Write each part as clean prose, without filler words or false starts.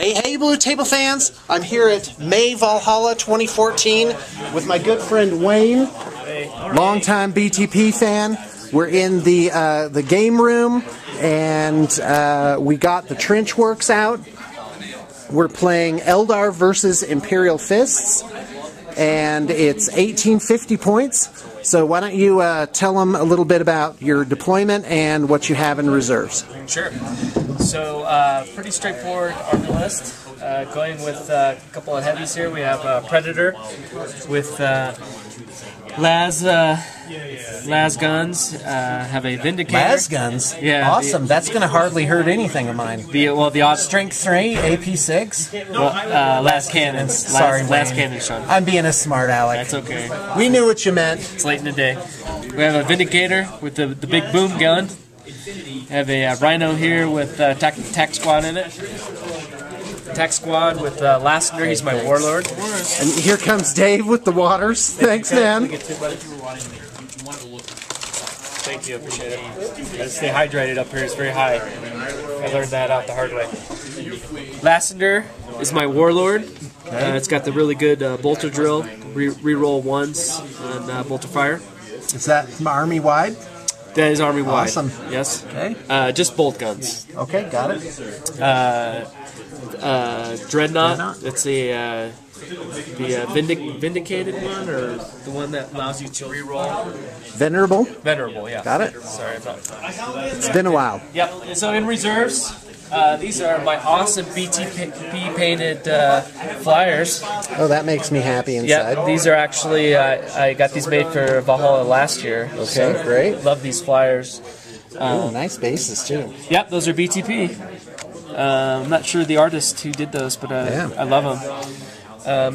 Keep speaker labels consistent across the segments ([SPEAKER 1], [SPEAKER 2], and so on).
[SPEAKER 1] Hey, Blue Table fans! I'm here at May Valhalla 2014 with my good friend Wayne, longtime BTP fan. We're in the game room, and we got the trench works out. We're playing Eldar versus Imperial Fists, and it's 1850 points. So why don't you tell them a little bit about your deployment and what you have in reserves? Sure.
[SPEAKER 2] So pretty straightforward army list. Going with a couple of heavies here. We have Predator with las guns. Have a Vindicator.
[SPEAKER 1] Las guns?
[SPEAKER 2] Yeah.
[SPEAKER 1] Awesome. That's going to hardly hurt anything of mine.
[SPEAKER 2] The
[SPEAKER 1] Strength 3, AP 6.
[SPEAKER 2] Well, las cannons.
[SPEAKER 1] Sorry,
[SPEAKER 2] las cannons, Sean.
[SPEAKER 1] I'm being a smart aleck.
[SPEAKER 2] That's okay.
[SPEAKER 1] We knew what you meant.
[SPEAKER 2] It's late in the day. We have a Vindicator with the big boom gun. Have a Rhino here with tac squad in it. Tac squad with Lassiter, he's my warlord.
[SPEAKER 1] And here comes Dave with the waters. Thanks, man.
[SPEAKER 2] Thank you, appreciate it. Gotta stay hydrated up here, it's very high. I learned that out the hard way. Lassiter is my warlord. It's got the really good bolter drill, reroll ones on bolter fire.
[SPEAKER 1] Is that army wide?
[SPEAKER 2] That is army wide.
[SPEAKER 1] Awesome.
[SPEAKER 2] Yes.
[SPEAKER 1] Okay.
[SPEAKER 2] Just bolt guns.
[SPEAKER 1] Okay, got it.
[SPEAKER 2] Dreadnought. That's the vindicated one, or the one that allows you to reroll.
[SPEAKER 1] Venerable.
[SPEAKER 2] Venerable, yeah.
[SPEAKER 1] Got it.
[SPEAKER 2] Sorry about that.
[SPEAKER 1] It's been a while.
[SPEAKER 2] Yep. So in reserves, these are my awesome BTP painted flyers.
[SPEAKER 1] Oh, that makes me happy inside.
[SPEAKER 2] Yeah, these are actually I got these made for Valhalla last year.
[SPEAKER 1] Okay,
[SPEAKER 2] so
[SPEAKER 1] great.
[SPEAKER 2] Love these flyers.
[SPEAKER 1] Oh, nice bases too.
[SPEAKER 2] Yep, those are BTP. I'm not sure the artist who did those, but I love them.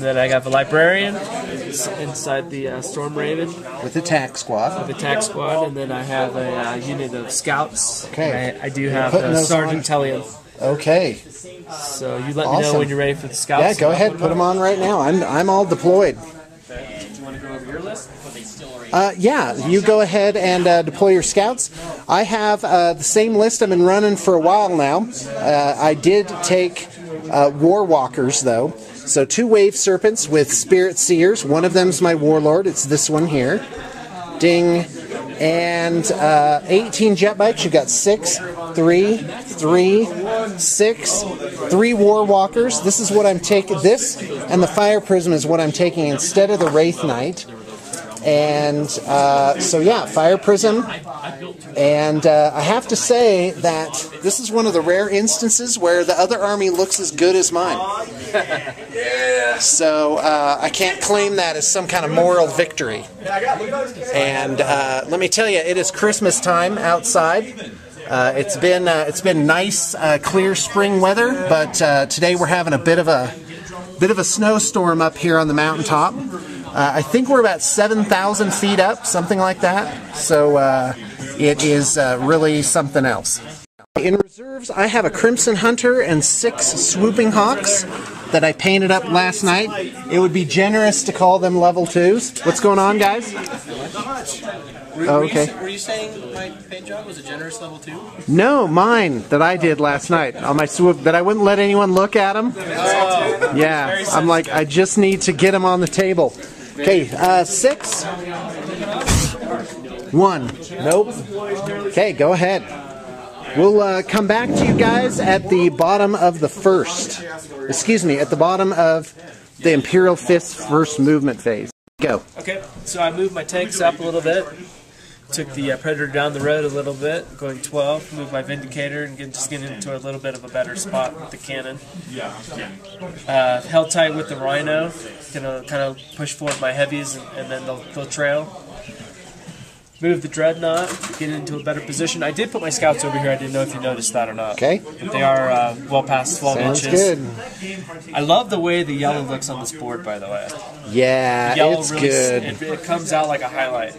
[SPEAKER 2] Then I have a librarian inside the Storm Raven
[SPEAKER 1] with the tac squad.
[SPEAKER 2] With the tac squad, and then I have a unit of scouts.
[SPEAKER 1] Okay.
[SPEAKER 2] I do have Sergeant Tellian.
[SPEAKER 1] Okay.
[SPEAKER 2] So you let me know when you're ready for the scouts.
[SPEAKER 1] Yeah, go ahead. Put them on right now. I'm all deployed.
[SPEAKER 2] Do you want to go over your list?
[SPEAKER 1] Yeah, you go ahead and deploy your scouts. I have the same list I've been running for a while now. I did take War Walkers, though. So 2 Wave Serpents with Spirit Seers. One of them's my Warlord. It's this one here. Ding. And 18 jet bikes. You've got 6, 3, 3, 6, 3 War Walkers. This is what I'm taking. This and the Fire Prism is what I'm taking instead of the Wraith Knight. And so yeah, Fire Prism. And I have to say that this is one of the rare instances where the other army looks as good as mine. So I can't claim that as some kind of moral victory. And let me tell you, it is Christmas time outside. It's been nice, clear spring weather, but today we're having a bit of a snowstorm up here on the mountaintop. I think we're about 7,000 feet up, something like that. So it is really something else. In reserves, I have a Crimson Hunter and 6 Swooping Hawks that I painted up last night. It would be generous to call them level 2s. What's going on, guys? Oh, okay.
[SPEAKER 3] Were you saying my paint job was a generous level 2?
[SPEAKER 1] No, mine that I did last night on my swoop, that I wouldn't let anyone look at them.
[SPEAKER 3] Oh,
[SPEAKER 1] yeah, I'm like, I just need to get them on the table. Okay, 6. 1. Nope. Okay, go ahead. We'll come back to you guys at the bottom of the first. Excuse me, at the bottom of the Imperial Fists first movement phase. Go.
[SPEAKER 2] Okay, so I moved my tanks up a little bit. Took the Predator down the road a little bit, going 12. Moved my Vindicator and just get into a little bit of a better spot with the cannon. Held tight with the Rhino. Gonna kind of push forward my heavies and then they'll trail. Move the Dreadnought, get into a better position. I did put my scouts over here. I didn't know if you noticed that or not.
[SPEAKER 1] Okay.
[SPEAKER 2] But they are well past 12 inches.
[SPEAKER 1] Good.
[SPEAKER 2] I love the way the yellow looks on this board, by the way.
[SPEAKER 1] Yeah, it's really good.
[SPEAKER 2] It comes out like a highlight.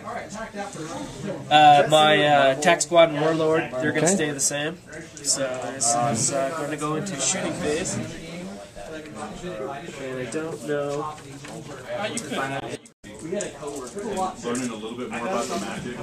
[SPEAKER 2] My tac squad and warlord, they're going to stay the same. So this is going to go into shooting phase. And I don't know.
[SPEAKER 4] We had a coworker learning a little bit more about the magic.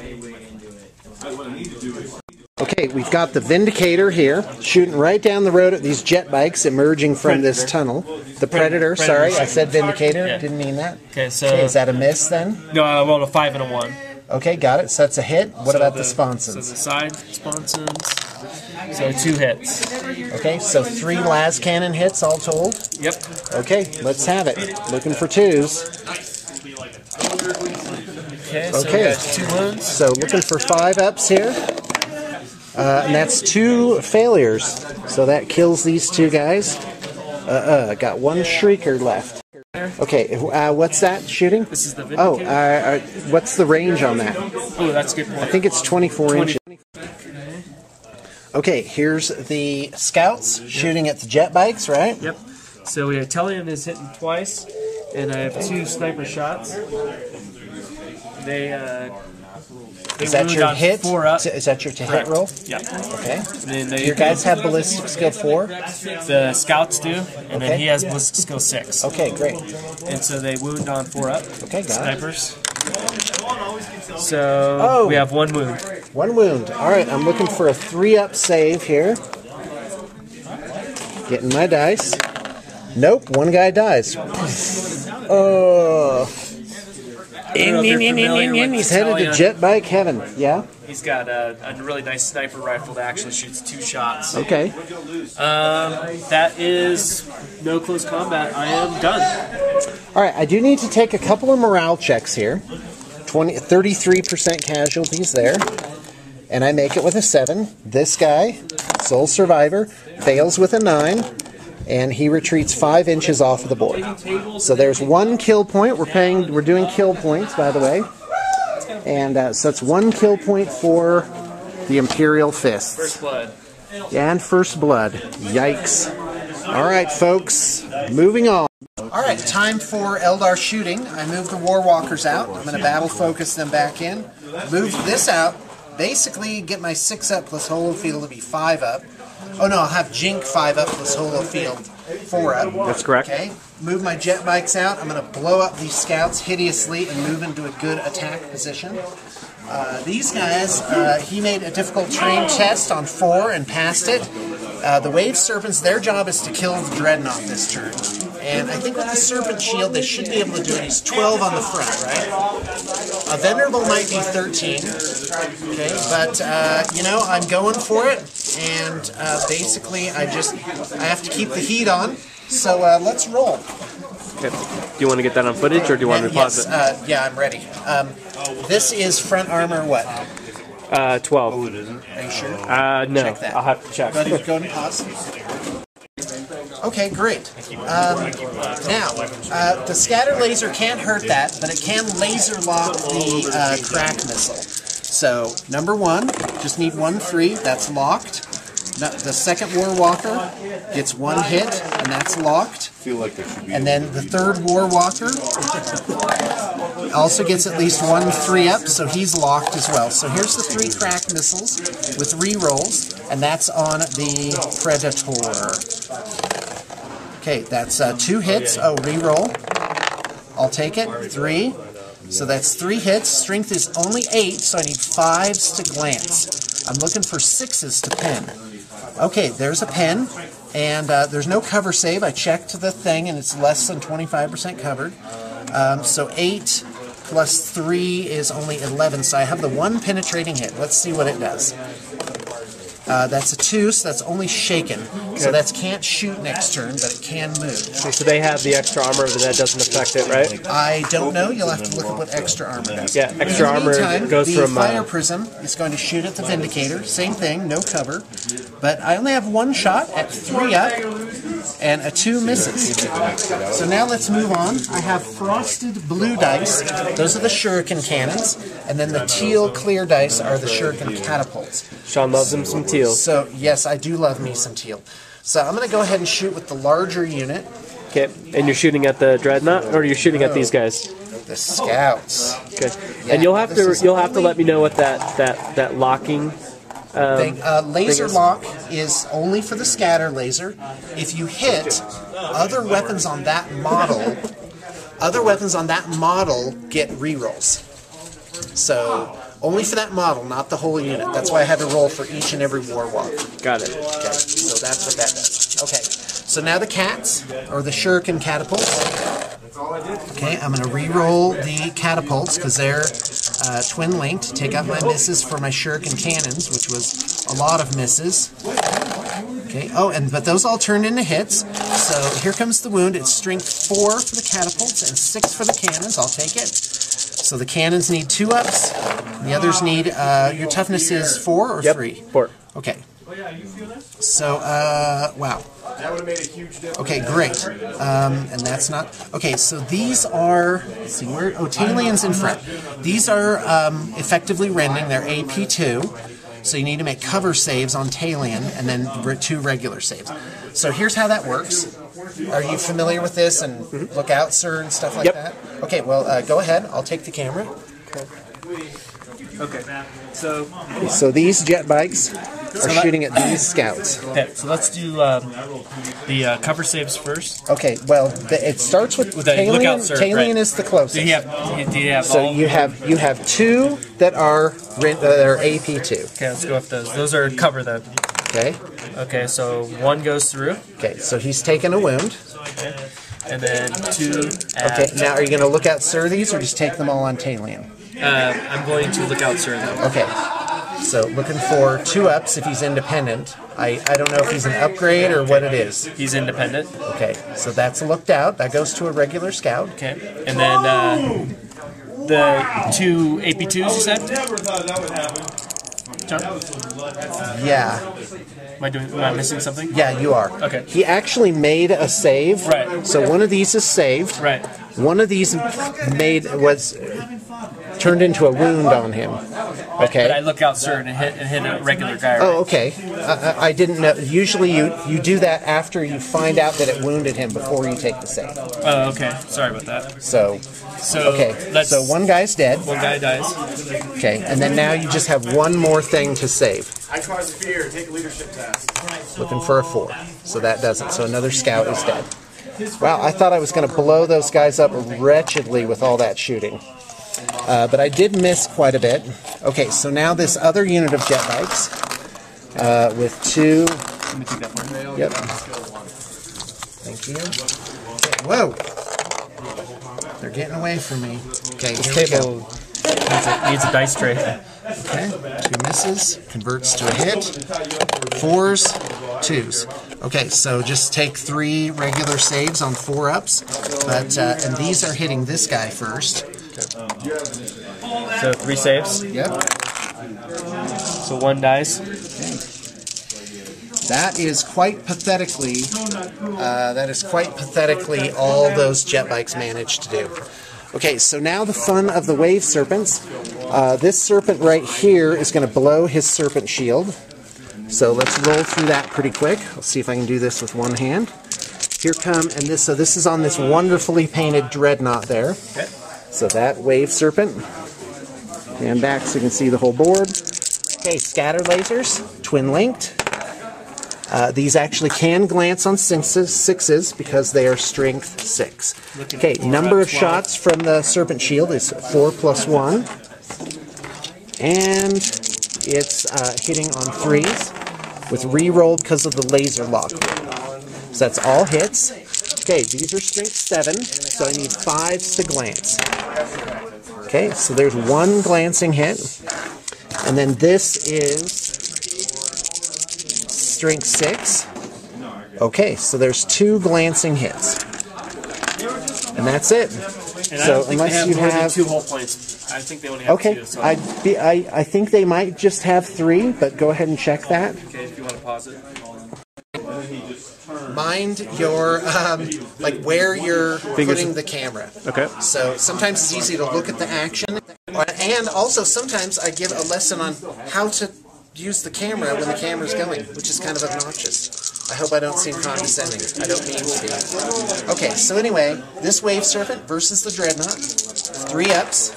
[SPEAKER 4] What I need to do is
[SPEAKER 1] Okay, we've got the Vindicator here, shooting right down the road at these jet bikes emerging from this tunnel. The Predator, sorry, I said Vindicator, didn't mean that.
[SPEAKER 2] Okay, so...
[SPEAKER 1] Okay, is that a miss then?
[SPEAKER 2] No, I rolled a 5 and a 1.
[SPEAKER 1] Okay, got it. So that's a hit. What about the sponsons?
[SPEAKER 2] So the side sponsons, so 2 hits.
[SPEAKER 1] Okay, so 3 las cannon hits all told?
[SPEAKER 2] Yep.
[SPEAKER 1] Okay, let's have it. Looking for 2s.
[SPEAKER 2] Okay, so we got 2 wounds.
[SPEAKER 1] So looking for 5 ups here. And that's 2 failures. So that kills these 2 guys. Got 1 shrieker left. Okay, what's that shooting?
[SPEAKER 2] This is the Vindicator.
[SPEAKER 1] Oh, what's the range on that?
[SPEAKER 2] Oh, that's a good point.
[SPEAKER 1] I think it's 24 inches. Okay, here's the scouts shooting at the jet bikes, right?
[SPEAKER 2] Yep. So we have Tellian is hitting twice, and I have 2 sniper shots. They
[SPEAKER 1] is that your hit?
[SPEAKER 2] 4 up.
[SPEAKER 1] Is that your to-hit roll?
[SPEAKER 2] Yeah.
[SPEAKER 1] Okay.
[SPEAKER 2] And then
[SPEAKER 1] Your guys have ballistic skill 4?
[SPEAKER 2] The scouts do, and then he has ballistic skill 6.
[SPEAKER 1] Okay, great.
[SPEAKER 2] And so they wound on 4 up.
[SPEAKER 1] Okay, got
[SPEAKER 2] Snipers. So we have 1 wound.
[SPEAKER 1] 1 wound. All right, I'm looking for a 3-up save here. Getting my dice. Nope, 1 guy dies. Oh. He's headed to jet bike heaven. Yeah?
[SPEAKER 2] He's got a really nice sniper rifle that actually shoots 2 shots.
[SPEAKER 1] Okay.
[SPEAKER 2] That is no close combat. I am done.
[SPEAKER 1] All right, I do need to take a couple of morale checks here. 33% casualties there. And I make it with a 7. This guy, sole survivor, fails with a 9. And he retreats 5 inches off of the board. So there's 1 kill point. We're doing kill points, by the way. And so it's 1 kill point for the Imperial Fists.
[SPEAKER 2] First blood.
[SPEAKER 1] And first blood. Yikes. All right, folks. Moving on. All right, time for Eldar shooting. I moved the Warwalkers out. I'm going to battle focus them back in. Move this out. Basically, get my 6 up plus holofield to be 5 up. Oh no, I'll have Jink 5 up plus holofield 4 up.
[SPEAKER 2] That's correct.
[SPEAKER 1] Okay. Move my jet bikes out. I'm going to blow up these scouts hideously and move into a good attack position. These guys, he made a difficult terrain test on 4 and passed it. The Wave Serpents, their job is to kill the Dreadnought this turn. And I think with the Serpent Shield, they should be able to do it. He's 12 on the front, right? A Venerable might be 13. Okay, but, you know, I'm going for it. And basically, I have to keep the heat on. So let's roll.
[SPEAKER 2] Okay. Do you want to get that on footage, or do you want to pause it?
[SPEAKER 1] Yeah, I'm ready. This is front armor what?
[SPEAKER 2] 12.
[SPEAKER 1] Are you sure?
[SPEAKER 2] No,
[SPEAKER 1] Check that.
[SPEAKER 2] I'll have to check.
[SPEAKER 1] Go ahead and pause. Okay, great. Now, the scatter laser can't hurt that, but it can laser lock the crack missile. So, number 1, just need 1 free, that's locked. The second Warwalker gets 1 hit, and that's locked. And then the third Warwalker also gets at least 1 free up, so he's locked as well. So here's the 3 crack missiles with re-rolls, and that's on the Predator. Okay, that's 2 hits. Oh, re-roll. I'll take it. 3. So that's 3 hits. Strength is only 8, so I need 5s to glance. I'm looking for 6s to pin. Okay, there's a pen, and there's no cover save. I checked the thing, and it's less than 25% covered. So 8 plus 3 is only 11, so I have the 1 penetrating hit. Let's see what it does. That's a 2, so that's only shaken. So that can't shoot next turn, but it can move.
[SPEAKER 2] So they have the extra armor, but that doesn't affect it, right?
[SPEAKER 1] I don't know. You'll have to look at what extra armor does.
[SPEAKER 2] Yeah, extra armor goes
[SPEAKER 1] the
[SPEAKER 2] from...
[SPEAKER 1] Fire Prism is going to shoot at the Vindicator. Same thing, no cover. But I only have 1 shot at 3 up, and a 2 misses. So now let's move on. I have frosted blue dice. Those are the shuriken cannons. And then the teal clear dice are the shuriken catapults.
[SPEAKER 2] Sean loves him some teal.
[SPEAKER 1] So, yes, I do love me some teal. So I'm going to go ahead and shoot with the larger unit.
[SPEAKER 2] Okay, and you're shooting at the Dreadnought, or you're shooting at these guys?
[SPEAKER 1] The scouts.
[SPEAKER 2] Okay,
[SPEAKER 1] Yeah,
[SPEAKER 2] and you'll have to let me know what that locking
[SPEAKER 1] laser lock is only for the scatter laser. If you hit other weapons on that model get rerolls. So Only for that model, not the whole unit. That's why I had to roll for each and every war walker.
[SPEAKER 2] Got it.
[SPEAKER 1] Okay, so that's what that does. Okay, so now the cats, or the shuriken catapults. Okay, I'm going to re-roll the catapults because they're twin-linked. Take out my misses for my shuriken cannons, which was a lot of misses. Okay, but those all turned into hits. So here comes the wound. It's strength 4 for the catapults and 6 for the cannons. I'll take it. So the cannons need 2 ups. The others need, your toughness is 4 or 3?
[SPEAKER 2] 4.
[SPEAKER 1] Okay. So, wow.
[SPEAKER 4] That would have made a huge difference.
[SPEAKER 1] Okay, great. And that's not... Okay, so these are... Let's see, where... Oh, Talian's in front. These are effectively rending. They're AP2. So you need to make cover saves on Talian and then 2 regular saves. So here's how that works. Are you familiar with this and look out, sir, and stuff like that? Okay, well, go ahead. I'll take the camera.
[SPEAKER 2] Okay.
[SPEAKER 1] So these jet bikes are shooting at these scouts.
[SPEAKER 2] Okay, so let's do the cover saves first.
[SPEAKER 1] Okay, well, it starts with Talian.
[SPEAKER 2] Lookout, sir,
[SPEAKER 1] Talian
[SPEAKER 2] right.
[SPEAKER 1] is the closest.
[SPEAKER 2] Do you have
[SPEAKER 1] So
[SPEAKER 2] all?
[SPEAKER 1] you have 2 that are AP2.
[SPEAKER 2] Okay, let's go with those. Those are cover then.
[SPEAKER 1] Okay.
[SPEAKER 2] Okay, so 1 goes through.
[SPEAKER 1] Okay, so he's taken a wound.
[SPEAKER 2] And then 2
[SPEAKER 1] Okay, now are you going to look out sir these or just take them all on Talian?
[SPEAKER 2] I'm going to look out sir then.
[SPEAKER 1] Okay. So looking for 2 ups if he's independent. I don't know if he's an upgrade or what it is.
[SPEAKER 2] He's independent.
[SPEAKER 1] Okay, so that's looked out. That goes to a regular scout.
[SPEAKER 2] Okay, and then the 2 AP2s you said?
[SPEAKER 4] Never thought that would happen.
[SPEAKER 2] John?
[SPEAKER 1] Yeah.
[SPEAKER 2] Am I missing something?
[SPEAKER 1] Yeah, you are.
[SPEAKER 2] Okay.
[SPEAKER 1] He actually made a save.
[SPEAKER 2] Right.
[SPEAKER 1] So one of these is saved.
[SPEAKER 2] Right.
[SPEAKER 1] One of these was turned into a wound on him. Okay.
[SPEAKER 2] But I look out sir and hit a regular guy. Right?
[SPEAKER 1] Oh, okay. I didn't know. Usually you do that after you find out that it wounded him before you take the save.
[SPEAKER 2] Oh, okay. Sorry about that.
[SPEAKER 1] So okay. So one guy's dead.
[SPEAKER 2] One guy dies.
[SPEAKER 1] Okay, and then now you just have one more thing to save.
[SPEAKER 4] I cause fear. Take a leadership test.
[SPEAKER 1] Looking for a 4. So that doesn't. So another scout is dead. Wow, I thought I was going to blow those guys up wretchedly with all that shooting. But I did miss quite a bit. Okay, so now this other unit of jet bikes with 2...
[SPEAKER 2] Let me take that one.
[SPEAKER 1] Yep. Thank you. Okay, whoa! They're getting away from me. Okay, here we go.
[SPEAKER 2] Needs a dice tray.
[SPEAKER 1] Okay, 2 misses, converts to a hit. 4s, 2s. Okay, so just take 3 regular saves on 4 ups, but and these are hitting this guy first.
[SPEAKER 2] So 3 saves.
[SPEAKER 1] Yep.
[SPEAKER 2] So 1 dies.
[SPEAKER 1] Okay. That is quite pathetically. All those jet bikes managed to do. Okay, so now the fun of the wave serpents. This serpent right here is going to blow his serpent shield. So let's roll through that pretty quick. Let's see if I can do this with one hand. Here come, and this. So this is on this wonderfully painted dreadnought there.
[SPEAKER 2] Okay.
[SPEAKER 1] So that wave serpent. Hand back so you can see the whole board. Okay, scatter lasers, twin linked. These actually can glance on 6s because they are strength 6. Okay, number of shots from the serpent shield is 4 + 1. And it's hitting on 3s with re-roll because of the laser lock. So that's all hits. Okay, these are strength 7, so I need 5s to glance. Okay, so there's 1 glancing hit. And then this is strength 6. Okay, so there's 2 glancing hits. And that's it.
[SPEAKER 2] And
[SPEAKER 1] so unless you have
[SPEAKER 2] 2 whole points. I think they only have 2. So.
[SPEAKER 1] I think they might just have 3, but go ahead and check that.
[SPEAKER 2] Okay, if you want to pause it.
[SPEAKER 1] Mind your like where you're putting the camera.
[SPEAKER 2] Okay.
[SPEAKER 1] So sometimes it's easy to look at the action, and also sometimes I give a lesson on how to use the camera when the camera's going, which is kind of obnoxious. I hope I don't seem condescending. I don't mean to be. Okay, so anyway, this wave serpent versus the dreadnought. 3 ups.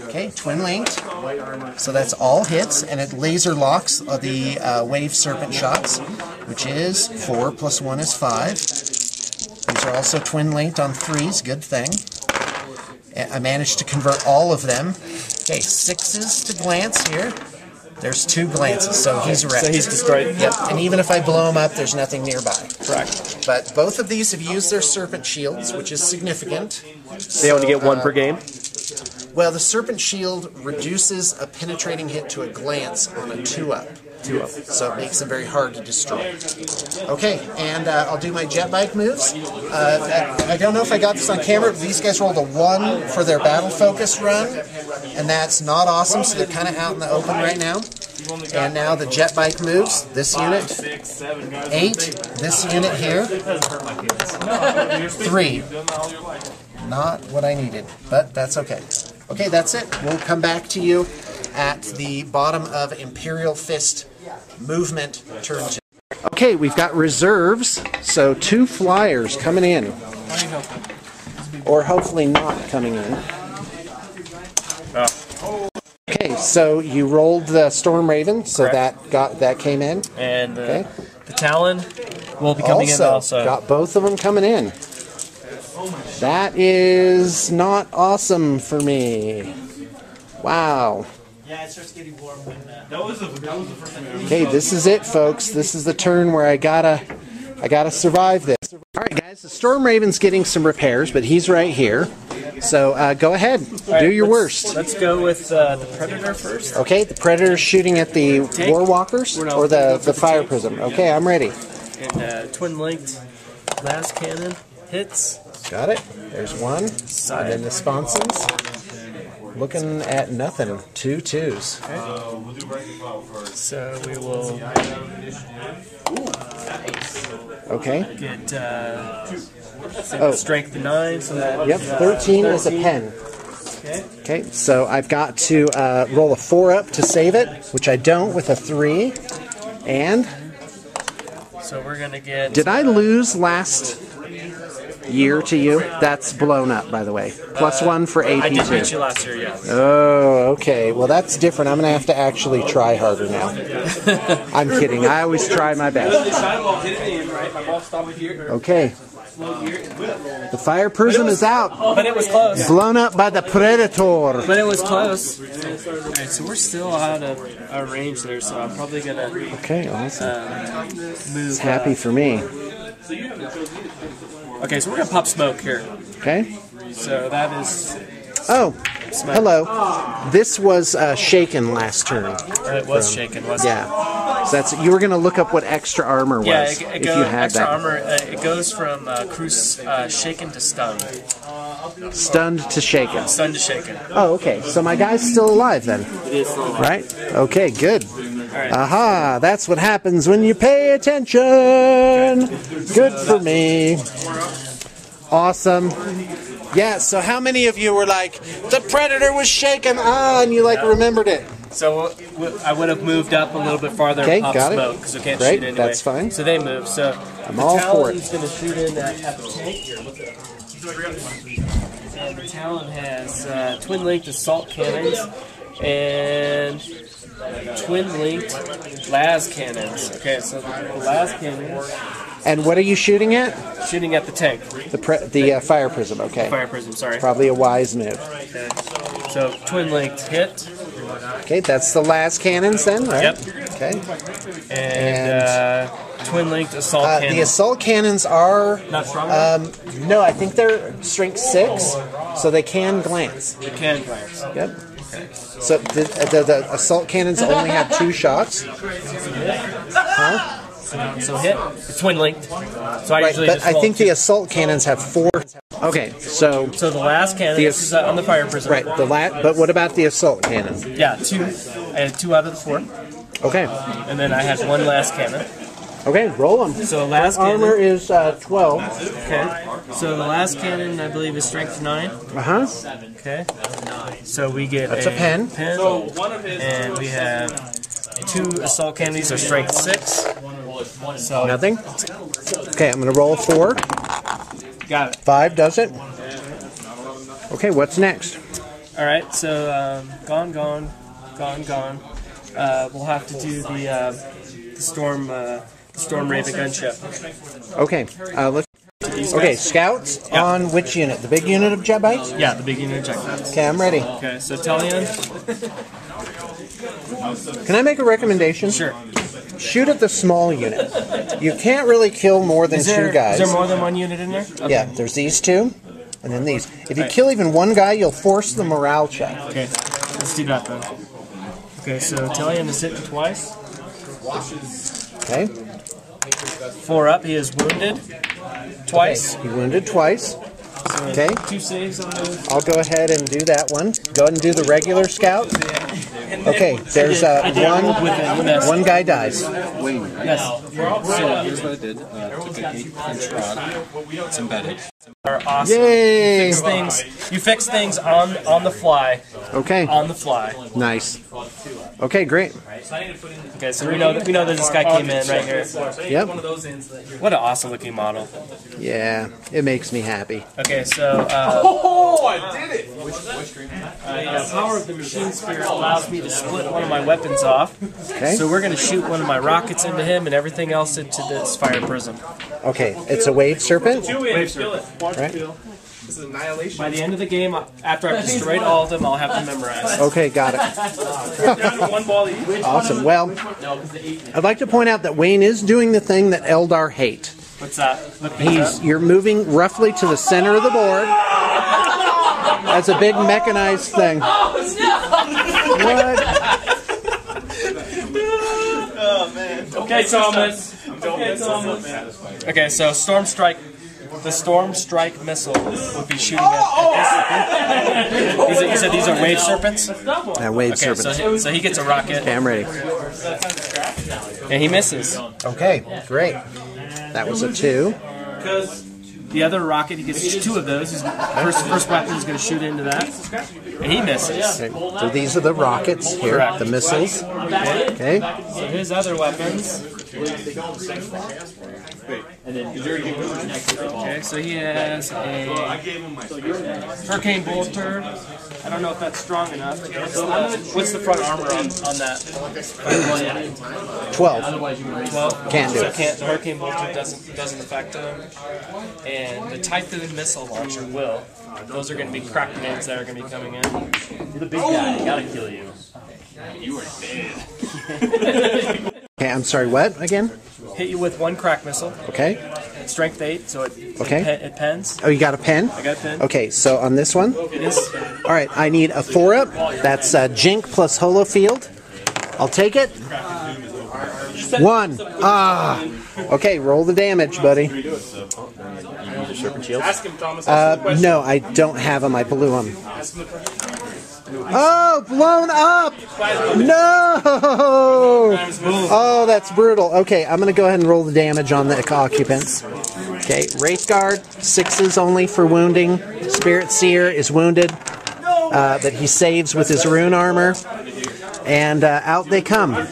[SPEAKER 1] Okay, twin linked. So that's all hits, and it laser locks the wave serpent shots, which is 4 + 1 is 5. These are also twin linked on 3s, good thing. I managed to convert all of them. Okay, 6s to glance here. There's 2 glances, so he's wrecked.
[SPEAKER 2] So he's destroyed.
[SPEAKER 1] Yep, and even if I blow him up, there's nothing nearby.
[SPEAKER 2] Correct.
[SPEAKER 1] But both of these have used their serpent shields, which is significant.
[SPEAKER 2] They only get 1 per game.
[SPEAKER 1] Well, the serpent shield reduces a penetrating hit to a glance on a 2-up.
[SPEAKER 2] 2-up.
[SPEAKER 1] So it makes them very hard to destroy. Okay, and I'll do my jet bike moves. I don't know if I got this on camera, but these guys rolled a 1 for their battle focus run, and that's not awesome, so they're kind of out in the open right now. And now the jet bike moves. This unit, 8. This unit here, 3. Not what I needed, but that's okay. Okay, that's it. We'll come back to you at the bottom of Imperial Fist movement turn 2. Okay, we've got reserves, so 2 flyers coming in. Or hopefully not coming in. Okay, so you rolled the Storm Raven, so that came in.
[SPEAKER 2] And the Talon will be coming in also.
[SPEAKER 1] Got both of them coming in. That is not awesome for me. Wow.
[SPEAKER 3] Yeah, it starts getting warm when
[SPEAKER 4] That was the first time I ever
[SPEAKER 1] Okay, this is it, folks. This is the turn where I gotta survive this. All right, guys. The Storm Raven's getting some repairs, but he's right here. So go ahead, do your worst.
[SPEAKER 2] Let's go with the Predator first.
[SPEAKER 1] Okay, the Predator's shooting at the Warwalkers or the Fire Prism. Okay, I'm ready.
[SPEAKER 2] And twin-linked las cannon hits.
[SPEAKER 1] Got it. There's 1. And then the sponsons. Looking at nothing. 2 2s.
[SPEAKER 2] So we will
[SPEAKER 1] get
[SPEAKER 2] strength 9. So that
[SPEAKER 1] yep, 13 is a pen. Okay, so I've got to roll a 4-up to save it, which I don't with a 3. And
[SPEAKER 2] so we're gonna get.
[SPEAKER 1] Did I lose last year to you? That's blown up, by the way. +1 for AP2.
[SPEAKER 2] I did beat you last year, yes.
[SPEAKER 1] Oh, okay. Well, that's different. I'm going to have to actually try harder now. I'm kidding. I always try my best. Okay. The Fire Prism is out.
[SPEAKER 2] But it was close.
[SPEAKER 1] Blown up by the Predator.
[SPEAKER 2] But it was close. Alright, so we're still out of our range there, so I'm probably going to
[SPEAKER 1] okay, awesome.
[SPEAKER 2] Move.
[SPEAKER 1] It's happy for me.
[SPEAKER 2] Okay, so we're going to pop smoke here.
[SPEAKER 1] Okay.
[SPEAKER 2] So that is...
[SPEAKER 1] Oh, hello. This was shaken last turn.
[SPEAKER 2] It was shaken, wasn't it?
[SPEAKER 1] Yeah. So that's, you were going to look up what extra armor was.
[SPEAKER 2] Yeah,
[SPEAKER 1] if you had
[SPEAKER 2] extra
[SPEAKER 1] that.
[SPEAKER 2] armor, it goes from shaken to stunned.
[SPEAKER 1] Stunned to shaken.
[SPEAKER 2] Stunned to shaken.
[SPEAKER 1] Oh, okay. So my guy's still alive then.
[SPEAKER 2] It is still alive.
[SPEAKER 1] Right? Okay, good.
[SPEAKER 2] Right.
[SPEAKER 1] Aha, that's what happens when you pay attention. Good for me. Awesome. Yeah, so how many of you were like, the Predator was shaken, and you remembered it?
[SPEAKER 2] So I would have moved up a little bit farther and popped smoke, because we can't shoot anyway.
[SPEAKER 1] That's fine.
[SPEAKER 2] So they move. So
[SPEAKER 1] I'm all for it.
[SPEAKER 2] The Talon's going to shoot in at the tank. And the Talon has twin-linked assault cannons and twin-linked las cannons. Okay, so the las cannons.
[SPEAKER 1] And what are you shooting at?
[SPEAKER 2] Shooting at the tank.
[SPEAKER 1] The Fire Prism, okay.
[SPEAKER 2] Fire Prism, sorry.
[SPEAKER 1] Probably a wise move.
[SPEAKER 2] Okay. So twin-linked hit.
[SPEAKER 1] Okay, that's the las cannons then, right?
[SPEAKER 2] Yep.
[SPEAKER 1] Okay.
[SPEAKER 2] And twin-linked assault cannons.
[SPEAKER 1] The assault cannons are...
[SPEAKER 2] Not strong
[SPEAKER 1] no, I think they're strength 6, so they can glance.
[SPEAKER 2] They can glance.
[SPEAKER 1] Yep. Okay. So the assault cannons only have 2 shots? Huh?
[SPEAKER 2] So hit, it's twin-linked. So I usually
[SPEAKER 1] but
[SPEAKER 2] just
[SPEAKER 1] I think the assault cannons have 4. Okay, so
[SPEAKER 2] the last cannon, this is on the Fire Prism.
[SPEAKER 1] Right, but what about the assault cannon?
[SPEAKER 2] Yeah, 2. I had 2 out of the 4.
[SPEAKER 1] Okay.
[SPEAKER 2] And then I had 1 last cannon.
[SPEAKER 1] Okay, roll them.
[SPEAKER 2] So last cannon,
[SPEAKER 1] armor is 12.
[SPEAKER 2] Okay. So the last cannon, I believe, is strength 9.
[SPEAKER 1] Uh-huh.
[SPEAKER 2] Okay. So we get
[SPEAKER 1] a pen.
[SPEAKER 2] And we have 2 assault cannons. These are strength 6. So
[SPEAKER 1] nothing. Okay, I'm going to roll a 4.
[SPEAKER 2] Got it.
[SPEAKER 1] 5 does it. Okay, what's next?
[SPEAKER 2] All right. So gone. We'll have to do the Storm Raven gunship.
[SPEAKER 1] Okay, let's Okay, scouts on which unit? The big unit of jet bikes?
[SPEAKER 2] Yeah, the big unit of jet bikes.
[SPEAKER 1] Okay, I'm ready.
[SPEAKER 2] Okay, so Telion.
[SPEAKER 1] Can I make a recommendation?
[SPEAKER 2] Sure.
[SPEAKER 1] Shoot at the small unit. You can't really kill more than two guys.
[SPEAKER 2] Is there more than one unit in there? Okay.
[SPEAKER 1] Yeah, there's these two, and then these. If you kill even one guy, you'll force the morale check.
[SPEAKER 2] Okay, let's do that then. Okay, so Telion is hitting twice.
[SPEAKER 1] Okay.
[SPEAKER 2] 4 up, he is wounded twice.
[SPEAKER 1] Okay. He wounded twice. Okay.
[SPEAKER 2] 2 saves on those.
[SPEAKER 1] I'll go ahead and do that one. Go ahead and do the regular scout. Okay, there's one guy dies.
[SPEAKER 2] Yes.
[SPEAKER 5] So here's what I did. Took an 8-inch rod. It's embedded.
[SPEAKER 2] Are awesome.
[SPEAKER 1] Yay!
[SPEAKER 2] You fix things on the fly.
[SPEAKER 1] Okay.
[SPEAKER 2] On the fly.
[SPEAKER 1] Nice. Okay, great.
[SPEAKER 2] Okay, so we know that this guy came in right here.
[SPEAKER 1] Yep.
[SPEAKER 2] What an awesome looking model.
[SPEAKER 1] Yeah, it makes me happy.
[SPEAKER 2] Okay, so
[SPEAKER 4] I did it!
[SPEAKER 2] the power of the machine spirit allows me to split one of my weapons off.
[SPEAKER 1] Okay.
[SPEAKER 2] So we're going to shoot one of my rockets into him and everything else into this fire prism.
[SPEAKER 1] Okay, it's a wave serpent.
[SPEAKER 2] Wave serpent.
[SPEAKER 1] Right.
[SPEAKER 4] This is annihilation.
[SPEAKER 2] By the end of the game, after I've destroyed all of them, I'll have them memorized.
[SPEAKER 1] Okay, got it.
[SPEAKER 2] Down to 1 ball each.
[SPEAKER 1] Awesome. Well, I'd like to point out that Wayne is doing the thing that Eldar hate.
[SPEAKER 2] What's that? Look these up.
[SPEAKER 1] You're moving roughly to the center of the board. That's a big mechanized thing. What?
[SPEAKER 4] Oh, man.
[SPEAKER 2] Okay, Thomas. Okay, so Storm Strike. The Storm Strike missile would be shooting at this. You said these are wave serpents?
[SPEAKER 1] Yeah, wave serpents.
[SPEAKER 2] So he gets a rocket.
[SPEAKER 1] Okay, I'm ready.
[SPEAKER 2] And he misses.
[SPEAKER 1] Okay, great. That was a 2.
[SPEAKER 2] The other rocket, he gets 2 of those. His first weapon is going to shoot into that. And he misses.
[SPEAKER 1] Okay. So these are the rockets here,
[SPEAKER 2] Correct.
[SPEAKER 1] the missiles. Okay.
[SPEAKER 2] So his other weapons. Okay, so he has a Hurricane Bolter. I don't know if that's strong enough. What's the front armor on that?
[SPEAKER 1] 12.
[SPEAKER 2] 12.
[SPEAKER 1] Can't do
[SPEAKER 2] So
[SPEAKER 1] it.
[SPEAKER 2] the Hurricane Bolter doesn't affect him. And the Typhoon missile launcher will. Those are going to be crack grenades that are going to be coming in.
[SPEAKER 6] You're the big guy. I gotta kill you.
[SPEAKER 4] You are dead.
[SPEAKER 1] Okay, I'm sorry, what again?
[SPEAKER 2] Hit you with 1 crack missile.
[SPEAKER 1] Okay.
[SPEAKER 2] Strength 8, so it pens.
[SPEAKER 1] Oh, you got a pen?
[SPEAKER 2] I got a pen.
[SPEAKER 1] Okay, so on this one?
[SPEAKER 2] Yes.
[SPEAKER 1] All right, I need a 4-up. That's Jink plus Holofield. I'll take it. 1. Ah. Okay, roll the damage, buddy.
[SPEAKER 6] Serpent shield.
[SPEAKER 4] Ask him, Thomas. Ask him the question.
[SPEAKER 1] No, I don't have them. I blew them. Oh, blown up! No! Oh, that's brutal. Okay, I'm going to go ahead and roll the damage on the occupants. Okay, Wraith Guard, 6s only for wounding. Spirit Seer is wounded, but he saves with his rune armor. And out they come.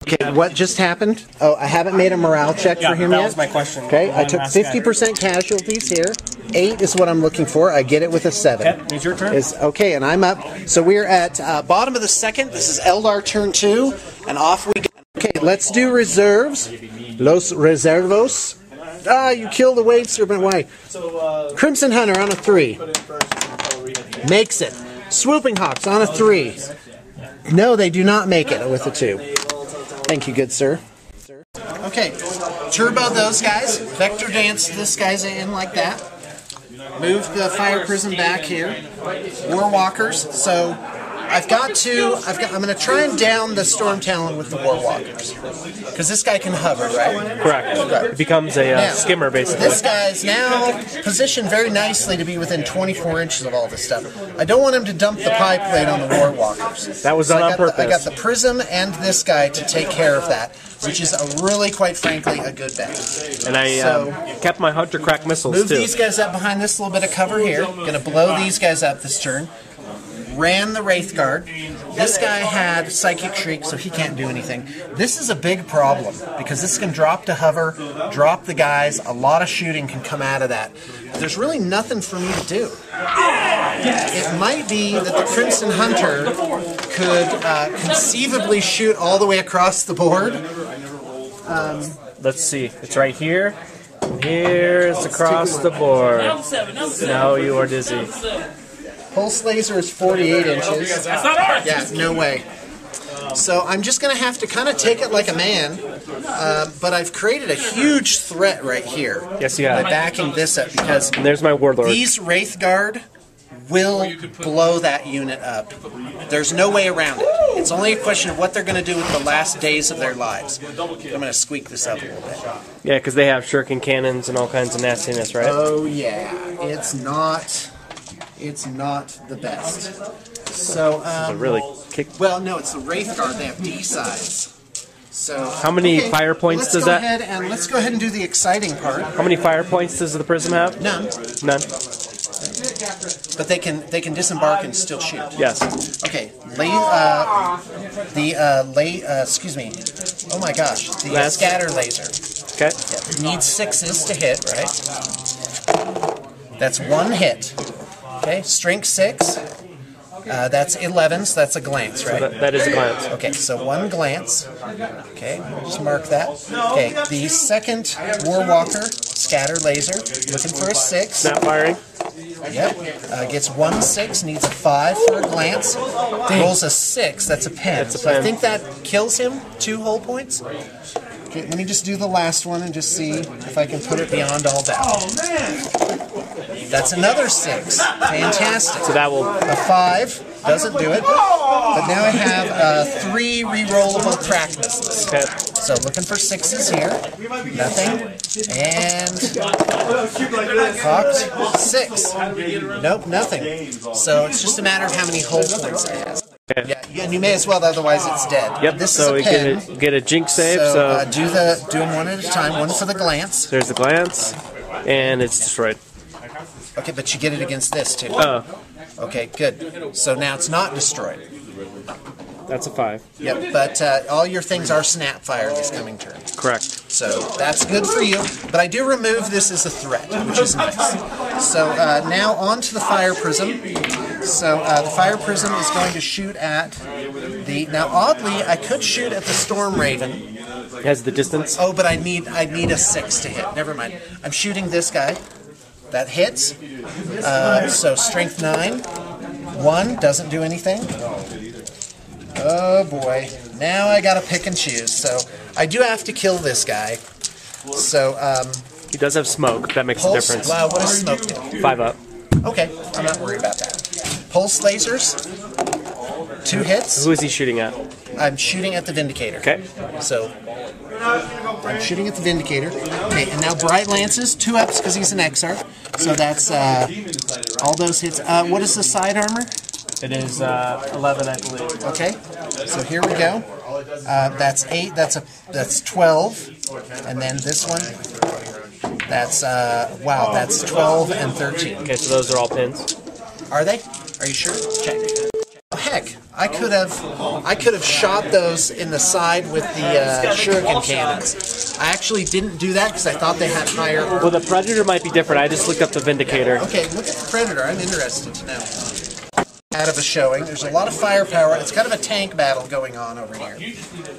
[SPEAKER 1] Okay, what just happened? Oh, I haven't made a morale check for him
[SPEAKER 2] that
[SPEAKER 1] yet.
[SPEAKER 2] was my question.
[SPEAKER 1] Okay, I took 50% casualties here. 8 is what I'm looking for. I get it with a 7.
[SPEAKER 2] Okay, it's your turn.
[SPEAKER 1] Okay, and I'm up. So we're at bottom of the second. This is Eldar turn 2, and off we go. Okay, let's do reserves. Los Reservos. Ah, you killed the Wave Serpent. Why? Crimson Hunter on a 3. Makes it. Swooping Hawks on a 3. No, they do not make it with a 2. Thank you, good sir. Okay, turbo those guys. Vector dance this guy's in like that. Move the fire prism back here. Warwalkers. So I'm going to try and down the Storm Talon with the Warwalkers. Because this guy can hover, right?
[SPEAKER 2] Correct. It becomes a
[SPEAKER 1] Now,
[SPEAKER 2] skimmer, basically.
[SPEAKER 1] This guy's now positioned very nicely to be within 24 inches of all this stuff. I don't want him to dump the pie plate on the Warwalkers.
[SPEAKER 2] That was done on purpose.
[SPEAKER 1] I got the prism and this guy to take care of that, which is a really, quite frankly, a good bet.
[SPEAKER 2] And I kept my Hunter crack missiles,
[SPEAKER 1] Move
[SPEAKER 2] too.
[SPEAKER 1] these guys up behind this little bit of cover here. Going to blow these guys up this turn. Ran the Wraith Guard. This guy had Psychic Shriek, so he can't do anything. This is a big problem, because this can drop to hover, drop the guys, a lot of shooting can come out of that. There's really nothing for me to do. It might be that the Crimson Hunter could conceivably shoot all the way across the board.
[SPEAKER 2] Let's see. It's right here. here's across the board. Now you are dizzy.
[SPEAKER 1] Pulse laser is 48 inches.
[SPEAKER 2] That's not ours!
[SPEAKER 1] Yeah, no way. So I'm just going to have to kind of take it like a man, but I've created a huge threat right here.
[SPEAKER 2] Yes, you
[SPEAKER 1] By
[SPEAKER 2] have.
[SPEAKER 1] backing this up because
[SPEAKER 2] And there's my warlord.
[SPEAKER 1] these Wraith Guard will blow that unit up. There's no way around it. It's only a question of what they're going to do with the last days of their lives. I'm going to squeak this up a little bit.
[SPEAKER 2] Yeah, because they have shuriken cannons and all kinds of nastiness, right?
[SPEAKER 1] Oh yeah, it's not the best. So
[SPEAKER 2] Really kick.
[SPEAKER 1] well, no, it's the Wraith Guard. They have D size. So
[SPEAKER 2] How many fire points does that?
[SPEAKER 1] Let's go ahead and do the exciting part.
[SPEAKER 2] How many fire points does the prism have?
[SPEAKER 1] None,
[SPEAKER 2] None.
[SPEAKER 1] but they can disembark and still shoot.
[SPEAKER 2] Yes.
[SPEAKER 1] Okay, excuse me. Oh my gosh, the
[SPEAKER 2] Last.
[SPEAKER 1] scatter laser.
[SPEAKER 2] Okay.
[SPEAKER 1] It needs 6s to hit, right? That's one hit. Okay, strength 6. That's 11, so that's a glance, right?
[SPEAKER 2] That is a glance.
[SPEAKER 1] Okay, so one glance. Okay, just mark that. Okay, the second Warwalker, scatter laser, looking for a 6.
[SPEAKER 2] Snap firing.
[SPEAKER 1] Yep, gets 1 6, needs a 5 for a glance. Rolls a 6, that's a pen.
[SPEAKER 2] That's a
[SPEAKER 1] So I
[SPEAKER 2] pen.
[SPEAKER 1] think that kills him, 2 whole points. Okay, let me just do the last one and just see if I can put it beyond all doubt. That's another 6. Fantastic.
[SPEAKER 2] So that will.
[SPEAKER 1] A 5 doesn't do it. But now I have 3 re-rollable crack missiles.
[SPEAKER 2] Okay.
[SPEAKER 1] So looking for 6s here. Nothing. And cocked 6. Nope, nothing. So it's just a matter of how many hull points it has.
[SPEAKER 2] Okay.
[SPEAKER 1] Yeah, and you may as well, otherwise it's dead.
[SPEAKER 2] Yep.
[SPEAKER 1] This
[SPEAKER 2] So we
[SPEAKER 1] is a pen.
[SPEAKER 2] get a jinx save.
[SPEAKER 1] So
[SPEAKER 2] So
[SPEAKER 1] do them one at a time. One for the glance.
[SPEAKER 2] there's the glance, and it's destroyed.
[SPEAKER 1] Okay, but you get it against this too.
[SPEAKER 2] Oh,
[SPEAKER 1] Okay, good. So now it's not destroyed.
[SPEAKER 2] that's a 5.
[SPEAKER 1] Yep, but all your things are snap fire this coming turn.
[SPEAKER 2] Correct.
[SPEAKER 1] So that's good for you. But I do remove this as a threat, which is nice. So now on to the fire prism. So the fire prism is going to shoot at the. Now oddly, I could shoot at the Storm Raven.
[SPEAKER 2] It has the distance.
[SPEAKER 1] Oh, but I need a 6 to hit. Never mind. I'm shooting this guy. That hits. So strength 9. 1 doesn't do anything. Oh boy. Now I gotta pick and choose. So I do have to kill this guy. So
[SPEAKER 2] He does have smoke. That makes a
[SPEAKER 1] pulse.
[SPEAKER 2] difference.
[SPEAKER 1] Wow, what does smoke do?
[SPEAKER 2] 5 up.
[SPEAKER 1] Okay, I'm not worried about that. Pulse lasers. 2 hits.
[SPEAKER 2] Who is he shooting at?
[SPEAKER 1] I'm shooting at the Vindicator.
[SPEAKER 2] Okay.
[SPEAKER 1] So I'm shooting at the Vindicator. Okay, and now Bright Lances, 2 ups because he's an Exarch. So that's all those hits. What is the side armor?
[SPEAKER 2] It is 11, I believe.
[SPEAKER 1] Okay, so here we go. That's 8. That's 12, and then this one. That's wow. That's 12 and 13.
[SPEAKER 2] Okay, so those are all pins.
[SPEAKER 1] Are they? Are you sure? Check. Oh, heck, I could have shot those in the side with the shuriken cannons. I actually didn't do that because I thought they had higher.
[SPEAKER 2] Well, the Predator might be different. I just looked up the Vindicator.
[SPEAKER 1] Okay, look at the Predator. I'm interested to know. Out of a showing. There's a lot of firepower. It's kind of a tank battle going on over here.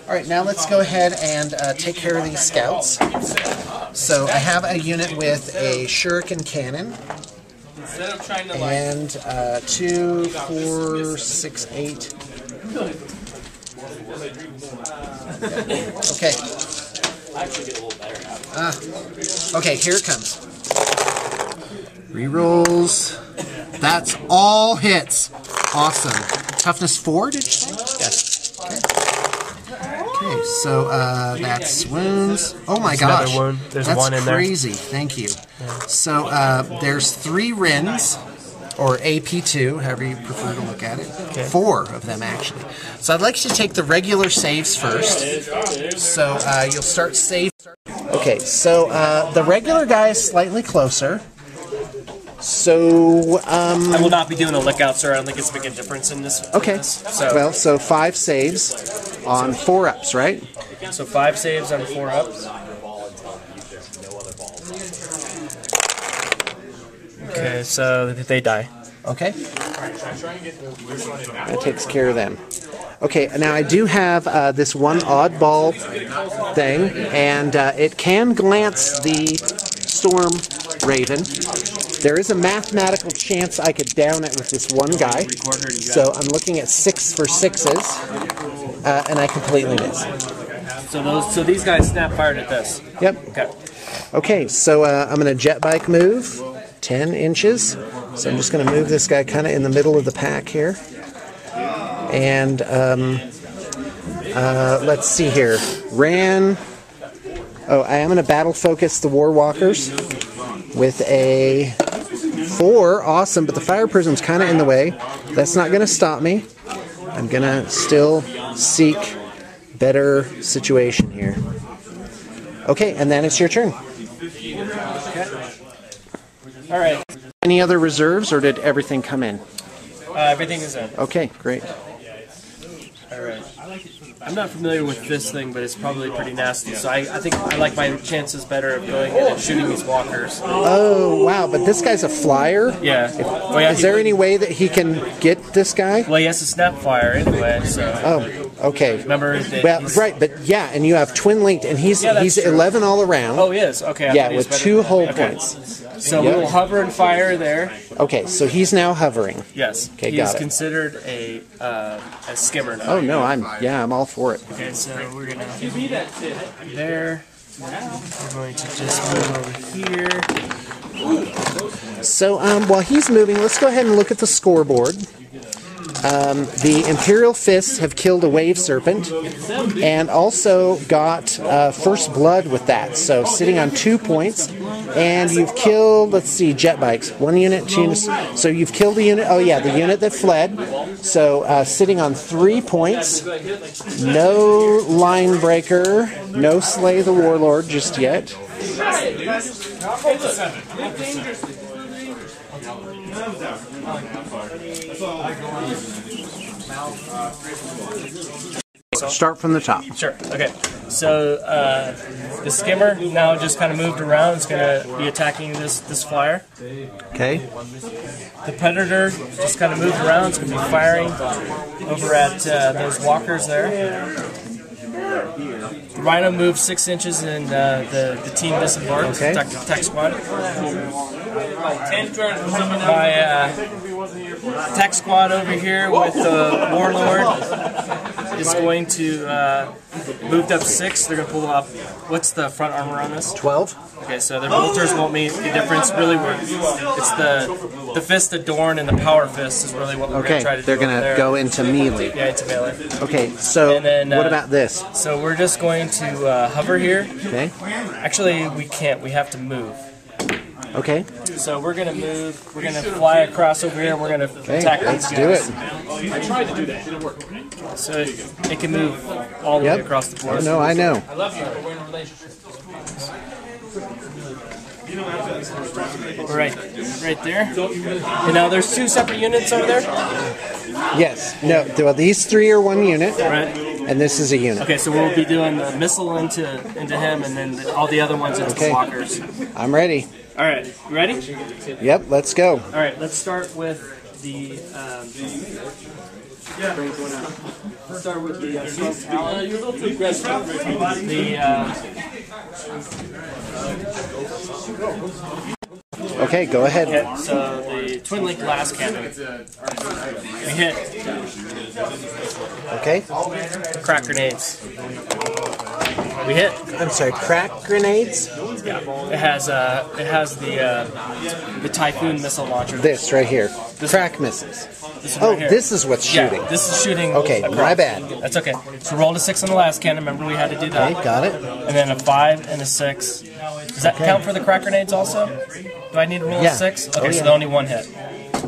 [SPEAKER 1] All right, now let's go ahead and take care of these scouts. So I have a unit with a shuriken cannon. And 2, 4, 6, 8. Okay. Okay, here it comes. Rerolls. That's all hits. Awesome. Toughness 4, did you say?
[SPEAKER 2] Yes.
[SPEAKER 1] Okay, so that's wounds. Oh my
[SPEAKER 2] another
[SPEAKER 1] gosh.
[SPEAKER 2] wound. There's
[SPEAKER 1] that's
[SPEAKER 2] one in there.
[SPEAKER 1] crazy. Thank you. So there's 3 Rins, or AP2, however you prefer to look at it.
[SPEAKER 2] Okay.
[SPEAKER 1] 4 of them, actually. So I'd like you to take the regular saves first. So you'll start save. Okay, so the regular guy is slightly closer. So,
[SPEAKER 2] I will not be doing a lick out, sir. I don't think it's making a difference in this.
[SPEAKER 1] okay.
[SPEAKER 2] So,
[SPEAKER 1] Well, so 5 saves on 4 ups, right?
[SPEAKER 2] so 5 saves on 4 ups. Okay, so they die.
[SPEAKER 1] Okay. That takes care of them. Okay, now I do have this one oddball thing, and it can glance the Storm Raven. There is a mathematical chance I could down it with this one guy. So I'm looking at 6 for 6s, and I completely miss.
[SPEAKER 2] So these guys snap fired at this.
[SPEAKER 1] Yep.
[SPEAKER 2] Okay.
[SPEAKER 1] Okay, so I'm going to jet bike move 10 inches. So I'm just going to move this guy kind of in the middle of the pack here. And let's see here. I am going to battle focus the War Walkers with a 4. Awesome, but the Fire Prism's kind of in the way. That's not going to stop me. I'm going to still seek better situation here. Okay, and then it's your turn.
[SPEAKER 2] All right.
[SPEAKER 1] Any other reserves, or did everything come in?
[SPEAKER 2] Everything is in.
[SPEAKER 1] Okay, great.
[SPEAKER 2] All right. I'm not familiar with this thing, but it's probably pretty nasty. So I think I like my chances better of going in and shooting these walkers.
[SPEAKER 1] Oh, wow, but this guy's a flyer?
[SPEAKER 2] Yeah.
[SPEAKER 1] Is there any way that he can get this guy?
[SPEAKER 2] Well, he has to snap fire anyway, so...
[SPEAKER 1] Oh, okay.
[SPEAKER 2] Remember that
[SPEAKER 1] right, but yeah, and you have twin linked, and he's 11 all around.
[SPEAKER 2] Oh, he is? Okay.
[SPEAKER 1] Yeah, with 2 hull points.
[SPEAKER 2] So we will hover and fire there.
[SPEAKER 1] Okay, so he's now hovering.
[SPEAKER 2] Yes.
[SPEAKER 1] Okay,
[SPEAKER 2] he
[SPEAKER 1] got
[SPEAKER 2] is
[SPEAKER 1] it.
[SPEAKER 2] considered a skimmer now.
[SPEAKER 1] Oh, no, I'm all for it.
[SPEAKER 2] Okay, so we're going to... There. We're going to just move over here.
[SPEAKER 1] So while he's moving, let's go ahead and look at the scoreboard. The Imperial Fists have killed a Wave Serpent and also got First Blood with that. So sitting on 2 points. And you've killed, let's see, jet bikes. 1 unit, 2 units. So you've killed the unit, oh yeah, the unit that fled. So sitting on 3 points. No line breaker. No slay the warlord just yet. Start from the top.
[SPEAKER 2] Sure. Okay. So the skimmer now just kind of moved around. It's going to be attacking this flyer.
[SPEAKER 1] Okay.
[SPEAKER 2] The predator just kind of moved around. It's going to be firing over at those walkers there. The rhino moved 6 inches, and the team disembarked.
[SPEAKER 1] Okay.
[SPEAKER 2] Tech squad. My tech squad over here with the warlord is going to move up 6. They're going to pull up. What's the front armor on this?
[SPEAKER 1] 12.
[SPEAKER 2] Okay, so their bolters won't make the difference. Really, it's the fist adorn and the power fist is really what we're going to try to do.
[SPEAKER 1] They're going to go into melee.
[SPEAKER 2] Yeah, into melee.
[SPEAKER 1] Okay, so
[SPEAKER 2] and then,
[SPEAKER 1] what about this?
[SPEAKER 2] So we're just going to hover here.
[SPEAKER 1] Okay.
[SPEAKER 2] Actually, we can't. We have to move.
[SPEAKER 1] Okay.
[SPEAKER 2] So we're going to move. We're going to fly across over here, and we're going to attack
[SPEAKER 1] let's
[SPEAKER 2] these
[SPEAKER 1] do
[SPEAKER 2] guys.
[SPEAKER 1] it.
[SPEAKER 4] I tried to do that. It didn't work.
[SPEAKER 2] So it can move all the way across the board.
[SPEAKER 1] No, I know.
[SPEAKER 4] I love you, but we're in a relationship.
[SPEAKER 2] Right there. And now there's 2 separate units over there.
[SPEAKER 1] Yes. No. Well, these 3 are 1 unit.
[SPEAKER 2] Right.
[SPEAKER 1] And this is a unit.
[SPEAKER 2] Okay, so we'll be doing the missile into him, and then all the other ones into the walkers.
[SPEAKER 1] I'm ready.
[SPEAKER 2] All right, you ready?
[SPEAKER 1] Yep. Let's go.
[SPEAKER 2] All right, let's start with the. Start with the. You're a little too aggressive.
[SPEAKER 1] Okay, go ahead.
[SPEAKER 2] Okay, so the twin link blast cannon. We hit.
[SPEAKER 1] Okay.
[SPEAKER 2] Crack grenades. We hit.
[SPEAKER 1] I'm sorry. Crack grenades.
[SPEAKER 2] Yeah. It has the Typhoon missile launcher.
[SPEAKER 1] This right here. Crack missiles. Oh, this is what's shooting.
[SPEAKER 2] Yeah, this is shooting.
[SPEAKER 1] Okay,
[SPEAKER 2] across.
[SPEAKER 1] my bad.
[SPEAKER 2] That's okay. So rolled a 6 on the last cannon. Remember we had to do that.
[SPEAKER 1] Okay, got it.
[SPEAKER 2] And then a 5 and a 6. Does that count for the crack grenades also? Do I need to roll a 6? Okay, so only 1 hit.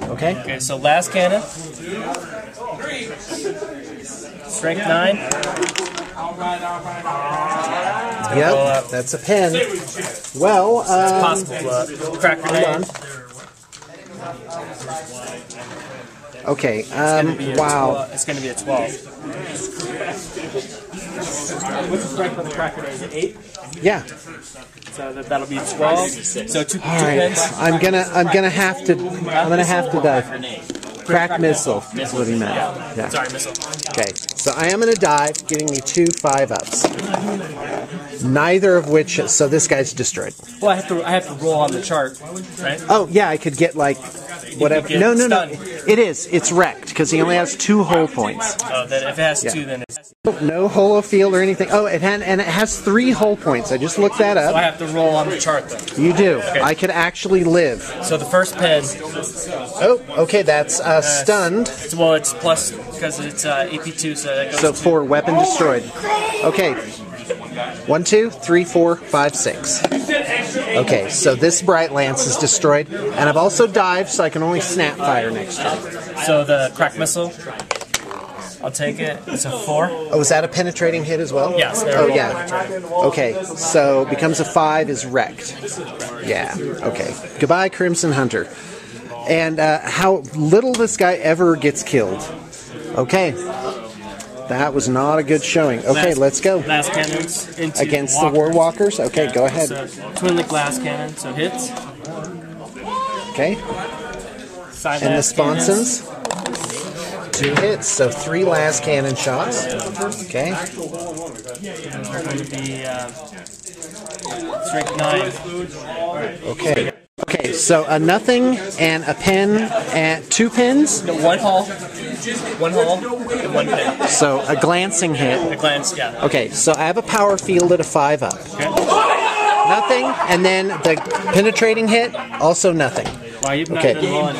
[SPEAKER 1] Okay.
[SPEAKER 2] Okay, so last cannon. Strength 9.
[SPEAKER 1] Yep, that's a pen. Well,
[SPEAKER 2] it's possible. Crack grenade.
[SPEAKER 1] Okay, wow.
[SPEAKER 2] It's going to be a 12. What's the strength on the crack grenade? Is it 8?
[SPEAKER 1] Yeah.
[SPEAKER 2] So that'll be 12. So two pins.
[SPEAKER 1] I'm gonna have to dive. Crack missile is what he meant. Yeah.
[SPEAKER 2] Sorry, missile.
[SPEAKER 1] Okay, so I am gonna dive, giving me 2 5-ups. Neither of which, so this guy's destroyed.
[SPEAKER 2] Well, I have to roll on the chart, right?
[SPEAKER 1] Oh, yeah, I could get, like, whatever.
[SPEAKER 2] get
[SPEAKER 1] No.
[SPEAKER 2] stunned.
[SPEAKER 1] It is. It's wrecked, because he only has 2 hull points.
[SPEAKER 2] Oh, then if it has 2, then it's...
[SPEAKER 1] No holo field or anything. Oh, it has 3 hull points. I just looked that
[SPEAKER 2] So I
[SPEAKER 1] up.
[SPEAKER 2] have to roll on the chart, then.
[SPEAKER 1] You do.
[SPEAKER 2] Okay.
[SPEAKER 1] I could actually live.
[SPEAKER 2] So the first pen,
[SPEAKER 1] Oh, okay, that's stunned.
[SPEAKER 2] well, it's plus, because it's AP2, so that goes
[SPEAKER 1] So
[SPEAKER 2] to...
[SPEAKER 1] 4, weapon destroyed. Okay. 1, 2, 3, 4, 5, 6. Okay, so this Bright Lance is destroyed, and I've also dived, so I can only snap fire next turn.
[SPEAKER 2] So the crack missile, I'll take it. It's a 4.
[SPEAKER 1] Oh, is that a penetrating hit as well?
[SPEAKER 2] Yes. They're
[SPEAKER 1] Oh,
[SPEAKER 2] all
[SPEAKER 1] yeah.
[SPEAKER 2] penetrating.
[SPEAKER 1] Okay, so becomes a 5 is wrecked. Yeah, okay. Goodbye, Crimson Hunter. And how little this guy ever gets killed. Okay. That was not a good showing. Okay, let's go.
[SPEAKER 2] Last cannons into
[SPEAKER 1] Against the Warwalkers? Okay,
[SPEAKER 2] Yeah,
[SPEAKER 1] go ahead.
[SPEAKER 2] So twin link glass cannon, so hits.
[SPEAKER 1] Okay.
[SPEAKER 2] Side
[SPEAKER 1] And the
[SPEAKER 2] last cannons.
[SPEAKER 1] sponsons? 2 hits, so 3 last cannon shots. Okay.
[SPEAKER 2] Those are going to be strength 9.
[SPEAKER 1] Okay. Okay, so a nothing and a pen and 2 pins.
[SPEAKER 2] No, 1 hull, 1 hull, and 1 pin.
[SPEAKER 1] So a glancing hit.
[SPEAKER 2] A glance, yeah.
[SPEAKER 1] Okay, so I have a power field at a 5 up.
[SPEAKER 2] Okay.
[SPEAKER 1] Nothing, and then the penetrating hit, also nothing.
[SPEAKER 2] Wow, you've not
[SPEAKER 1] Okay.
[SPEAKER 2] done well on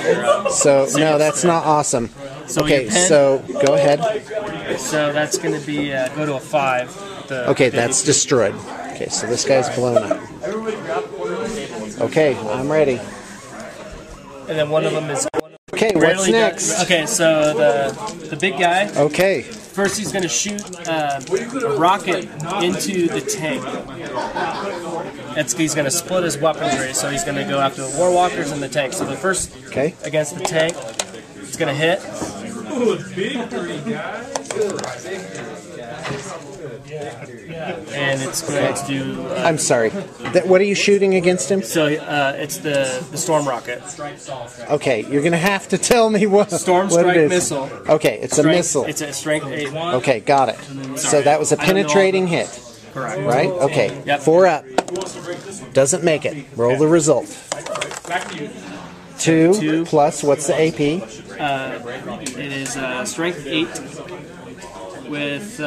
[SPEAKER 2] your,
[SPEAKER 1] So, no, that's not awesome.
[SPEAKER 2] So
[SPEAKER 1] Okay,
[SPEAKER 2] your pen?
[SPEAKER 1] so go ahead.
[SPEAKER 2] so that's going to be, go to a 5.
[SPEAKER 1] Okay, that's destroyed. Okay, so this guy's blown up. Okay, I'm ready.
[SPEAKER 2] And then one of them is...
[SPEAKER 1] Okay, what's
[SPEAKER 2] rarely
[SPEAKER 1] next?
[SPEAKER 2] done- Okay, so the big guy,
[SPEAKER 1] Okay,
[SPEAKER 2] first he's going to shoot a rocket into the tank. He's going to split his weaponry, so he's going to go after the Warwalkers and the tank. So the first
[SPEAKER 1] okay.
[SPEAKER 2] against the tank, it's going to hit. And it's going to do...
[SPEAKER 1] I'm sorry. What are you shooting against him?
[SPEAKER 2] so it's the storm rocket.
[SPEAKER 1] Okay, you're going to have to tell me what,
[SPEAKER 2] Storm
[SPEAKER 1] what
[SPEAKER 2] strike
[SPEAKER 1] it is.
[SPEAKER 2] missile.
[SPEAKER 1] Okay, it's a
[SPEAKER 2] Strength-
[SPEAKER 1] missile.
[SPEAKER 2] It's a strength 8.
[SPEAKER 1] Okay, got it. So that was a
[SPEAKER 2] I don't know all
[SPEAKER 1] penetrating
[SPEAKER 2] the-
[SPEAKER 1] hit,
[SPEAKER 2] Correct.
[SPEAKER 1] right? Okay,
[SPEAKER 2] Yep.
[SPEAKER 1] 4 up. Doesn't make it. Roll the result. 2 plus, what's the AP?
[SPEAKER 2] It is strength 8 with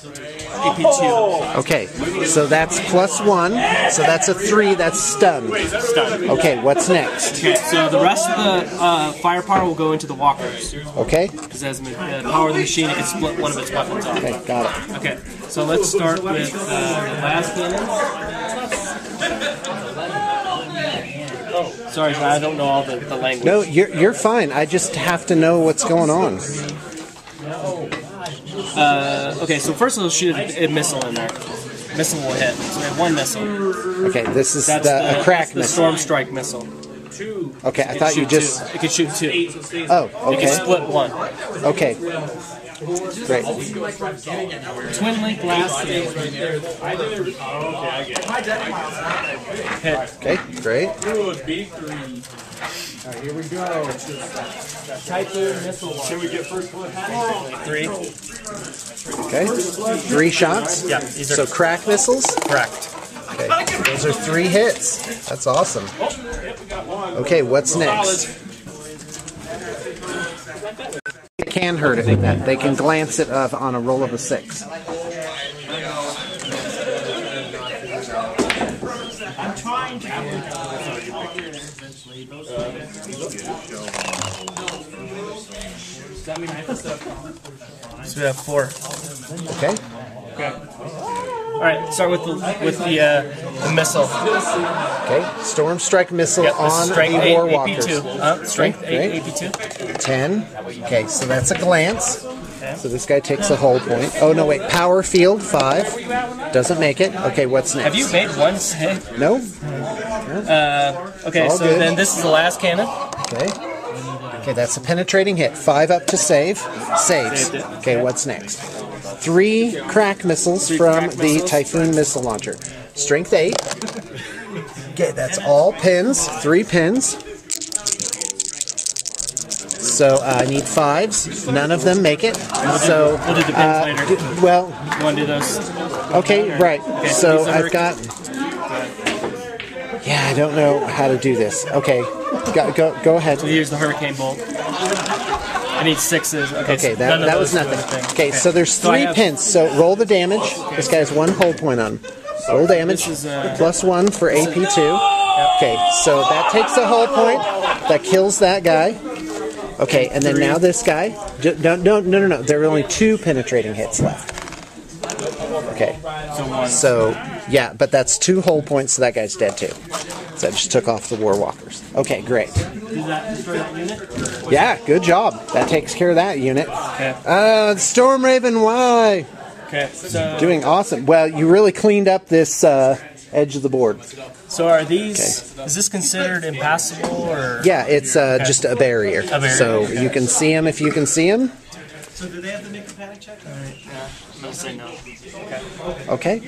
[SPEAKER 2] AP2.
[SPEAKER 1] Okay, so that's +1. So that's a 3. That's stunned.
[SPEAKER 2] Stun.
[SPEAKER 1] Okay, what's next?
[SPEAKER 2] Okay, so the rest of the firepower will go into the walkers.
[SPEAKER 1] Okay,
[SPEAKER 2] Because as the power of the machine, it can split one of its weapons off.
[SPEAKER 1] okay, got it.
[SPEAKER 2] Okay, so let's start with the last cannon. Sorry, I don't know all the language.
[SPEAKER 1] No, you're fine. I just have to know what's going on.
[SPEAKER 2] Okay, so first we'll shoot a missile in there. Missile will hit. So we have 1 missile.
[SPEAKER 1] Okay, this is
[SPEAKER 2] That's
[SPEAKER 1] a crack
[SPEAKER 2] that's the
[SPEAKER 1] missile.
[SPEAKER 2] storm strike missile.
[SPEAKER 1] Okay, I thought you
[SPEAKER 2] Shoot
[SPEAKER 1] just.
[SPEAKER 2] 2. It can shoot 2.
[SPEAKER 1] Oh,
[SPEAKER 2] It can
[SPEAKER 1] okay,
[SPEAKER 2] split 1.
[SPEAKER 1] okay. Great.
[SPEAKER 2] Twin link blast. Hit.
[SPEAKER 1] Okay, great.
[SPEAKER 3] Here we go.
[SPEAKER 2] Typhoon missile launch. Can we get first one? 3.
[SPEAKER 1] Okay, 3 shots.
[SPEAKER 2] Yeah, these are
[SPEAKER 1] So crack missiles.
[SPEAKER 2] correct.
[SPEAKER 1] Okay, those are 3 hits. That's awesome. Okay, what's next? They can hurt it with that. They can glance it on a roll of a 6.
[SPEAKER 3] I'm trying to.
[SPEAKER 2] So we have 4.
[SPEAKER 1] Okay.
[SPEAKER 2] All right, start with the missile.
[SPEAKER 1] Okay. Storm strike missile
[SPEAKER 2] Yep, this is
[SPEAKER 1] on
[SPEAKER 2] strength
[SPEAKER 1] the
[SPEAKER 2] 8
[SPEAKER 1] Warwalkers.
[SPEAKER 2] AP2. Strength 8
[SPEAKER 1] Great.
[SPEAKER 2] AP2.
[SPEAKER 1] 10. Okay, so that's a glance. So this guy takes a hull point. Oh no, wait. Power field 5. Doesn't make it. Okay, what's next?
[SPEAKER 2] Have you made 1 save?
[SPEAKER 1] No.
[SPEAKER 2] Okay,
[SPEAKER 1] All
[SPEAKER 2] so
[SPEAKER 1] good.
[SPEAKER 2] then this is the last cannon.
[SPEAKER 1] Okay. Okay, that's a penetrating hit. 5 up to save. Saves.
[SPEAKER 2] Saved it.
[SPEAKER 1] Okay, what's next? 3 crack missiles from
[SPEAKER 2] crack
[SPEAKER 1] the
[SPEAKER 2] missiles.
[SPEAKER 1] Typhoon missile launcher. Strength 8. Okay, that's all pins. 3 pins. So I need 5s. None of them make it. So
[SPEAKER 2] we'll do the pins later.
[SPEAKER 1] well,
[SPEAKER 2] You want to do those?
[SPEAKER 1] okay, right.
[SPEAKER 2] Okay,
[SPEAKER 1] So
[SPEAKER 2] these are
[SPEAKER 1] I've got. Yeah, I don't know how to do this. Okay, go ahead.
[SPEAKER 2] So here's the hurricane bolt. I need 6s. Okay,
[SPEAKER 1] Okay,
[SPEAKER 2] so none of
[SPEAKER 1] that was
[SPEAKER 2] those
[SPEAKER 1] nothing.
[SPEAKER 2] are the thing.
[SPEAKER 1] Okay, so there's 3
[SPEAKER 2] I have-
[SPEAKER 1] pins. So roll the damage. This guy has 1 hull point on him. Roll damage.
[SPEAKER 2] This is,
[SPEAKER 1] +1 for AP2. Okay, so that takes a hull point. That kills that guy. Okay, and then now this guy. No. There are only 2 penetrating hits left. Okay. So, yeah, but that's 2 hull points, so that guy's dead too. So I just took off the War Walkers. Okay, great.
[SPEAKER 2] Does that destroy that unit?
[SPEAKER 1] Yeah, good job. That takes care of that unit.
[SPEAKER 2] Okay.
[SPEAKER 1] Storm Raven, why?
[SPEAKER 2] Okay, so...
[SPEAKER 1] Doing awesome. Well, you really cleaned up this edge of the board.
[SPEAKER 2] So are these... Is this considered impassable, or...
[SPEAKER 1] Yeah, it's just a barrier. So you can see them if you can see them.
[SPEAKER 3] So do they have to make a panic check?
[SPEAKER 2] Yeah, I'm going to say no.
[SPEAKER 1] Okay.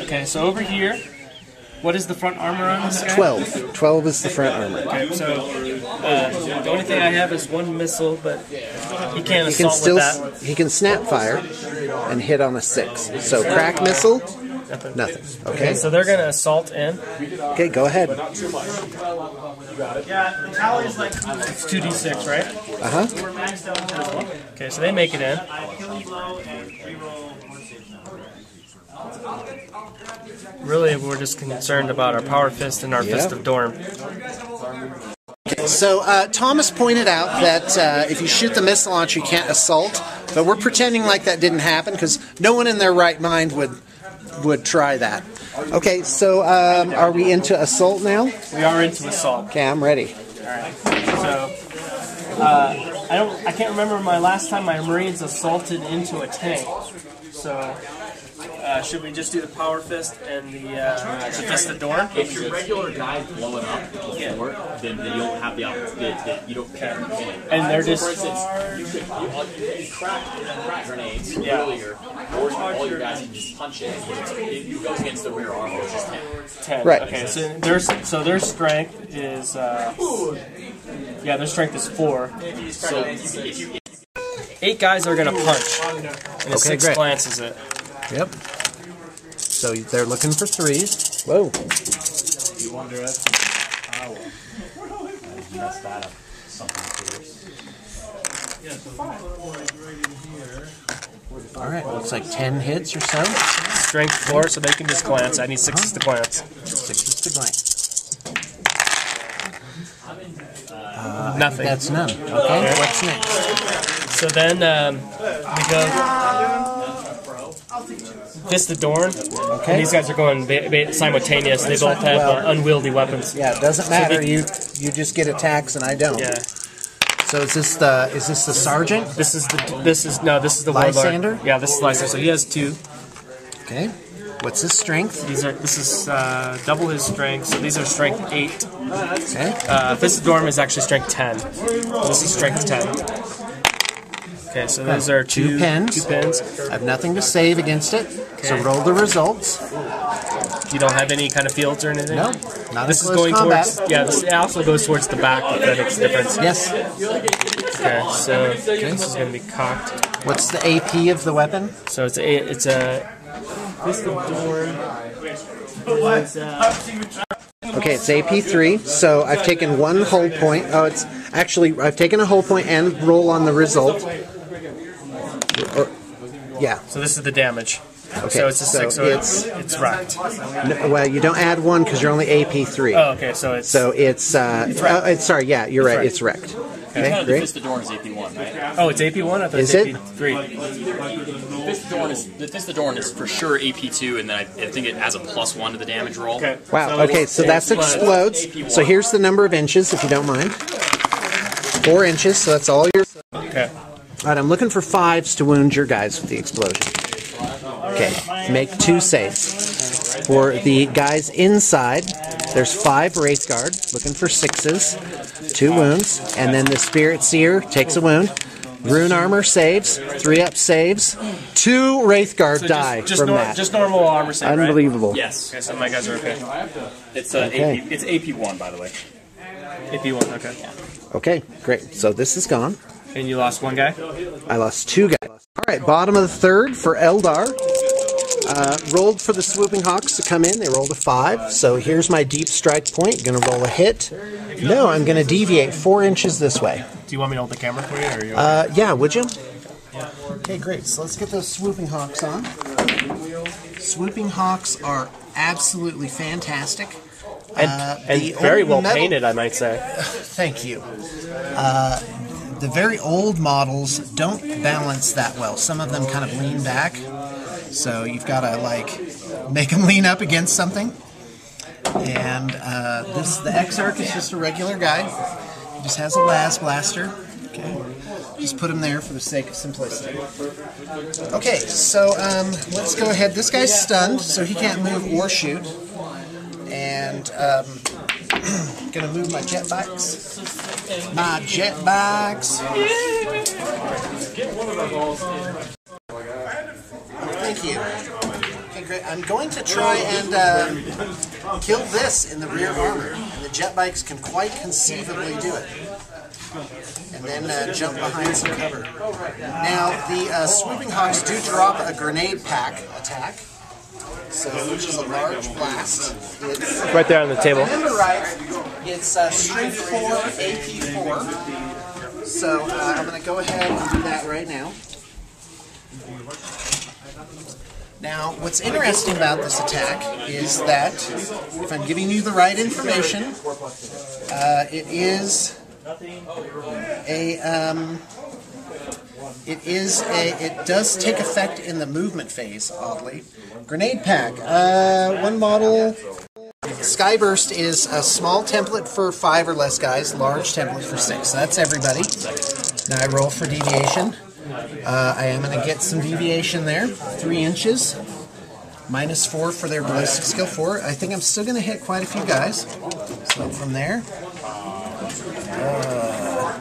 [SPEAKER 2] Okay, so over here, what is the front armor on this guy?
[SPEAKER 1] 12. 12 is the front armor.
[SPEAKER 2] Okay, so the only thing I have is 1 missile, but he can't
[SPEAKER 1] He can
[SPEAKER 2] assault
[SPEAKER 1] still
[SPEAKER 2] with that.
[SPEAKER 1] he can snap fire and hit on a 6. So crack missile, nothing. Okay.
[SPEAKER 2] So they're going to assault in.
[SPEAKER 1] Okay, go ahead.
[SPEAKER 3] Yeah, the tally's like
[SPEAKER 2] It's 2d6, right?
[SPEAKER 1] Uh-huh.
[SPEAKER 3] we're maxed out as well.
[SPEAKER 2] Okay, so they make it in.
[SPEAKER 3] Killing blow and reroll 1 save.
[SPEAKER 2] Really, we're just concerned about our Power Fist and our Fist of Dorm.
[SPEAKER 1] So Thomas pointed out that if you shoot the missile launcher, you can't assault. But we're pretending like that didn't happen because no one in their right mind would try that. Okay, so are we into assault now?
[SPEAKER 2] We are into assault.
[SPEAKER 1] Okay, I'm ready.
[SPEAKER 2] Alright. So I can't remember my last time my Marines assaulted into a tank. So should we just do the Power Fist and the Fist of Dorn?
[SPEAKER 6] If your regular guy's blowing up before, then you don't have the opportunity. You don't care.
[SPEAKER 2] And they're just...
[SPEAKER 6] For instance, you crack grenades earlier, or all your guys can just punch it. It goes against the rear armor, which is 10.
[SPEAKER 2] 10.
[SPEAKER 1] Right.
[SPEAKER 2] Okay, so their strength is... their strength is 4.
[SPEAKER 6] So if you
[SPEAKER 2] 8 guys are going to punch, and a 6
[SPEAKER 1] great.
[SPEAKER 2] glances it.
[SPEAKER 1] Yep. So they're looking for 3s. Whoa.
[SPEAKER 6] You wonder if I messed that up. Something
[SPEAKER 1] All right, looks like 10 hits or so.
[SPEAKER 2] Strength 4, so they can just glance. I need 6s to glance.
[SPEAKER 1] 6s to glance.
[SPEAKER 2] Nothing.
[SPEAKER 1] That's none. Okay, what's next?
[SPEAKER 2] So then we go Fist of Dorn.
[SPEAKER 1] Okay.
[SPEAKER 2] And these guys are going simultaneous. They both have unwieldy weapons.
[SPEAKER 1] Yeah, it doesn't matter. You just get attacks and I don't.
[SPEAKER 2] Yeah.
[SPEAKER 1] So is this the sergeant?
[SPEAKER 2] This is the
[SPEAKER 1] Lysander?
[SPEAKER 2] Warlord. Yeah, this is Lysander. So he has 2.
[SPEAKER 1] Okay. What's his strength?
[SPEAKER 2] This is double his strength. So these are strength 8.
[SPEAKER 1] Okay.
[SPEAKER 2] Fist of Dorn is actually strength 10. This is strength 10. Okay, so those are 2
[SPEAKER 1] pins.
[SPEAKER 2] 2 pins.
[SPEAKER 1] I have nothing to save against it. So roll the results.
[SPEAKER 2] You don't have any kind of fields or anything?
[SPEAKER 1] No, not
[SPEAKER 2] This
[SPEAKER 1] in
[SPEAKER 2] is
[SPEAKER 1] close
[SPEAKER 2] going
[SPEAKER 1] combat.
[SPEAKER 2] towards... Yeah, this also goes towards the back, if that makes a difference.
[SPEAKER 1] Yes.
[SPEAKER 2] Okay, so this is going to be cocked.
[SPEAKER 1] What's the AP of the weapon?
[SPEAKER 2] So it's a Fist of Dorn.
[SPEAKER 1] Okay, it's AP3. So I've taken 1 hull point. Oh, it's actually I've taken a hull point and roll on the result. Yeah.
[SPEAKER 2] So this is the damage.
[SPEAKER 1] Okay.
[SPEAKER 2] So it's a 6, so it's wrecked.
[SPEAKER 1] No, well, you don't add 1 because you're only AP3.
[SPEAKER 2] Oh, okay, so it's...
[SPEAKER 1] sorry, yeah, you're right. It's wrecked. Okay,
[SPEAKER 6] the
[SPEAKER 1] great.
[SPEAKER 6] Fist of Dorn is AP1, right?
[SPEAKER 2] Oh, it's AP1? I thought
[SPEAKER 1] Is
[SPEAKER 2] it's
[SPEAKER 1] it?
[SPEAKER 2] AP3.
[SPEAKER 6] The Fist of Dorn is for sure AP2, and then I think it has a +1 to the damage roll.
[SPEAKER 2] Okay.
[SPEAKER 1] Wow. Okay, so that's explodes. So here's the number of inches, if you don't mind. 4 inches. So that's all your.
[SPEAKER 2] Okay.
[SPEAKER 1] All right, I'm looking for 5s to wound your guys with the explosion. Okay, make 2 saves. For the guys inside, there's 5 Wraith Guard, looking for 6s, 2 wounds, and then the Spirit Seer takes a wound. Rune Armor saves, 3-up saves, 2 Wraith Guard die from that.
[SPEAKER 2] Just normal armor save, right?
[SPEAKER 1] Unbelievable.
[SPEAKER 6] Yes.
[SPEAKER 2] Okay, so my guys are okay.
[SPEAKER 6] It's
[SPEAKER 1] Okay.
[SPEAKER 6] AP1, by the way.
[SPEAKER 2] AP1, okay.
[SPEAKER 1] Okay, great. So this is gone.
[SPEAKER 2] And you lost one guy?
[SPEAKER 1] I lost 2 guys. All right, bottom of the third for Eldar. Rolled for the Swooping Hawks to come in. They rolled a 5. So here's my deep strike point. Going to roll a hit. No, I'm going to deviate 4 inches this way.
[SPEAKER 2] Do you want me to hold the camera for you? Or are you okay?
[SPEAKER 1] Yeah, would you? Okay, great. So let's get those Swooping Hawks on. Swooping Hawks are absolutely fantastic.
[SPEAKER 2] And very well painted, I might say.
[SPEAKER 1] Thank you. The very old models don't balance that well. Some of them kind of lean back, so you've got to like make them lean up against something. And the Exarch is just a regular guy. He just has a las blaster. Okay, just put him there for the sake of simplicity. Okay, so let's go ahead. This guy's stunned, so he can't move or shoot. And gonna move my jet bikes. My jet bikes. Thank you. Okay, great. I'm going to try and kill this in the rear armor. And the jet bikes can quite conceivably do it. And then jump behind some cover. Now, the Swooping Hawks do drop a grenade pack attack. So, which is a large blast. It's,
[SPEAKER 2] Right there on the table.
[SPEAKER 1] remember right, it's Strength 4, AP 4. So I'm going to go ahead and do that right now. Now, what's interesting about this attack is that, if I'm giving you the right information, it does take effect in the movement phase, oddly. Grenade pack. One model. Skyburst is a small template for 5 or less guys, large template for 6. So that's everybody. Now I roll for deviation. I am going to get some deviation there. 3 inches. -4 for their ballistic skill 4. I think I'm still going to hit quite a few guys. So from there.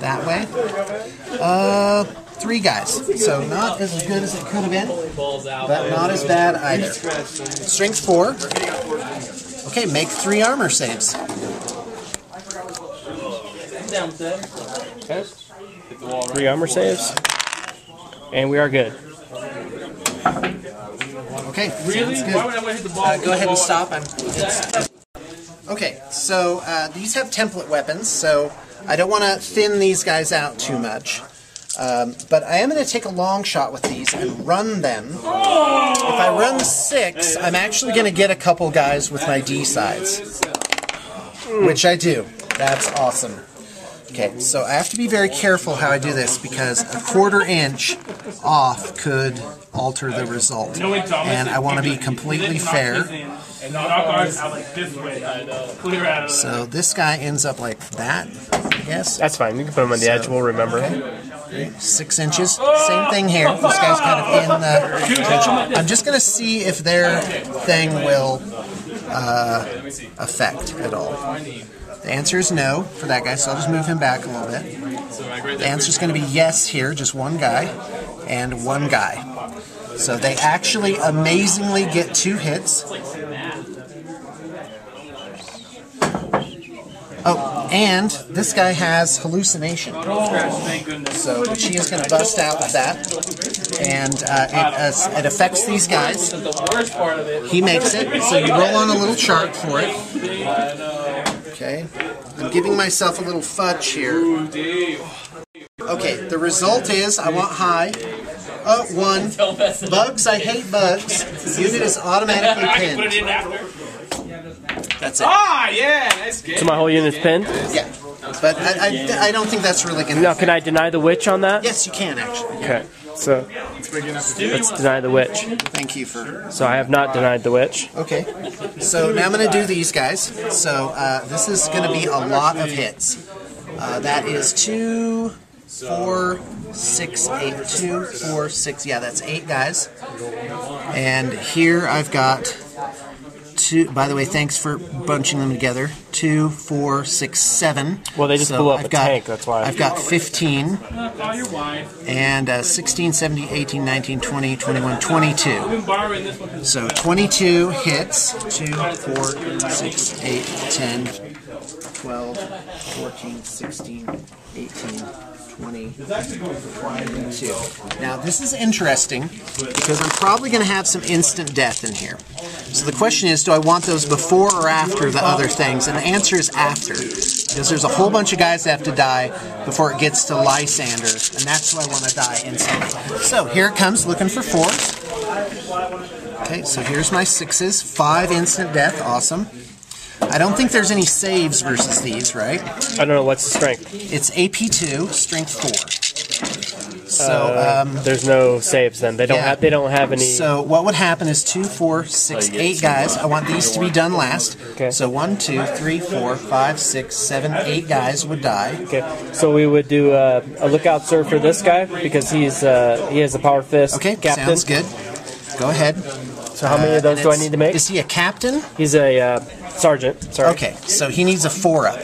[SPEAKER 1] That way. 3 guys. So not as good as it could have been, but not as bad either. Strength 4. Okay, make 3 armor saves.
[SPEAKER 2] Okay. 3 armor saves. And we are good.
[SPEAKER 1] Okay, sounds good. Go ahead and stop. Okay, so these have template weapons, so I don't want to thin these guys out too much. But I am going to take a long shot with these and run them. If I run 6, I'm actually going to get a couple guys with my D sides. Which I do. That's awesome. Okay, so I have to be very careful how I do this because a 1/4 inch off could alter the result. And I want to be completely fair. So this guy ends up like that, I guess.
[SPEAKER 2] That's fine. You can put him on the edge. We'll remember.
[SPEAKER 1] Okay. 6 inches. Same thing here. This guy's kind of in the... I'm just going to see if their thing will affect at all. The answer is no for that guy, so I'll just move him back a little bit. The answer is going to be yes here, just 1 guy and 1 guy. So they actually amazingly get 2 hits. Oh, and this guy has hallucination. So she is going to bust out with that. And it affects these guys. He makes it, so you roll on a little chart for it. Okay, I'm giving myself a little fudge here. Okay, the result is I want high. 1. Bugs, I hate bugs. Unit is automatically pinned. That's it.
[SPEAKER 4] Ah, yeah, that's good.
[SPEAKER 2] So my whole unit's pinned?
[SPEAKER 1] Yeah, but I don't think that's really going to...
[SPEAKER 2] Now, can I deny the witch on that?
[SPEAKER 1] Yes, you can, actually.
[SPEAKER 2] Okay, so let's deny the witch.
[SPEAKER 1] Thank you for...
[SPEAKER 2] So I have not denied the witch.
[SPEAKER 1] Okay, so now I'm going to do these guys. So this is going to be a lot of hits. That is 2, 4, 6, 8, 2, 4, 6. Yeah, that's 8 guys. And here I've got 2. By the way, thanks for bunching them together. 2, 4, 6, 7.
[SPEAKER 2] Well, they just blew up a tank, that's why.
[SPEAKER 1] I've got 15. And 16, 17, 18, 19, 20, 21, 22. So 22 hits. 2, 4, 6, 8, 10. 12, 14, 16, 18, 20, 22. Now this is interesting because I'm probably going to have some instant death in here. So the question is, do I want those before or after the other things? And the answer is after, because there's a whole bunch of guys that have to die before it gets to Lysander, and that's who I want to die instantly. So here it comes, looking for 4s. Okay, so here's my 6s. 5 instant death, awesome. I don't think there's any saves versus these, right?
[SPEAKER 2] I don't know, what's the strength?
[SPEAKER 1] It's AP2, strength 4. So
[SPEAKER 2] there's no saves then. They don't have. They don't have any.
[SPEAKER 1] So what would happen is 2, 4, 6, 8 guys. I want these to be done last.
[SPEAKER 2] Okay.
[SPEAKER 1] So 1, 2, 3, 4, 5, 6, 7, 8 guys would die.
[SPEAKER 2] Okay. So we would do a lookout sir for this guy because he has a power fist.
[SPEAKER 1] Okay,
[SPEAKER 2] captain.
[SPEAKER 1] sounds good. Go ahead.
[SPEAKER 2] So how many of those do I need to make?
[SPEAKER 1] Is he a captain?
[SPEAKER 2] He's a sergeant. Sorry.
[SPEAKER 1] Okay, so he needs a 4-up.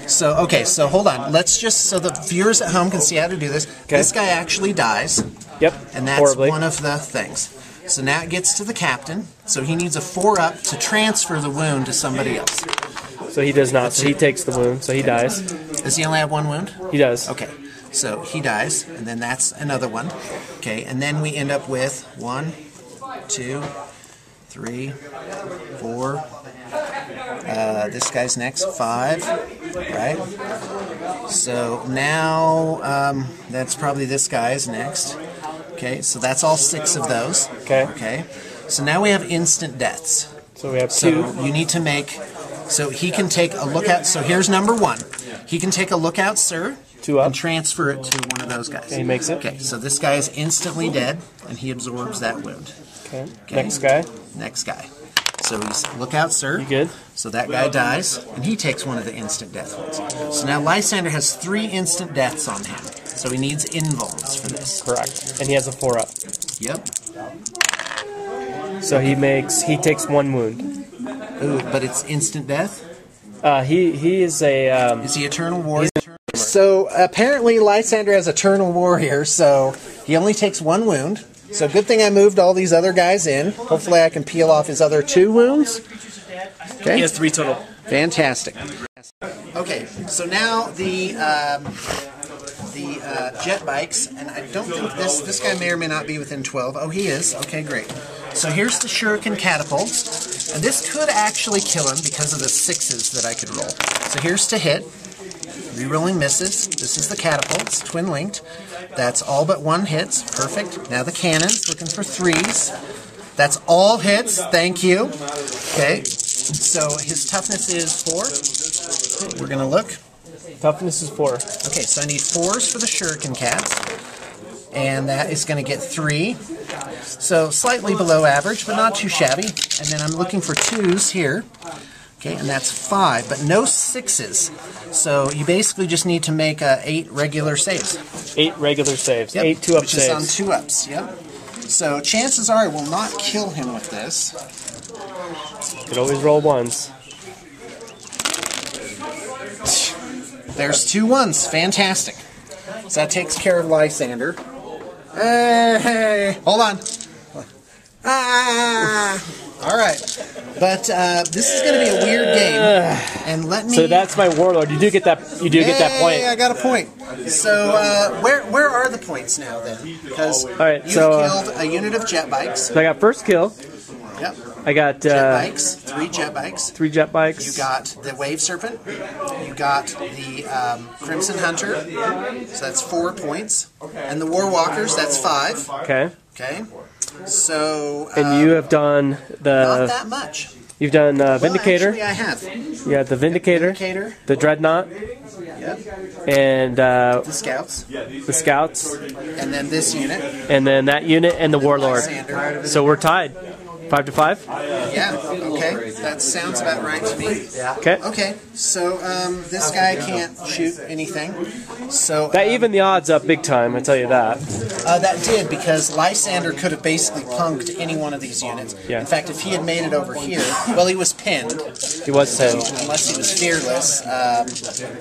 [SPEAKER 1] So, okay, so hold on. Let's just, so the viewers at home can see how to do this.
[SPEAKER 2] Okay.
[SPEAKER 1] This guy actually dies.
[SPEAKER 2] Yep.
[SPEAKER 1] And that's
[SPEAKER 2] horribly.
[SPEAKER 1] one of the things. So now it gets to the captain. So he needs a 4-up to transfer the wound to somebody else.
[SPEAKER 2] So he does not. So he takes the wound. So he dies.
[SPEAKER 1] Does he only have 1 wound?
[SPEAKER 2] He does.
[SPEAKER 1] Okay. So he dies, and then that's another one. Okay, and then we end up with 1, 2, 3, 4. This guy's next, 5, right? So now that's probably this guy's next. Okay, so that's all 6 of those.
[SPEAKER 2] Okay.
[SPEAKER 1] Okay. So now we have instant deaths.
[SPEAKER 2] So we have 2.
[SPEAKER 1] So you need to make. So he can take a lookout. So here's number 1. He can take a lookout, sir.
[SPEAKER 2] 2 up.
[SPEAKER 1] And transfer it to one of those guys.
[SPEAKER 2] Okay, he makes it.
[SPEAKER 1] Okay, so this guy is instantly dead, and he absorbs that wound.
[SPEAKER 2] Okay. Next guy.
[SPEAKER 1] Next guy. So he's lookout, sir.
[SPEAKER 2] You good?
[SPEAKER 1] So that guy dies, and he takes one of the instant death ones. So now Lysander has 3 instant deaths on him. So he needs invulns for this.
[SPEAKER 2] Correct. And he has a 4-up.
[SPEAKER 1] Yep.
[SPEAKER 2] So he takes 1 wound.
[SPEAKER 1] Ooh, but it's instant death?
[SPEAKER 2] He is a.
[SPEAKER 1] Is he Eternal Warrior? So apparently Lysander has Eternal Warrior, so he only takes 1 wound. So good thing I moved all these other guys in. Hopefully I can peel off his other 2 wounds. Okay.
[SPEAKER 2] He has 3 total.
[SPEAKER 1] Fantastic. Okay, so now the jet bikes, and I don't think this guy may or may not be within 12. Oh, he is. Okay, great. So here's the shuriken catapults, and this could actually kill him because of the 6s that I could roll. So here's to hit. Rerolling misses. This is the catapults, twin linked. That's all but 1 hits. Perfect. Now the cannons, looking for 3s. That's all hits. Thank you. Okay. So his toughness is 4. We're going to look.
[SPEAKER 2] Toughness is 4.
[SPEAKER 1] Okay, so I need 4s for the shuriken cats. And that is going to get 3. So slightly below average, but not too shabby. And then I'm looking for 2s here. Okay, and that's 5, but no 6s. So you basically just need to make 8 regular saves.
[SPEAKER 2] 8 regular saves.
[SPEAKER 1] Yep,
[SPEAKER 2] 8 2-up
[SPEAKER 1] which
[SPEAKER 2] saves.
[SPEAKER 1] is on 2-ups, yep. So chances are I will not kill him with this.
[SPEAKER 2] You could always roll 1s.
[SPEAKER 1] There's 2 1s. Fantastic. So that takes care of Lysander. Hey, hold on. Ah! All right. But this is going to be a weird game. And let me.
[SPEAKER 2] So that's my warlord. You do get that. You do get that point.
[SPEAKER 1] I got a point. So where are the points now then? Because
[SPEAKER 2] right,
[SPEAKER 1] you've
[SPEAKER 2] so,
[SPEAKER 1] killed a unit of jet bikes.
[SPEAKER 2] So I got first kill.
[SPEAKER 1] Yep.
[SPEAKER 2] I got
[SPEAKER 1] Jet bikes. 3 jet bikes.
[SPEAKER 2] 3 jet bikes.
[SPEAKER 1] You got the Wave Serpent. You got the Crimson Hunter. So that's 4 points. And the War Walkers, that's 5.
[SPEAKER 2] Okay.
[SPEAKER 1] Okay. So.
[SPEAKER 2] And you have done the.
[SPEAKER 1] Not that much.
[SPEAKER 2] You've done Vindicator.
[SPEAKER 1] Well, actually, I have.
[SPEAKER 2] You got the Vindicator. The Dreadnought.
[SPEAKER 1] Yep.
[SPEAKER 2] And
[SPEAKER 1] the Scouts.
[SPEAKER 2] The Scouts.
[SPEAKER 1] And then this unit.
[SPEAKER 2] And then that unit and the Warlord.
[SPEAKER 1] Lysander.
[SPEAKER 2] So we're tied. 5 to 5?
[SPEAKER 1] Yeah, okay. That sounds about right to me.
[SPEAKER 2] Okay.
[SPEAKER 1] Okay, so this guy can't shoot anything. So
[SPEAKER 2] that evened the odds up big time, I tell you that.
[SPEAKER 1] That did, because Lysander could have basically punked any one of these units.
[SPEAKER 2] Yeah.
[SPEAKER 1] In fact, if he had made it over here, well, he was pinned.
[SPEAKER 2] He was pinned.
[SPEAKER 1] Unless he was fearless.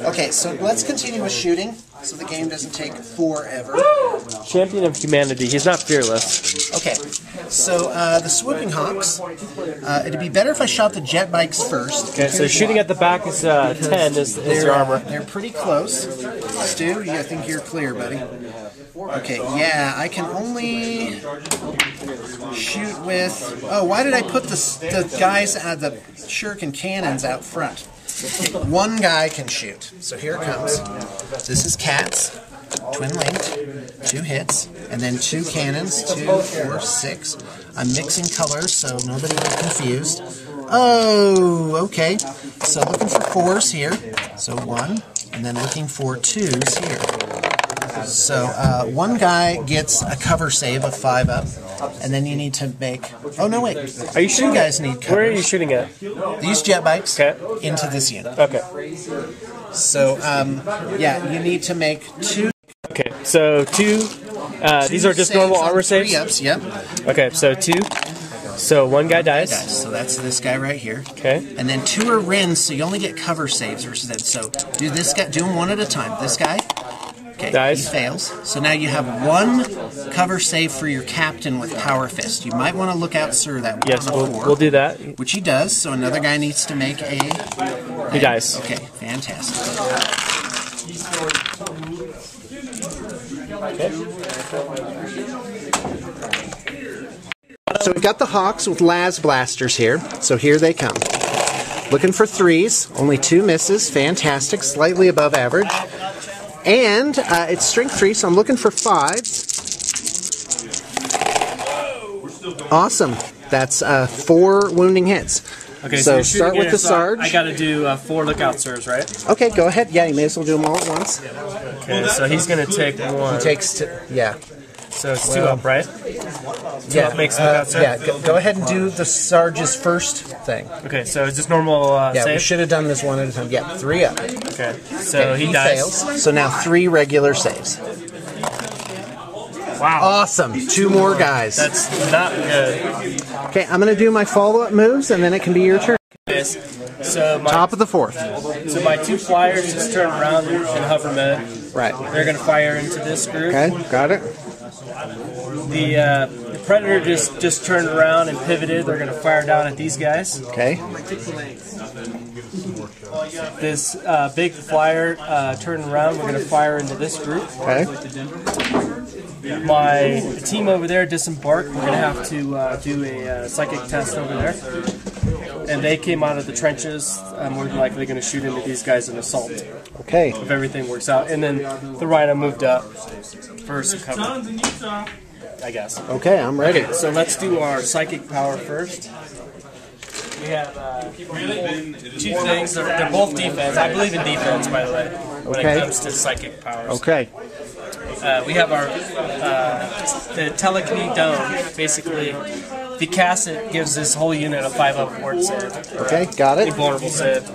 [SPEAKER 1] Okay, so let's continue with shooting. so the game doesn't take forever.
[SPEAKER 2] Champion of humanity. He's not fearless.
[SPEAKER 1] Okay, so the Swooping Hawks, it'd be better if I shot the jet bikes first.
[SPEAKER 2] Okay, so shooting at the back is 10 is your armor.
[SPEAKER 1] They're pretty close. Stu, I think you're clear, buddy. Okay, yeah, I can only shoot with... Oh, why did I put the guys, the shuriken cannons out front? One guy can shoot. So here it comes. This is Cats, twin linked, 2 hits, and then 2 cannons, 2, 4, 6. I'm mixing colors so nobody gets confused. Oh, okay. So looking for 4s here. So 1, and then looking for 2s here. So one guy gets a cover save of 5 up, and then you need to make... Oh, no, wait.
[SPEAKER 2] Are you shooting?
[SPEAKER 1] 2 guys need covers.
[SPEAKER 2] Where are you shooting at?
[SPEAKER 1] These jet bikes
[SPEAKER 2] Okay.
[SPEAKER 1] into this unit.
[SPEAKER 2] Okay.
[SPEAKER 1] So, yeah, you need to make 2...
[SPEAKER 2] Okay, so 2... these are just normal armor saves?
[SPEAKER 1] 3-ups, yep.
[SPEAKER 2] Okay, so 2. So 1 guy dies.
[SPEAKER 1] So that's this guy right here.
[SPEAKER 2] Okay.
[SPEAKER 1] And then 2 are Rins, so you only get cover saves versus that. So do this guy, do them one at a time. This guy... Okay,
[SPEAKER 2] dies.
[SPEAKER 1] He fails. So now you have 1 cover save for your captain with Power Fist. You might want to look out, sir, that
[SPEAKER 2] Yes,
[SPEAKER 1] one on a 4.
[SPEAKER 2] we'll do that.
[SPEAKER 1] Which he does, so another guy needs to make a...
[SPEAKER 2] He dies.
[SPEAKER 1] Okay, fantastic. So we've got the Hawks with Las Blasters here. So here they come. Looking for 3s, only 2 misses, fantastic, slightly above average. And it's strength 3, so I'm looking for 5s. Awesome. That's 4 wounding hits.
[SPEAKER 2] Okay,
[SPEAKER 1] so
[SPEAKER 2] you're
[SPEAKER 1] start
[SPEAKER 2] shooting
[SPEAKER 1] with the
[SPEAKER 2] so
[SPEAKER 1] Sarge.
[SPEAKER 2] I gotta do 4 lookout sirs, right?
[SPEAKER 1] Okay, go ahead. Yeah, you may as well do them all at once.
[SPEAKER 2] Okay, so he's gonna take 1.
[SPEAKER 1] He takes yeah.
[SPEAKER 2] So it's 2 up, right?
[SPEAKER 1] Yeah,
[SPEAKER 2] up makes lookout sir?
[SPEAKER 1] yeah. Go ahead and do the Sarge's first thing.
[SPEAKER 2] Okay, so is this normal
[SPEAKER 1] Yeah, we
[SPEAKER 2] save?
[SPEAKER 1] should have done this one at a time. Yeah, 3 up.
[SPEAKER 2] Okay, so he dies.
[SPEAKER 1] fails. So now 3 regular saves.
[SPEAKER 2] Wow.
[SPEAKER 1] Awesome. 2 more guys.
[SPEAKER 2] That's not good.
[SPEAKER 1] Okay, I'm going to do my follow-up moves, and then it can be your turn.
[SPEAKER 2] So my,
[SPEAKER 1] Top of the 4th.
[SPEAKER 2] so my 2 flyers just turn around in hover mode.
[SPEAKER 1] Right.
[SPEAKER 2] They're gonna fire into this group.
[SPEAKER 1] Okay, got it.
[SPEAKER 2] The Predator just turned around and pivoted. They're gonna fire down at these guys.
[SPEAKER 1] Okay.
[SPEAKER 2] This big flyer turned around. We're gonna fire into this group.
[SPEAKER 1] Okay.
[SPEAKER 2] My team over there disembarked. We're gonna have to do a psychic test over there. And they came out of the trenches. More than likely going to shoot into these guys in assault
[SPEAKER 1] Okay.
[SPEAKER 2] if everything works out. And then the Rhino moved up for some cover, I guess.
[SPEAKER 1] Okay, I'm ready.
[SPEAKER 2] So let's do our psychic power first. We have 2 things. They're both defense. I believe in defense, by the way, when
[SPEAKER 1] Okay.
[SPEAKER 2] it comes to psychic powers.
[SPEAKER 1] Okay.
[SPEAKER 2] We have our the telekinetic dome. Basically, if you cast it, gives this whole unit a 5-up ward save.
[SPEAKER 1] Okay, got it.
[SPEAKER 2] Invulnerable save.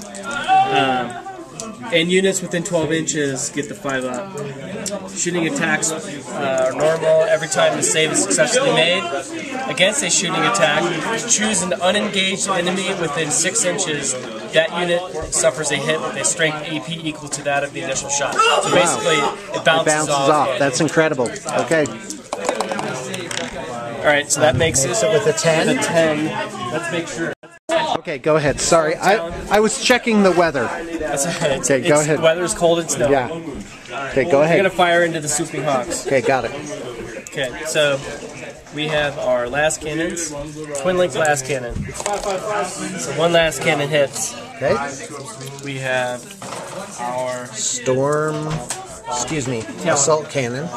[SPEAKER 2] And units within 12 inches get the 5-up. Shooting attacks are normal every time the save is successfully made. Against a shooting attack, choose an unengaged enemy within 6 inches. That unit suffers a hit with a strength AP equal to that of the initial shot. So basically, it bounces off.
[SPEAKER 1] That's incredible. Okay.
[SPEAKER 2] Alright, so that makes it
[SPEAKER 1] with a 10.
[SPEAKER 2] With a 10. Let's make sure.
[SPEAKER 1] Okay, go ahead. Sorry, I was checking the weather. Okay, go ahead.
[SPEAKER 2] The weather's cold and snow.
[SPEAKER 1] Yeah. Okay, go
[SPEAKER 2] We're
[SPEAKER 1] ahead.
[SPEAKER 2] gonna fire into the Swooping Hawks.
[SPEAKER 1] Okay, got it.
[SPEAKER 2] Okay, so we have our last cannons, twin link last cannon. So 1 last cannon hits.
[SPEAKER 1] Okay.
[SPEAKER 2] We have our
[SPEAKER 1] Storm. Excuse me. Assault cannon.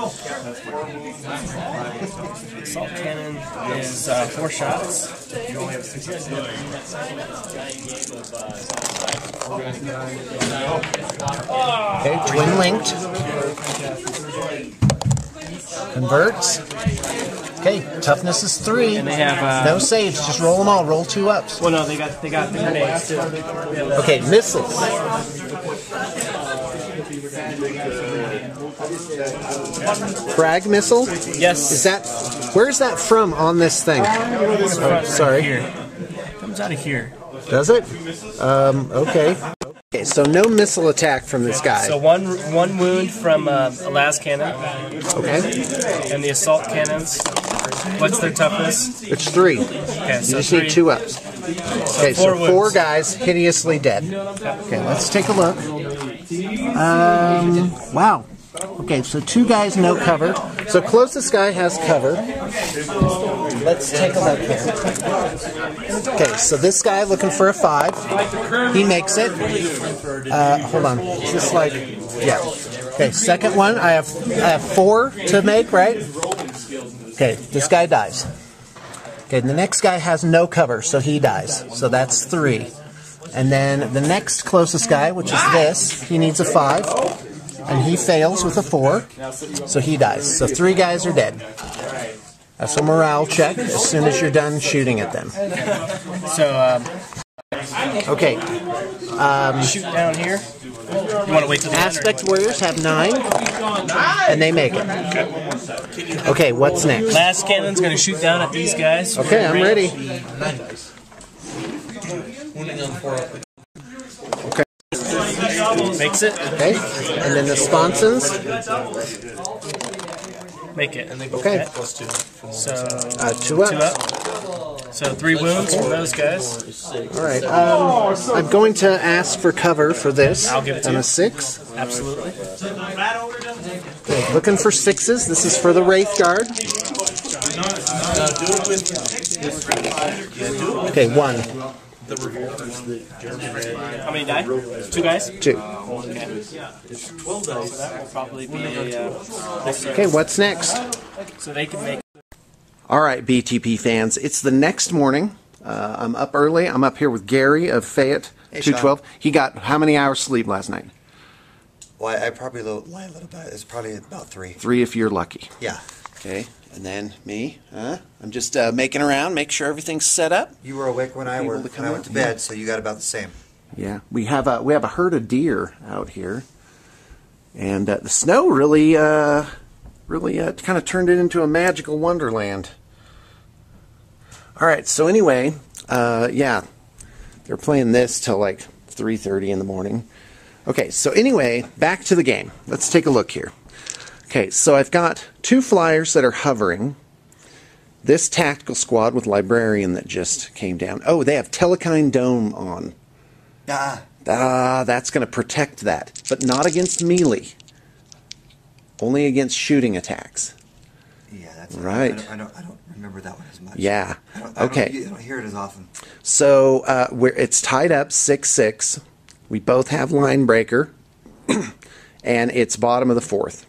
[SPEAKER 2] assault cannon is 4 shots.
[SPEAKER 1] Okay, twin linked. Converts. Okay, toughness is 3.
[SPEAKER 2] And they have
[SPEAKER 1] No saves, just roll them all. Roll 2 ups.
[SPEAKER 2] well, no, they got the grenades too.
[SPEAKER 1] Okay, missiles. Frag missile?
[SPEAKER 2] Yes.
[SPEAKER 1] Is that... Where's that from on this thing? Oh, sorry.
[SPEAKER 2] Here. Comes out of here.
[SPEAKER 1] Does it? Okay. Okay, so no missile attack from this guy.
[SPEAKER 2] So one wound from a las cannon.
[SPEAKER 1] Okay.
[SPEAKER 2] And the assault cannons. What's their toughness?
[SPEAKER 1] It's 3.
[SPEAKER 2] Okay,
[SPEAKER 1] You
[SPEAKER 2] so
[SPEAKER 1] just
[SPEAKER 2] 3.
[SPEAKER 1] need 2 ups. Okay, so 4
[SPEAKER 2] wounds.
[SPEAKER 1] guys hideously dead. Okay, let's take a look. Wow. Okay, so 2 guys no cover. So closest guy has cover. Let's take a look here. Okay, so this guy looking for a 5. He makes it. Hold on. Is this like... Yeah. Okay, second one. I have 4 to make, right? Okay, this guy dies. Okay, the next guy has no cover, so he dies. So that's 3. And then the next closest guy, which is this, he needs a 5. And he fails with a 4, so he dies. So 3 guys are dead. That's a morale check as soon as you're done shooting at them.
[SPEAKER 2] So,
[SPEAKER 1] Okay.
[SPEAKER 2] shoot down here. You want to wait till the
[SPEAKER 1] Aspect warriors have 9, and they make it. Okay, what's next?
[SPEAKER 2] Las cannon's going to shoot down at these guys.
[SPEAKER 1] Okay, I'm ready. Okay.
[SPEAKER 2] Makes it.
[SPEAKER 1] Okay, and then the sponsons.
[SPEAKER 2] Make it.
[SPEAKER 1] Okay,
[SPEAKER 2] So
[SPEAKER 1] 2 up.
[SPEAKER 2] 2 up. So 3 wounds from those guys.
[SPEAKER 1] All right. I'm going to ask for cover for this.
[SPEAKER 2] I'll give it to
[SPEAKER 1] on
[SPEAKER 2] you.
[SPEAKER 1] a 6.
[SPEAKER 2] Absolutely.
[SPEAKER 1] Okay, looking for 6s. This is for the Wraith Guard. Okay, 1.
[SPEAKER 2] How many die? 2 guys?
[SPEAKER 1] 2.
[SPEAKER 2] So that will probably be a...
[SPEAKER 1] Okay, what's next?
[SPEAKER 2] So they can make...
[SPEAKER 1] All right, BTP fans, it's the next morning. I'm up early. I'm up here with Gary of Fayette,
[SPEAKER 7] Hey,
[SPEAKER 1] 212. He got how many hours sleep last night?
[SPEAKER 7] Well, I probably lie a little bit. It's probably about 3.
[SPEAKER 1] 3 if you're lucky.
[SPEAKER 7] Yeah.
[SPEAKER 1] Okay, and then me. I'm just making around, make sure everything's set up.
[SPEAKER 7] You were awake when I
[SPEAKER 1] Able
[SPEAKER 7] were
[SPEAKER 1] to
[SPEAKER 7] when
[SPEAKER 1] come
[SPEAKER 7] I
[SPEAKER 1] out?
[SPEAKER 7] went to bed, so you got about the same.
[SPEAKER 1] Yeah, we have a herd of deer out here, and the snow really kind of turned it into a magical wonderland. All right, so anyway, yeah, they're playing this till like 3:30 in the morning. Okay, so anyway, back to the game. Let's take a look here. Okay, so I've got 2 flyers that are hovering. This tactical squad with Librarian that just came down. Oh, they have Telekine Dome on. That's going to protect that, but not against melee. Only against shooting attacks.
[SPEAKER 7] Yeah, that's
[SPEAKER 1] Right.
[SPEAKER 7] I don't remember that one as much.
[SPEAKER 1] Yeah. Okay.
[SPEAKER 7] I don't hear it as often.
[SPEAKER 1] So it's tied up 6-6. We both have line breaker, and it's bottom of the 4th.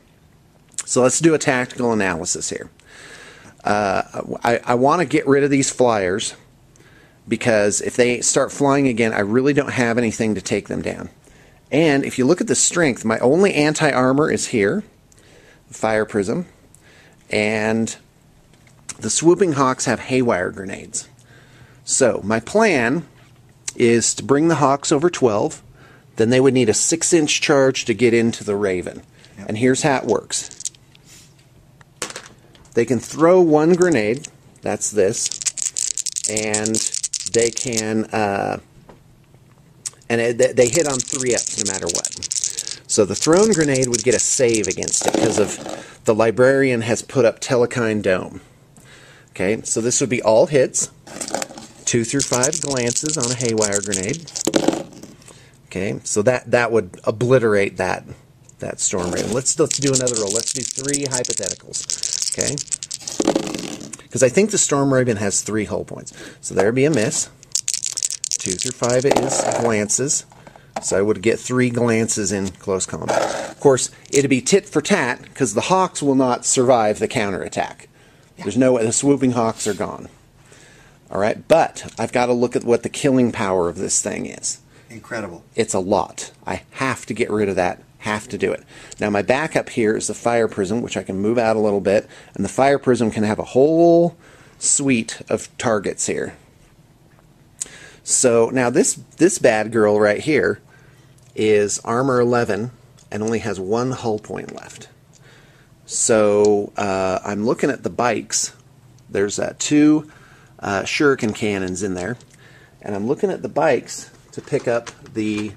[SPEAKER 1] So let's do a tactical analysis here. I want to get rid of these flyers because if they start flying again, I really don't have anything to take them down. And if you look at the strength, my only anti-armor is here, Fire Prism, and the Swooping Hawks have Haywire Grenades. So my plan is to bring the Hawks over 12, then they would need a 6-inch charge to get into the Raven. Yep. And here's how it works. They can throw 1 grenade, that's this, and they can, they hit on 3 ups no matter what. So the thrown grenade would get a save against it because of the Librarian has put up Telekine Dome. Okay, so this would be all hits, 2 through 5 glances on a Haywire Grenade. Okay, so that would obliterate that Storm Raven. Let's do another roll. Let's do 3 hypotheticals. Okay, because I think the Storm Raven has 3 hull points. So there'd be a miss. 2 through 5 is glances. So I would get 3 glances in close combat. Of course, it'd be tit for tat because the Hawks will not survive the counterattack. There's no way. The Swooping Hawks are gone. All right, but I've got to look at what the killing power of this thing is.
[SPEAKER 7] Incredible.
[SPEAKER 1] It's a lot. I have to get rid of that. Have to do it. Now my backup here is the Fire Prism, which I can move out a little bit, and the Fire Prism can have a whole suite of targets here. So now this bad girl right here is armor 11 and only has 1 hull point left. So I'm looking at the bikes. There's 2 shuriken cannons in there, and I'm looking at the bikes to pick up the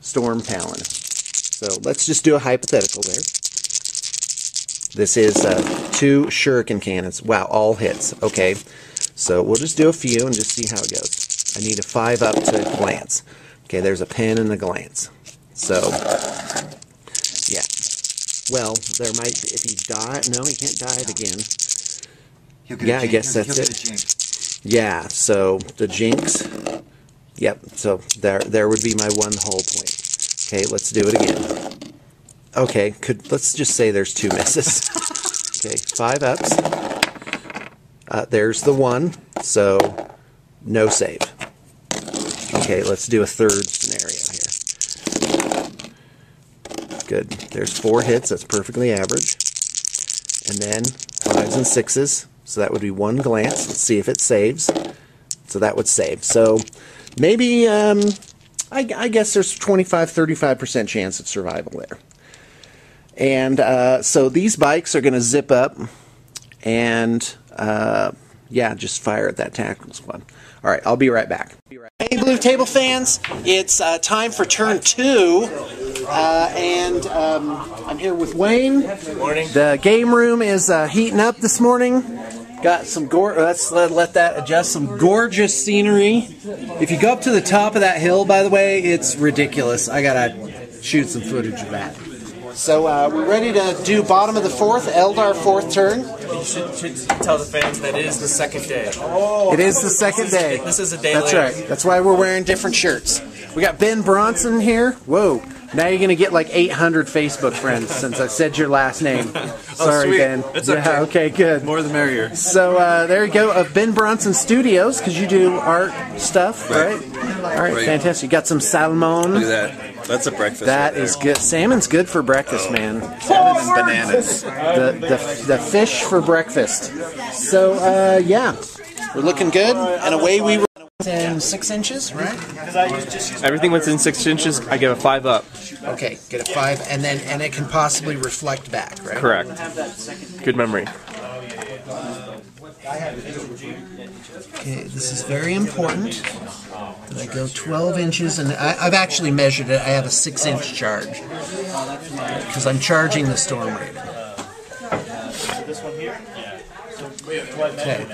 [SPEAKER 1] Storm Talon. So let's just do a hypothetical there. This is 2 shuriken cannons. Wow, all hits. Okay, so we'll just do a few and just see how it goes. I need a 5-up to glance. Okay, there's a pen and a glance. So, yeah. Well, there might be, if he died, no, he can't die it again. Yeah, I guess that's it. Yeah, so the jinx. Yep, so there would be my 1 hull point. Okay, let's do it again. Okay, let's just say there's 2 misses. Okay, 5 ups. There's the 1, so no save. Okay, let's do a 3rd scenario here. Good. There's 4 hits. That's perfectly average. And then 5s and 6s. So that would be 1 glance. Let's see if it saves. So that would save. So maybe, I guess there's 25-35% chance of survival there. And so these bikes are going to zip up and, yeah, just fire at that tactical squad. All right, I'll be right back. Hey, Blue Table fans, it's time for turn 2, and I'm here with Wayne.
[SPEAKER 2] Morning.
[SPEAKER 1] The game room is heating up this morning. Got some let's let that adjust. Some gorgeous scenery. If you go up to the top of that hill, by the way, it's ridiculous. I gotta shoot some footage of that. So we're ready to do bottom of the 4th, Eldar 4th turn.
[SPEAKER 2] You should tell the fans that it is the 2nd day.
[SPEAKER 1] It is the 2nd day.
[SPEAKER 2] This is a day
[SPEAKER 1] That's
[SPEAKER 2] later.
[SPEAKER 1] right. That's why we're wearing different shirts. We got Ben Bronson here. Whoa. Now you're going to get like 800 Facebook friends since I said your last name. Sorry,
[SPEAKER 5] sweet.
[SPEAKER 1] Ben.
[SPEAKER 5] It's okay.
[SPEAKER 1] Yeah, okay, good.
[SPEAKER 5] More the merrier.
[SPEAKER 1] So there you go, of Ben Bronson Studios, because you do art stuff, right? All right, fantastic. You got some salmon.
[SPEAKER 5] Look at that. That's a breakfast.
[SPEAKER 1] That
[SPEAKER 5] right
[SPEAKER 1] is
[SPEAKER 5] there.
[SPEAKER 1] good. Salmon's good for breakfast, man.
[SPEAKER 5] Salmon and bananas.
[SPEAKER 1] The fish for breakfast. So yeah, we're looking good, and away we were. In 6 inches, right?
[SPEAKER 2] Everything within 6 inches, I give a 5 up.
[SPEAKER 1] Okay, get a 5, and it can possibly reflect back, right?
[SPEAKER 2] Correct. Good memory.
[SPEAKER 1] Okay, this is very important. That I go 12 inches, and I've actually measured it. I have a 6-inch charge because I'm charging the Storm Raven. Okay.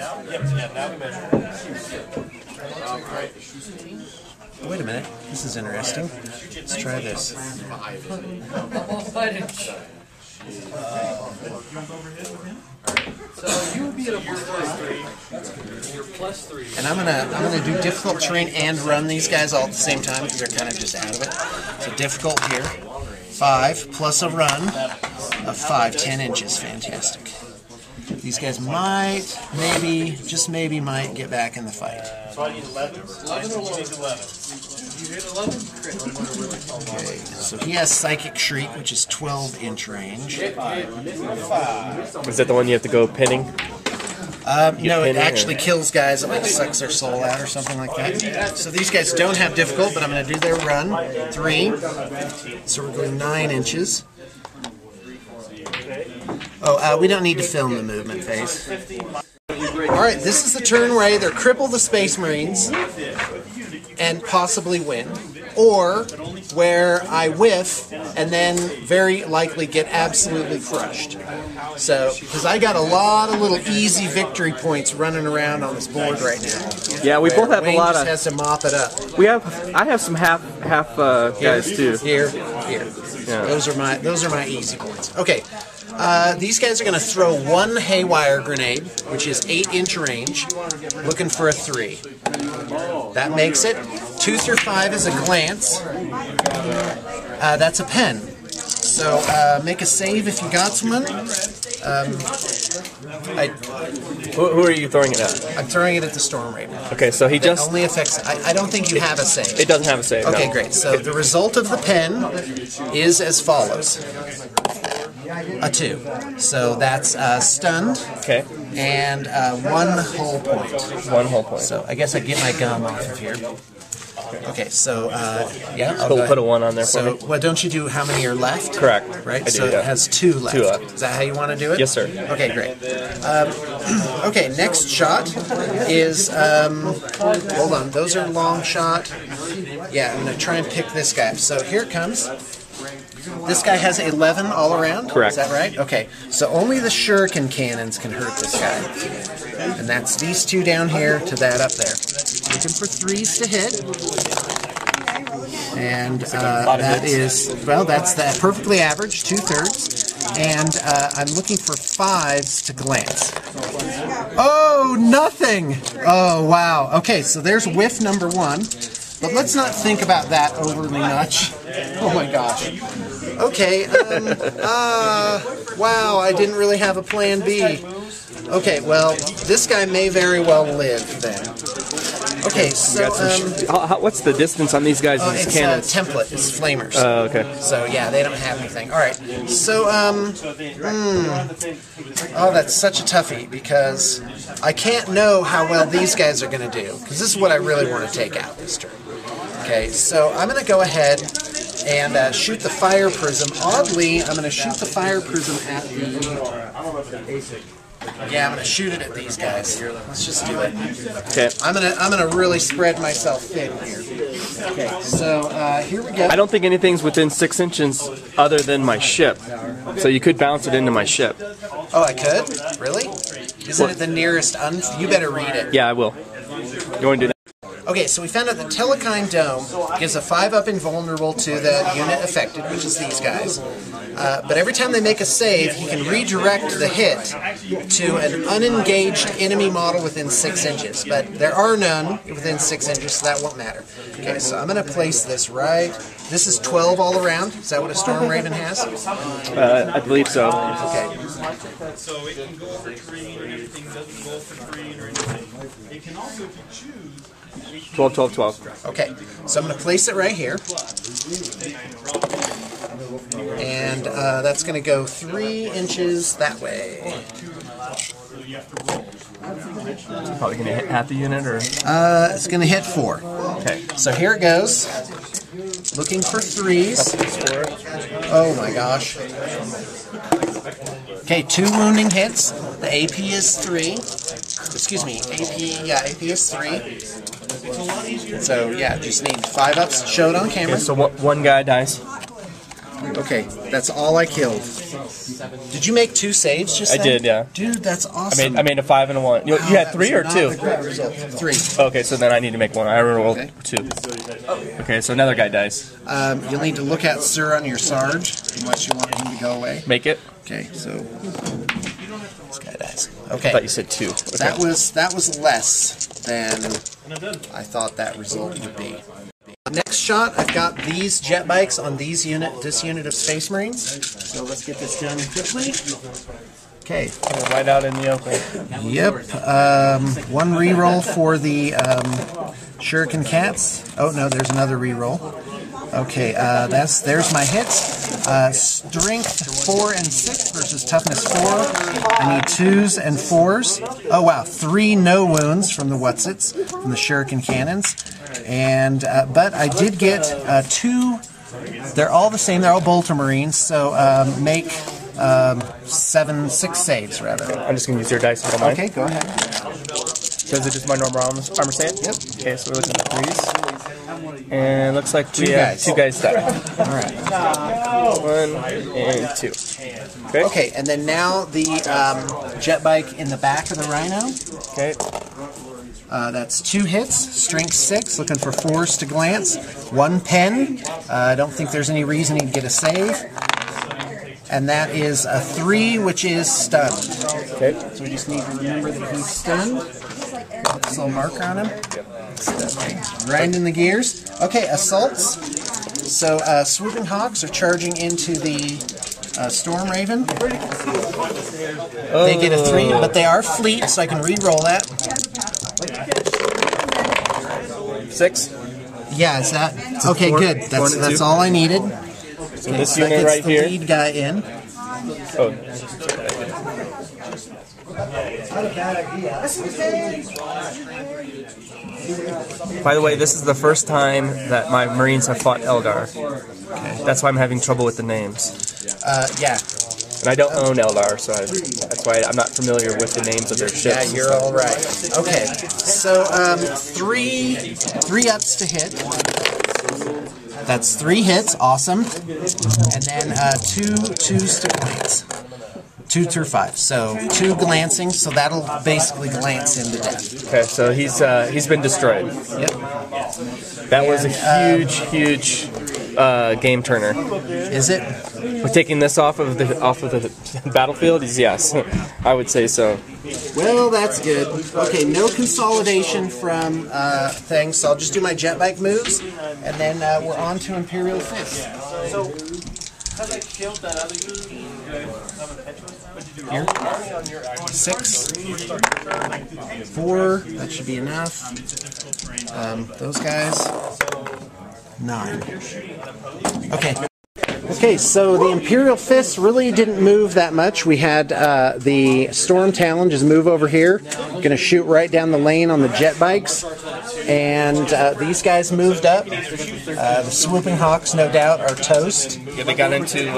[SPEAKER 1] Wait a minute. This is interesting. Let's try this. And I'm gonna do difficult terrain and run these guys all at the same time because they're kind of just out of it. So difficult here. 5 plus a run of 5, 10 inches. Fantastic. These guys might, maybe, just maybe might get back in the fight.
[SPEAKER 3] So I need 11. 11 or 11? You hit 11?
[SPEAKER 1] Okay, so he has Psychic Shriek, which is 12-inch range.
[SPEAKER 2] Is that the one you have to go pinning?
[SPEAKER 1] No, it actually kills guys. It like sucks their soul out or something like that. So these guys don't have difficult, but I'm going to do their run. 3. So we're going 9 inches. Oh, we don't need to film the movement phase. Alright, this is the turn where I either cripple the Space Marines and possibly win, or where I whiff and then very likely get absolutely crushed. So, because I got a lot of little easy victory points running around on this board right now.
[SPEAKER 2] Yeah, we both have
[SPEAKER 1] Wayne
[SPEAKER 2] a lot
[SPEAKER 1] just
[SPEAKER 2] of.
[SPEAKER 1] has to mop it up.
[SPEAKER 2] I have some half guys too.
[SPEAKER 1] Here.
[SPEAKER 2] Yeah.
[SPEAKER 1] Those are my easy points. Okay. These guys are going to throw 1 haywire grenade, which is 8-inch range, looking for a 3. That makes it. 2 through 5 is a glance. That's a pen. So make a save if you got one.
[SPEAKER 2] Who are you throwing it at?
[SPEAKER 1] I'm throwing it at the Storm Raven.
[SPEAKER 2] Okay, so he
[SPEAKER 1] That
[SPEAKER 2] just.
[SPEAKER 1] only affects. I don't think you have a save.
[SPEAKER 2] It doesn't have a save.
[SPEAKER 1] Okay,
[SPEAKER 2] no.
[SPEAKER 1] great. So the result of the pen is as follows. A 2. So that's stunned.
[SPEAKER 2] Okay.
[SPEAKER 1] And 1 whole point.
[SPEAKER 2] 1 whole point.
[SPEAKER 1] So I guess I get my gum off of here. Okay, so yeah, I'll go
[SPEAKER 2] Put a
[SPEAKER 1] ahead.
[SPEAKER 2] 1 on there for
[SPEAKER 1] So,
[SPEAKER 2] me.
[SPEAKER 1] well, don't you do how many are left?
[SPEAKER 2] Correct.
[SPEAKER 1] Right.
[SPEAKER 2] I do,
[SPEAKER 1] So
[SPEAKER 2] yeah.
[SPEAKER 1] it has 2 left.
[SPEAKER 2] 2 left.
[SPEAKER 1] Is that how you want to do it?
[SPEAKER 2] Yes, sir.
[SPEAKER 1] Okay, great. Okay, next shot is. Hold on, those are long shot. Yeah, I'm gonna try and pick this guy. So here it comes. This guy has 11 all around?
[SPEAKER 2] Correct.
[SPEAKER 1] Is that right? Okay, so only the shuriken cannons can hurt this guy. And that's these 2 down here to that up there. Looking for 3s to hit. And that is, well, that's that perfectly average, 2/3. And I'm looking for 5s to glance. Oh, nothing! Oh, wow. Okay, so there's whiff number 1. But let's not think about that overly much. Oh my gosh. Okay, wow, I didn't really have a plan B. Okay, well, this guy may very well live then. Okay, so,
[SPEAKER 2] what's the distance on these guys and these
[SPEAKER 1] it's
[SPEAKER 2] cannons?
[SPEAKER 1] template, it's flamers.
[SPEAKER 2] Oh, okay.
[SPEAKER 1] So, yeah, they don't have anything. Alright, so, oh, that's such a toughie, because I can't know how well these guys are going to do, because this is what I really want to take out this turn. Okay, so I'm going to go ahead and shoot the fire prism. Oddly, I'm going to shoot the fire prism at the... Yeah, I'm going to shoot it at these guys. Let's just do it.
[SPEAKER 2] Okay.
[SPEAKER 1] I'm gonna really spread myself thin here. Okay, so here we go.
[SPEAKER 2] I don't think anything's within 6 inches other than my ship. So you could bounce it into my ship.
[SPEAKER 1] Oh, I could? Really? Isn't it the nearest You better read it.
[SPEAKER 2] Yeah, I will. You want to do that?
[SPEAKER 1] Okay, so we found out the Telekine Dome gives a 5-up invulnerable to the unit affected, which is these guys. But every time they make a save, he can redirect the hit to an unengaged enemy model within 6 inches. But there are none within 6 inches, so that won't matter. Okay, so I'm going to place this right... This is 12 all around? Is that what a Storm Raven has?
[SPEAKER 2] I believe so.
[SPEAKER 1] Okay.
[SPEAKER 3] So it can go for green and everything doesn't go for green or anything. It can also, if you choose...
[SPEAKER 2] 12, 12, 12.
[SPEAKER 1] Okay, so I'm going to place it right here. And that's going to go 3 inches that way.
[SPEAKER 2] Probably going to hit half the unit, or?
[SPEAKER 1] It's going to hit 4.
[SPEAKER 2] Okay.
[SPEAKER 1] So here it goes. Looking for 3s. Oh my gosh. Okay, 2 wounding hits. The AP is 3. Excuse me, AP is 3. So yeah, just need 5-ups. Show it on camera.
[SPEAKER 2] Okay, so one guy dies.
[SPEAKER 1] Okay, that's all I killed. Did you make 2 saves just then?
[SPEAKER 2] I did, yeah.
[SPEAKER 1] Dude, that's awesome.
[SPEAKER 2] I made a 5 and a 1. You had 3 or 2?
[SPEAKER 1] Not a great result. 3.
[SPEAKER 2] Okay, so then I need to make 1. I rolled 2. Okay, so another guy dies.
[SPEAKER 1] You'll need to look at Sir on your Sarge, unless you want him to go away.
[SPEAKER 2] Make it.
[SPEAKER 1] Okay, so this guy dies.
[SPEAKER 2] I
[SPEAKER 1] Okay,
[SPEAKER 2] thought you said 2. Okay.
[SPEAKER 1] that was less than I thought that result would be. Next shot, I've got these jet bikes on this unit of Space Marines. So let's get this done quickly. Okay.
[SPEAKER 2] Right out in the open.
[SPEAKER 1] Yep. 1 reroll for the Shuriken Cats. Oh no, there's another reroll. Okay, there's my hits. Strength 4 and 6 versus toughness 4. I need 2s and 4s. Oh wow, 3 no wounds from the Wutzits, from the Shuriken Cannons. And but I did get 2. They're all the same. They're all Bolter Marines. So make 6 saves rather.
[SPEAKER 2] I'm just going to use your dice for mine.
[SPEAKER 1] Okay, go ahead.
[SPEAKER 2] So is it just my normal armor save?
[SPEAKER 1] Yep.
[SPEAKER 2] Okay, so we're looking at 3s. And looks like
[SPEAKER 1] 2 guys.
[SPEAKER 2] 2 guys die.
[SPEAKER 1] All right.
[SPEAKER 2] 1 and 2. Okay.
[SPEAKER 1] Okay, and then now the jet bike in the back of the Rhino.
[SPEAKER 2] Okay.
[SPEAKER 1] That's 2 hits, strength 6, looking for 4s to glance. 1 pen. I don't think there's any reason he'd get a save. And that is a 3, which is stunned.
[SPEAKER 2] Okay.
[SPEAKER 1] So we just need to remember that he's stunned. Put this little marker on him. Grinding the gears. Okay, assaults. So Swooping Hawks are charging into the Storm Raven. They get a 3, but they are fleet, so I can re-roll that.
[SPEAKER 2] 6.
[SPEAKER 1] Yeah, is that okay? Good. That's all I needed.
[SPEAKER 2] So this unit right
[SPEAKER 1] the
[SPEAKER 2] here.
[SPEAKER 1] lead guy in.
[SPEAKER 2] Oh. By the way, this is the first time that my Marines have fought Eldar. Okay. That's why I'm having trouble with the names.
[SPEAKER 1] Yeah.
[SPEAKER 2] And I don't own Eldar, so that's why I'm not familiar with the names of their ships.
[SPEAKER 1] Yeah, you're all right. Okay, so three ups to hit. That's 3 hits, awesome. And then 2 twos to glance. 2 through 5. So 2 glancing, so that'll basically glance him to death.
[SPEAKER 2] Okay, so he's been destroyed.
[SPEAKER 1] Yep.
[SPEAKER 2] That was a huge game turner.
[SPEAKER 1] Is it?
[SPEAKER 2] We're taking this off of the battlefield? Yes, I would say so.
[SPEAKER 1] Well, that's good. Okay, no consolidation from things, so I'll just do my jet bike moves, and then we're on to Imperial Fists.
[SPEAKER 3] So, because I killed that other team,
[SPEAKER 1] Here. 6. 4. That should be enough. Those guys. 9. Okay. Okay, so the Imperial Fists really didn't move that much. We had the Storm Talon just move over here. Going to shoot right down the lane on the jet bikes. And these guys moved up. The Swooping Hawks, no doubt, are toast.
[SPEAKER 2] Yeah, they got into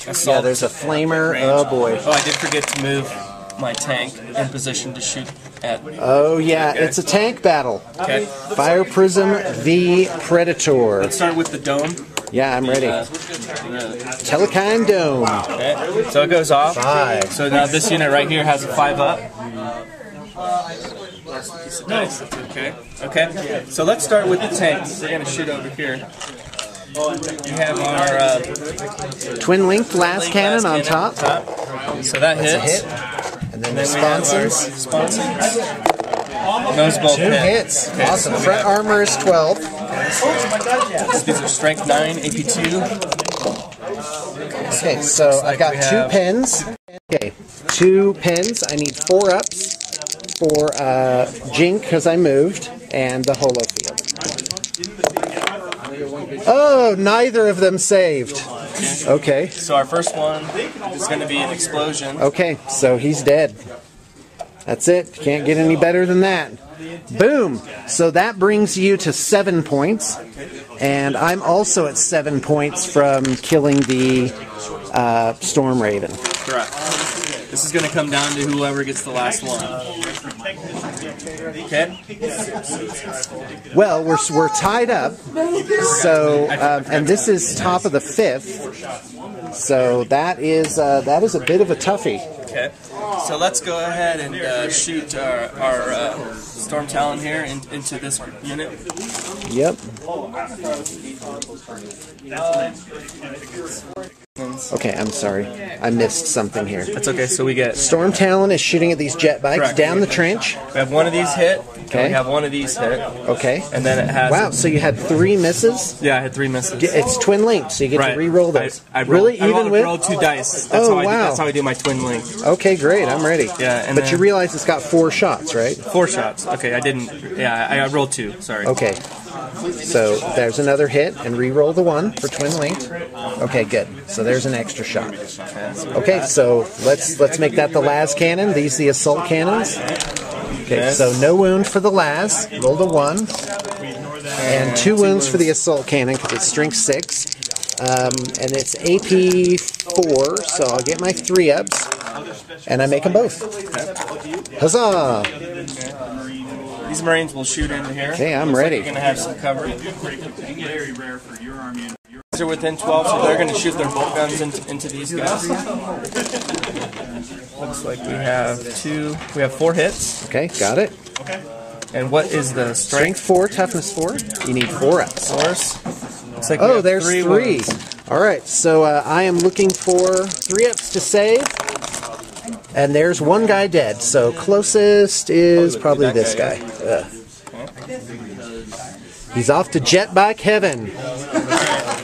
[SPEAKER 2] assault.
[SPEAKER 1] Yeah, there's a flamer. Oh, boy.
[SPEAKER 2] Oh, I did forget to move my tank in position to shoot at.
[SPEAKER 1] Oh, yeah, it's a tank battle.
[SPEAKER 2] Okay.
[SPEAKER 1] Fire Prism v. Predator.
[SPEAKER 2] Let's start with the dome.
[SPEAKER 1] Yeah, I'm ready. Telekine Dome.
[SPEAKER 2] Okay. So it goes off.
[SPEAKER 1] 5.
[SPEAKER 2] So now this unit right here has a 5 up. Nice. Okay. Okay. So let's start with the tanks. We're gonna shoot over here. We have our
[SPEAKER 1] Twin linked las cannon on top.
[SPEAKER 2] So that
[SPEAKER 1] That's a
[SPEAKER 2] hits.
[SPEAKER 1] hit. And then the
[SPEAKER 2] We have our
[SPEAKER 1] sponsons.
[SPEAKER 2] sponsons. Those both
[SPEAKER 1] 2
[SPEAKER 2] hit.
[SPEAKER 1] hits.
[SPEAKER 2] Okay,
[SPEAKER 1] Awesome.
[SPEAKER 2] so we
[SPEAKER 1] Front
[SPEAKER 2] have-
[SPEAKER 1] armor is 12.
[SPEAKER 2] These are strength 9, AP2.
[SPEAKER 1] Okay, so I've got
[SPEAKER 2] we
[SPEAKER 1] 2
[SPEAKER 2] have-
[SPEAKER 1] pens. Okay, 2 pens. I need 4 ups for Jink because I moved, and the holo field. Oh, neither of them saved. Okay.
[SPEAKER 2] So our first one is going to be an explosion.
[SPEAKER 1] Okay, so he's dead. That's it. Can't get any better than that. Boom! So that brings you to 7 points. And I'm also at 7 points from killing the Storm Raven.
[SPEAKER 2] Correct. This is going to come down to whoever gets the last one. Okay.
[SPEAKER 1] Well, we're tied up. So and this is top of the 5th. So that is a bit of a toughie.
[SPEAKER 2] Okay. So let's go ahead and shoot our Storm Talon here into this unit.
[SPEAKER 1] Yep. Okay, I'm sorry. I missed something here.
[SPEAKER 2] That's okay. So we get
[SPEAKER 1] Storm Talon is shooting at these jet bikes
[SPEAKER 2] Correct.
[SPEAKER 1] down the trench.
[SPEAKER 2] we have one of these hit.
[SPEAKER 1] Okay.
[SPEAKER 2] And we have one of these hit.
[SPEAKER 1] Okay.
[SPEAKER 2] And then it has.
[SPEAKER 1] Wow, so you had 3 misses?
[SPEAKER 2] Yeah, I had 3 misses.
[SPEAKER 1] It's twin linked, so you get to re-roll those.
[SPEAKER 2] I
[SPEAKER 1] really?
[SPEAKER 2] rolled,
[SPEAKER 1] Even with?
[SPEAKER 2] rolled 2 dice. That's
[SPEAKER 1] Oh,
[SPEAKER 2] how
[SPEAKER 1] wow.
[SPEAKER 2] that's how I do my twin link.
[SPEAKER 1] Okay, great. I'm ready.
[SPEAKER 2] Yeah, and
[SPEAKER 1] but you
[SPEAKER 2] then-
[SPEAKER 1] realize it's got 4 shots, right?
[SPEAKER 2] 4 shots. Okay, I didn't. Yeah, I rolled 2. Sorry.
[SPEAKER 1] Okay. So there's another hit, and re-roll the 1 for twin linked. Okay, good. So there's an extra shot. Okay, so let's make that the las cannon. These the assault cannons. Okay, so no wound for the las. Roll the 1. And 2 wounds for the assault cannon because it's strength 6. And it's AP 4, so I'll get my 3 ups. And I make them both. Huzzah!
[SPEAKER 2] These Marines will shoot into here.
[SPEAKER 1] Okay, I'm
[SPEAKER 2] Looks
[SPEAKER 1] ready.
[SPEAKER 2] Like you're gonna have some cover.
[SPEAKER 3] very rare for your army.
[SPEAKER 2] These are within 12, so they're gonna shoot their bolt guns into these guys. Looks like we have 2. We have 4 hits.
[SPEAKER 1] Okay, got it.
[SPEAKER 2] And what is the
[SPEAKER 1] Strength
[SPEAKER 2] strength?
[SPEAKER 1] 4, toughness 4. You need 4 ups.
[SPEAKER 2] Force. Looks like we
[SPEAKER 1] Oh,
[SPEAKER 2] have
[SPEAKER 1] there's
[SPEAKER 2] 3
[SPEAKER 1] 3.
[SPEAKER 2] wounds.
[SPEAKER 1] All right, so I am looking for 3 ups to save. And there's 1 guy dead, so closest is probably this guy. Ugh. He's off to jet bike heaven.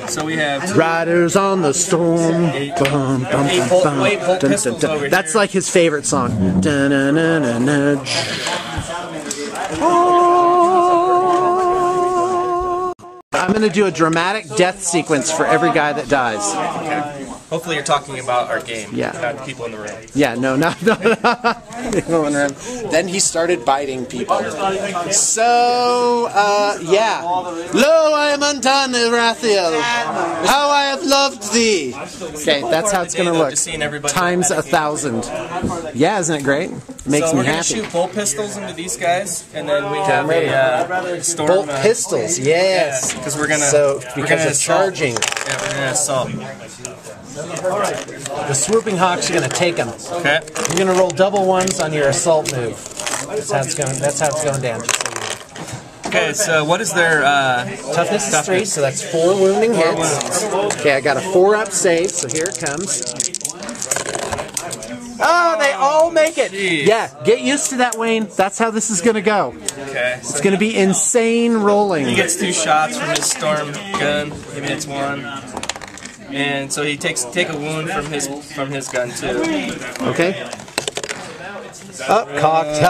[SPEAKER 2] So we have
[SPEAKER 1] Riders on the storm. Bum, bum,
[SPEAKER 2] Eight
[SPEAKER 1] bum,
[SPEAKER 2] bolt-
[SPEAKER 1] bum.
[SPEAKER 2] eight bolt
[SPEAKER 1] Dun,
[SPEAKER 2] pistols
[SPEAKER 1] dun, dun.
[SPEAKER 2] over
[SPEAKER 1] That's
[SPEAKER 2] here.
[SPEAKER 1] like his favorite song. Dun, dun, dun, dun, dun. I'm going to do a dramatic death sequence for every guy that dies.
[SPEAKER 2] Hopefully you're talking about our game,
[SPEAKER 1] Yeah.
[SPEAKER 2] not the people in the room.
[SPEAKER 1] Yeah, no. Then he started biting people. So, yeah. Lo, I am undone, Irathiel. How I have loved thee. Okay, that's how it's going to look.
[SPEAKER 2] Just seeing everybody
[SPEAKER 1] Times 1,000. Yeah, isn't it great? Makes
[SPEAKER 2] so
[SPEAKER 1] me
[SPEAKER 2] we're going to
[SPEAKER 1] happy.
[SPEAKER 2] shoot bolt pistols into these guys, and then we have a storm.
[SPEAKER 1] Bolt pistols, yes.
[SPEAKER 2] Because we're going to...
[SPEAKER 1] So, because of charging.
[SPEAKER 2] Yeah, we're going to assault.
[SPEAKER 1] The swooping hawks are going to take them.
[SPEAKER 2] Okay.
[SPEAKER 1] You're going to roll double ones on your assault move. That's how it's going. That's how it's going down.
[SPEAKER 2] Okay, so what is their
[SPEAKER 1] Toughness is 3, so that's 4 wounding hits. Okay, I got a 4-up save, so here it comes. Oh, they all make it.
[SPEAKER 2] Jeez.
[SPEAKER 1] Yeah, get used to that, Wayne. That's how this is going to go.
[SPEAKER 2] Okay. So
[SPEAKER 1] It's going to be insane rolling.
[SPEAKER 2] he gets 2 shots from his storm gun. He hits 1. And so he take a wound from his gun too.
[SPEAKER 1] Okay. Up, cocked.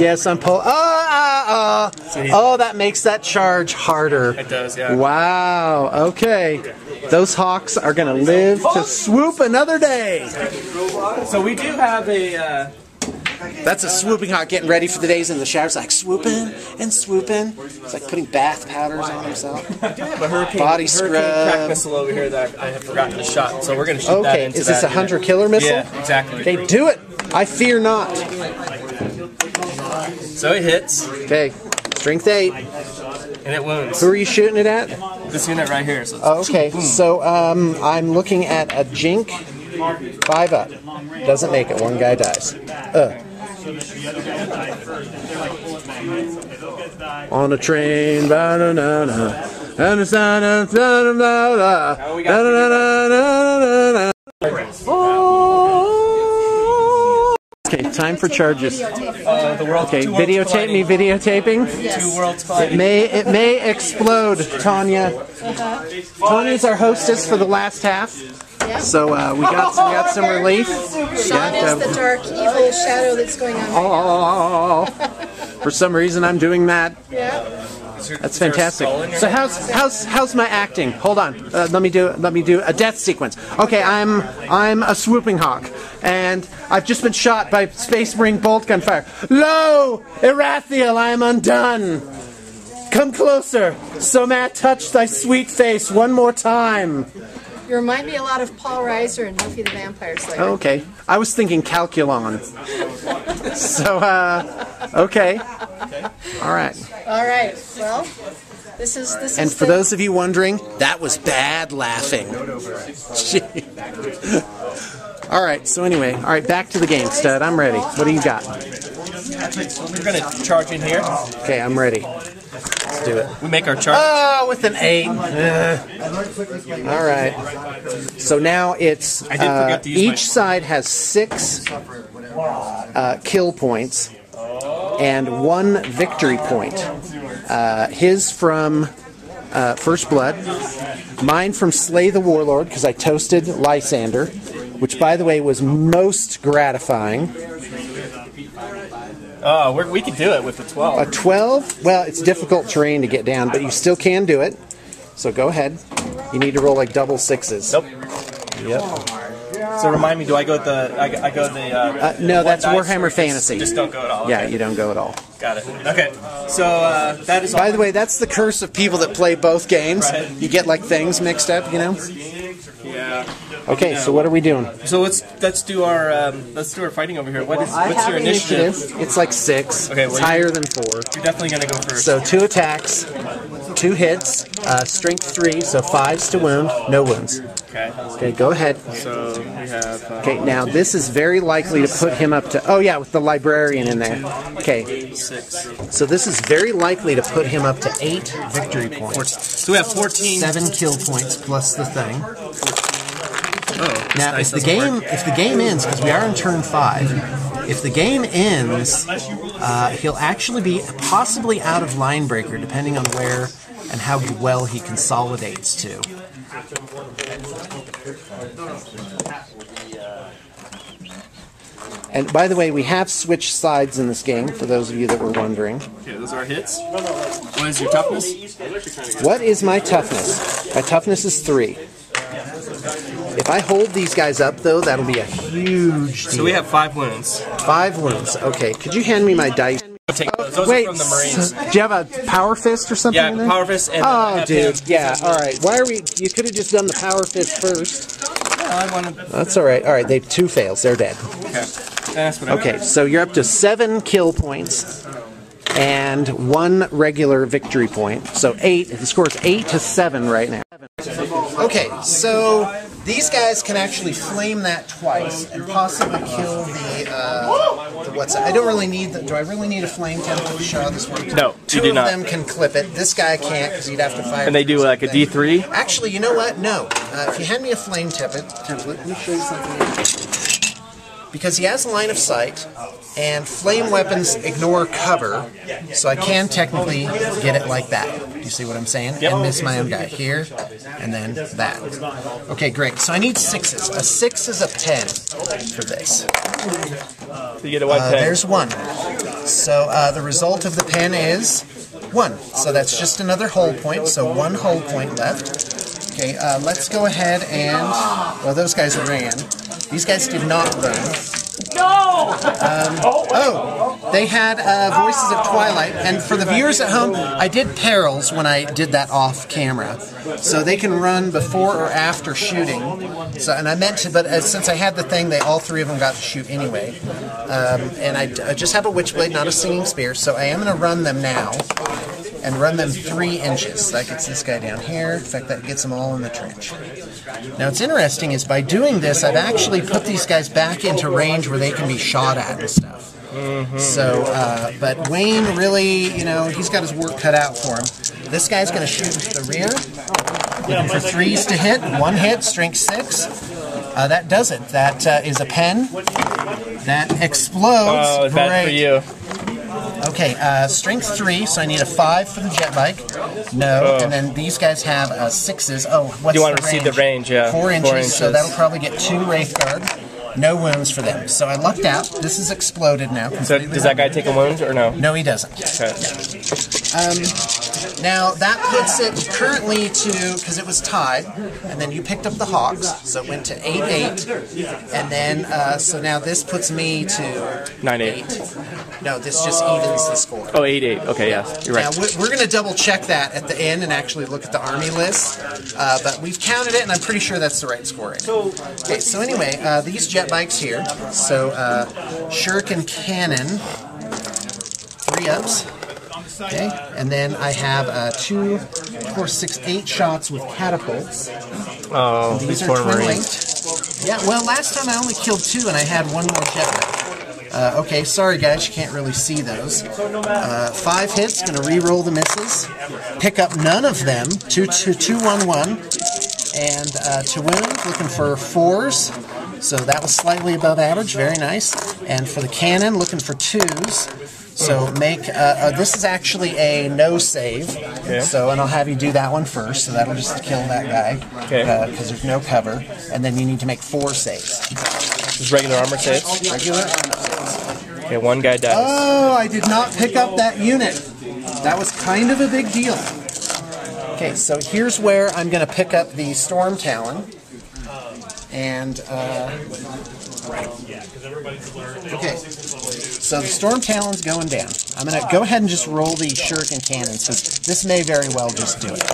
[SPEAKER 1] Yes, I'm pull. Oh, that makes that charge harder.
[SPEAKER 2] It does, yeah.
[SPEAKER 1] Wow. Okay. Those hawks are going to live to swoop another day.
[SPEAKER 2] So we do have a.
[SPEAKER 1] That's a swooping hawk getting ready for the days in the shower. It's like swooping and swooping. It's like putting bath powders on himself.
[SPEAKER 2] I do have a hurricane
[SPEAKER 1] Scrub.
[SPEAKER 2] crack missile over here that I have forgotten to shot. So we're going to shoot that
[SPEAKER 1] Okay,
[SPEAKER 2] into
[SPEAKER 1] is this
[SPEAKER 2] that
[SPEAKER 1] a hunter-killer missile?
[SPEAKER 2] Yeah, exactly.
[SPEAKER 1] Okay, do it. I fear not.
[SPEAKER 2] So it hits,
[SPEAKER 1] Okay, strength 8.
[SPEAKER 2] and it wounds.
[SPEAKER 1] Who are you shooting it at?
[SPEAKER 2] This unit right here. So
[SPEAKER 1] Oh, okay, so I'm looking at a Jink 5-up. Doesn't make it. One guy dies. On a train, ba-na-na-na, okay, time for charges. Okay, videotape me videotaping.
[SPEAKER 2] Two worlds fighting.
[SPEAKER 1] It may explode, Tanya. Tanya's our hostess for the last half. So we got some relief.
[SPEAKER 8] Sean is the dark, evil shadow that's going on right
[SPEAKER 1] For some reason, I'm doing that.
[SPEAKER 8] now. Yeah.
[SPEAKER 1] That's fantastic. So how's my acting? Hold on. Let me do a death sequence. Okay, I'm a swooping hawk, and I've just been shot by Space Marine bolt gunfire. Lo, Irathiel, I am undone. Come closer, so may I touch thy sweet face one more time.
[SPEAKER 8] You remind me a lot of Paul Reiser and Buffy the Vampire Slayer.
[SPEAKER 1] Okay, I was thinking Calculon. So okay, all right.
[SPEAKER 8] All right. Well, this is.
[SPEAKER 1] And for those of you wondering, that was bad laughing. All right, so anyway, all right, back to the game, Stud. I'm ready. What do you got?
[SPEAKER 2] We're going to charge in here.
[SPEAKER 1] Okay, I'm ready. Let's do it.
[SPEAKER 2] We make our charge.
[SPEAKER 1] Oh, with an 8. All right. So now it's
[SPEAKER 2] I did forget to use
[SPEAKER 1] each side has 6 kill points and 1 victory point. His from First Blood, mine from Slay the Warlord because I toasted Lysander, which by the way was most gratifying.
[SPEAKER 2] Oh, we can do it with the 12.
[SPEAKER 1] A 12? Well, it's difficult terrain to get down, but you still can do it. So go ahead. You need to roll like double 6s.
[SPEAKER 2] Nope.
[SPEAKER 1] Yep.
[SPEAKER 2] So remind me, do I go with the? I go the.
[SPEAKER 1] No, that's
[SPEAKER 2] dice,
[SPEAKER 1] Warhammer
[SPEAKER 2] or
[SPEAKER 1] Fantasy.
[SPEAKER 2] Just don't go at all.
[SPEAKER 1] Yeah,
[SPEAKER 2] Okay.
[SPEAKER 1] you don't go at all.
[SPEAKER 2] Got it. Okay. So that is.
[SPEAKER 1] By the way, that's the curse of people that play both games.
[SPEAKER 2] Right.
[SPEAKER 1] You get like things mixed up, you know.
[SPEAKER 2] Yeah.
[SPEAKER 1] Okay, so what are we doing?
[SPEAKER 2] So let's do our fighting over here. What's your initiative?
[SPEAKER 1] It's like 6.
[SPEAKER 2] Okay,
[SPEAKER 1] It's higher than 4.
[SPEAKER 2] You're definitely gonna go first.
[SPEAKER 1] So 2 attacks, 2 hits, strength 3, so 5s to wound, no wounds.
[SPEAKER 2] Okay.
[SPEAKER 1] Okay, go ahead.
[SPEAKER 2] So we have.
[SPEAKER 1] Okay, now this is very likely to put him up to. Oh yeah, with the librarian in there. Okay,
[SPEAKER 2] 6.
[SPEAKER 1] so this is very likely to put him up to 8 victory points.
[SPEAKER 2] So we have 14.
[SPEAKER 1] 7 kill points plus the thing.
[SPEAKER 2] Oh.
[SPEAKER 1] Now, if the game ends, because we are in turn 5, if the game ends, he'll actually be possibly out of line breaker, depending on where and how well he consolidates to. And by the way, we have switched sides in this game, for those of you that were wondering.
[SPEAKER 2] Okay, those are our hits. What is your toughness?
[SPEAKER 1] What is my toughness? My toughness is 3. If I hold these guys up, though, that'll be a huge deal.
[SPEAKER 2] So we have 5 wounds.
[SPEAKER 1] 5 wounds. Okay, could you hand me my dice?
[SPEAKER 2] Take those. Those
[SPEAKER 1] Wait,
[SPEAKER 2] are from the Marines.
[SPEAKER 1] do you have a power fist or something?
[SPEAKER 2] Yeah,
[SPEAKER 1] in there?
[SPEAKER 2] power fist. And
[SPEAKER 1] oh, dude. Yeah. All right. Why are we? You could have just done the power fist first.
[SPEAKER 2] I wanted.
[SPEAKER 1] That's all right. All right. They 2 fails. They're dead.
[SPEAKER 2] Okay. That's what
[SPEAKER 1] Okay. So you're up to 7 kill points and 1 regular victory point. So 8. The score is 8 to 7 right now. Okay. So these guys can actually flame that twice and possibly kill the what's that? I don't really need the, do I really need a flame template to show how this works?
[SPEAKER 2] No,
[SPEAKER 1] Two
[SPEAKER 2] you do
[SPEAKER 1] of
[SPEAKER 2] not.
[SPEAKER 1] them can clip it. This guy can't because he'd have to fire.
[SPEAKER 2] And they do like a D3?
[SPEAKER 1] Actually, you know what? No. If you hand me a flame template, let me show you something. Because he has a line of sight, and flame weapons ignore cover, so I can technically get it like that. Do you see what I'm saying?
[SPEAKER 2] Yep.
[SPEAKER 1] And miss my own guy here, and then that. Okay, great. So I need 6s. A 6 is a 10 for this.
[SPEAKER 2] So you get a white pen.
[SPEAKER 1] There's 1. So the result of the pen is 1. So that's just another hull point, so 1 hull point left. Okay, let's go ahead and, well, those guys ran. These guys did not run.
[SPEAKER 4] No!
[SPEAKER 1] Oh, they had Voices of Twilight, and for the viewers at home, I did perils when I did that off camera, so they can run before or after shooting. So, and I meant to, but since I had the thing, all 3 of them got to shoot anyway. And I just have a Witchblade, not a Singing Spear, so I am going to run them now. And run them 3 inches. That gets this guy down here. In fact, that gets them all in the trench. Now, what's interesting is by doing this, I've actually put these guys back into range where they can be shot at and stuff. So, but Wayne really, you know, he's got his work cut out for him. This guy's going to shoot the rear. Looking for 3s to hit. 1 hit, strength 6. That does it. That is a pen. That explodes.
[SPEAKER 2] Oh, bad for you.
[SPEAKER 1] Okay, strength 3, so I need a 5 for the jet bike. No, and then these guys have 6s. Oh, what's the range?
[SPEAKER 2] You want to see the range, yeah.
[SPEAKER 1] 4 inches,
[SPEAKER 2] 4 inches.
[SPEAKER 1] So that'll probably get 2 Wraithguard. No wounds for them. So I lucked out. This is exploded now.
[SPEAKER 2] So does that guy take a wound or no?
[SPEAKER 1] No, he doesn't.
[SPEAKER 2] Okay.
[SPEAKER 1] Now that puts it currently to, because it was tied, and then you picked up the Hawks, so it went to 8-8, and then so now this puts me to
[SPEAKER 2] 9-8.
[SPEAKER 1] No, this just evens the score.
[SPEAKER 2] Oh, 8-8. Okay, yeah, you're right.
[SPEAKER 1] Now we're going to double check that at the end and actually look at the army list, but we've counted it, and I'm pretty sure that's the right score. Okay, so anyway, these jet bikes here. So Shuriken Cannon, 3 ups. Okay, and then I have 2, 4, 6, 8 shots with catapults.
[SPEAKER 2] Oh,
[SPEAKER 1] these are twin linked. Yeah, well, last time I only killed 2 and I had 1 more jetpack. Okay, sorry guys, you can't really see those. 5 hits, gonna re-roll the misses. Pick up none of them. 2, 1, 1. And to wound, looking for 4s. So that was slightly above average, very nice. And for the cannon, looking for 2s. So make, this is actually a no save.
[SPEAKER 2] Okay.
[SPEAKER 1] So, and I'll have you do that one first, so that'll just kill that guy.
[SPEAKER 2] Okay.
[SPEAKER 1] Because there's no cover. And then you need to make 4 saves.
[SPEAKER 2] Just regular armor saves?
[SPEAKER 1] Regular armor saves.
[SPEAKER 2] Okay, 1 guy dies.
[SPEAKER 1] Oh, I did not pick up that unit. That was kind of a big deal. Okay, so here's where I'm going to pick up the Storm Talon. And, okay, so the Storm Talon's going down. I'm going to go ahead and just roll the Shuriken Cannons, because this may very well just do it.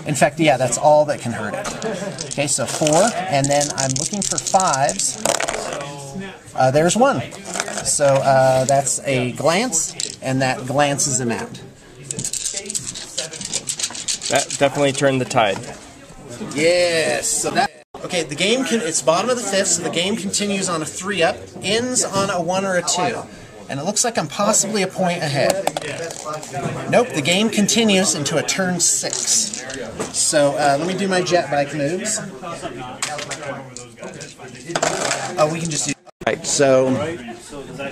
[SPEAKER 1] In fact, yeah, that's all that can hurt it. Okay, so 4, and then I'm looking for 5s. There's 1. So that's a glance, and that glances him out.
[SPEAKER 2] That definitely turned the tide.
[SPEAKER 1] Yes, so that... Okay, the game it's bottom of the 5th, so the game continues on a 3-up, ends on a 1 or a 2. And it looks like I'm possibly a point ahead. Nope, the game continues into a turn 6. So let me do my jet bike moves. Oh, we can just do... Right, so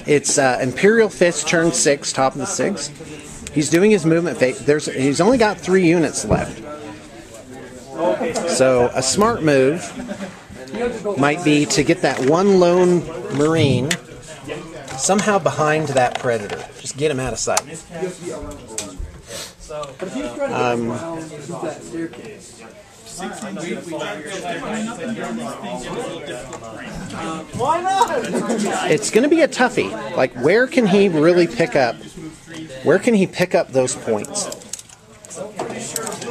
[SPEAKER 1] it's Imperial Fists, turn 6, top of the 6th. He's doing his movement phase. He's only got 3 units left. So a smart move might be to get that 1 lone Marine somehow behind that Predator. Just get him out of sight. It's going to be a toughie. Like, where can he really pick up? Where can he pick up those points?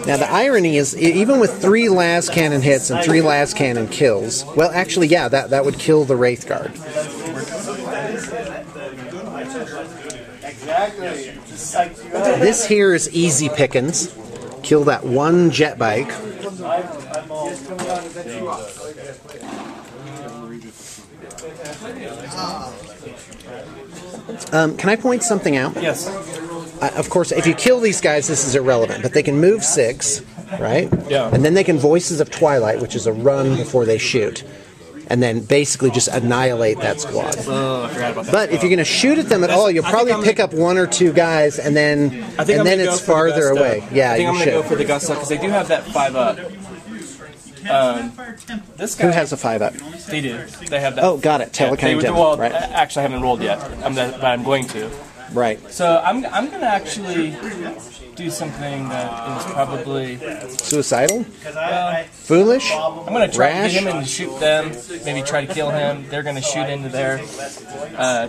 [SPEAKER 1] Now, the irony is, even with 3 las cannon hits and 3 las cannon kills, well, actually, yeah, that would kill the Wraith Guard. This here is easy pickings. Kill that 1 jet bike. Can I point something out?
[SPEAKER 2] Yes.
[SPEAKER 1] Of course, if you kill these guys, this is irrelevant, but they can move 6, right?
[SPEAKER 2] Yeah.
[SPEAKER 1] And then they can Voices of Twilight, which is a run before they shoot, and then basically just annihilate that squad.
[SPEAKER 2] Oh, I forgot about that.
[SPEAKER 1] But if you're going to shoot at them at all, you'll probably pick up 1 or 2 guys, and then it's farther away. Yeah,
[SPEAKER 2] I think
[SPEAKER 1] you
[SPEAKER 2] I'm
[SPEAKER 1] should.
[SPEAKER 2] going to go for the Gusto because they do have that 5-up. This guy,
[SPEAKER 1] Who has a 5-up?
[SPEAKER 2] They do. They have that.
[SPEAKER 1] Oh, got it. Telekinetic Demo.
[SPEAKER 2] Well,
[SPEAKER 1] Right.
[SPEAKER 2] actually, I haven't rolled yet. But I'm going to.
[SPEAKER 1] Right.
[SPEAKER 2] So I'm going to actually do something that is probably
[SPEAKER 1] Suicidal? Foolish?
[SPEAKER 2] I'm going to try to
[SPEAKER 1] Rash?
[SPEAKER 2] get him and shoot them. Maybe try to kill him. They're going to shoot into there.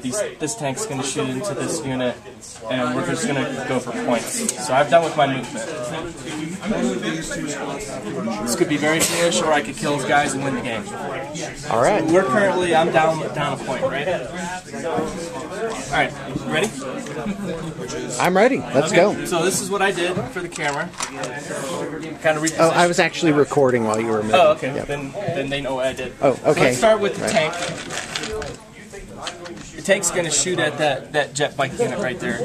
[SPEAKER 2] This tank's going to shoot into this unit, and we're just going to go for points. So I've done with my movement. This could be very foolish, or I could kill his guys and win the game.
[SPEAKER 1] All right.
[SPEAKER 2] We're currently, I'm down a point, right? All right, ready?
[SPEAKER 1] I'm ready. Let's go.
[SPEAKER 2] So this is what I did for the camera. Kind of reposition.
[SPEAKER 1] Oh, I was actually recording while you were moving.
[SPEAKER 2] Oh, okay.
[SPEAKER 1] Yep.
[SPEAKER 2] Then they know what I did.
[SPEAKER 1] Oh, okay.
[SPEAKER 2] So let's start with the
[SPEAKER 1] Right.
[SPEAKER 2] tank. The tank's going to shoot at that jet bike unit right there.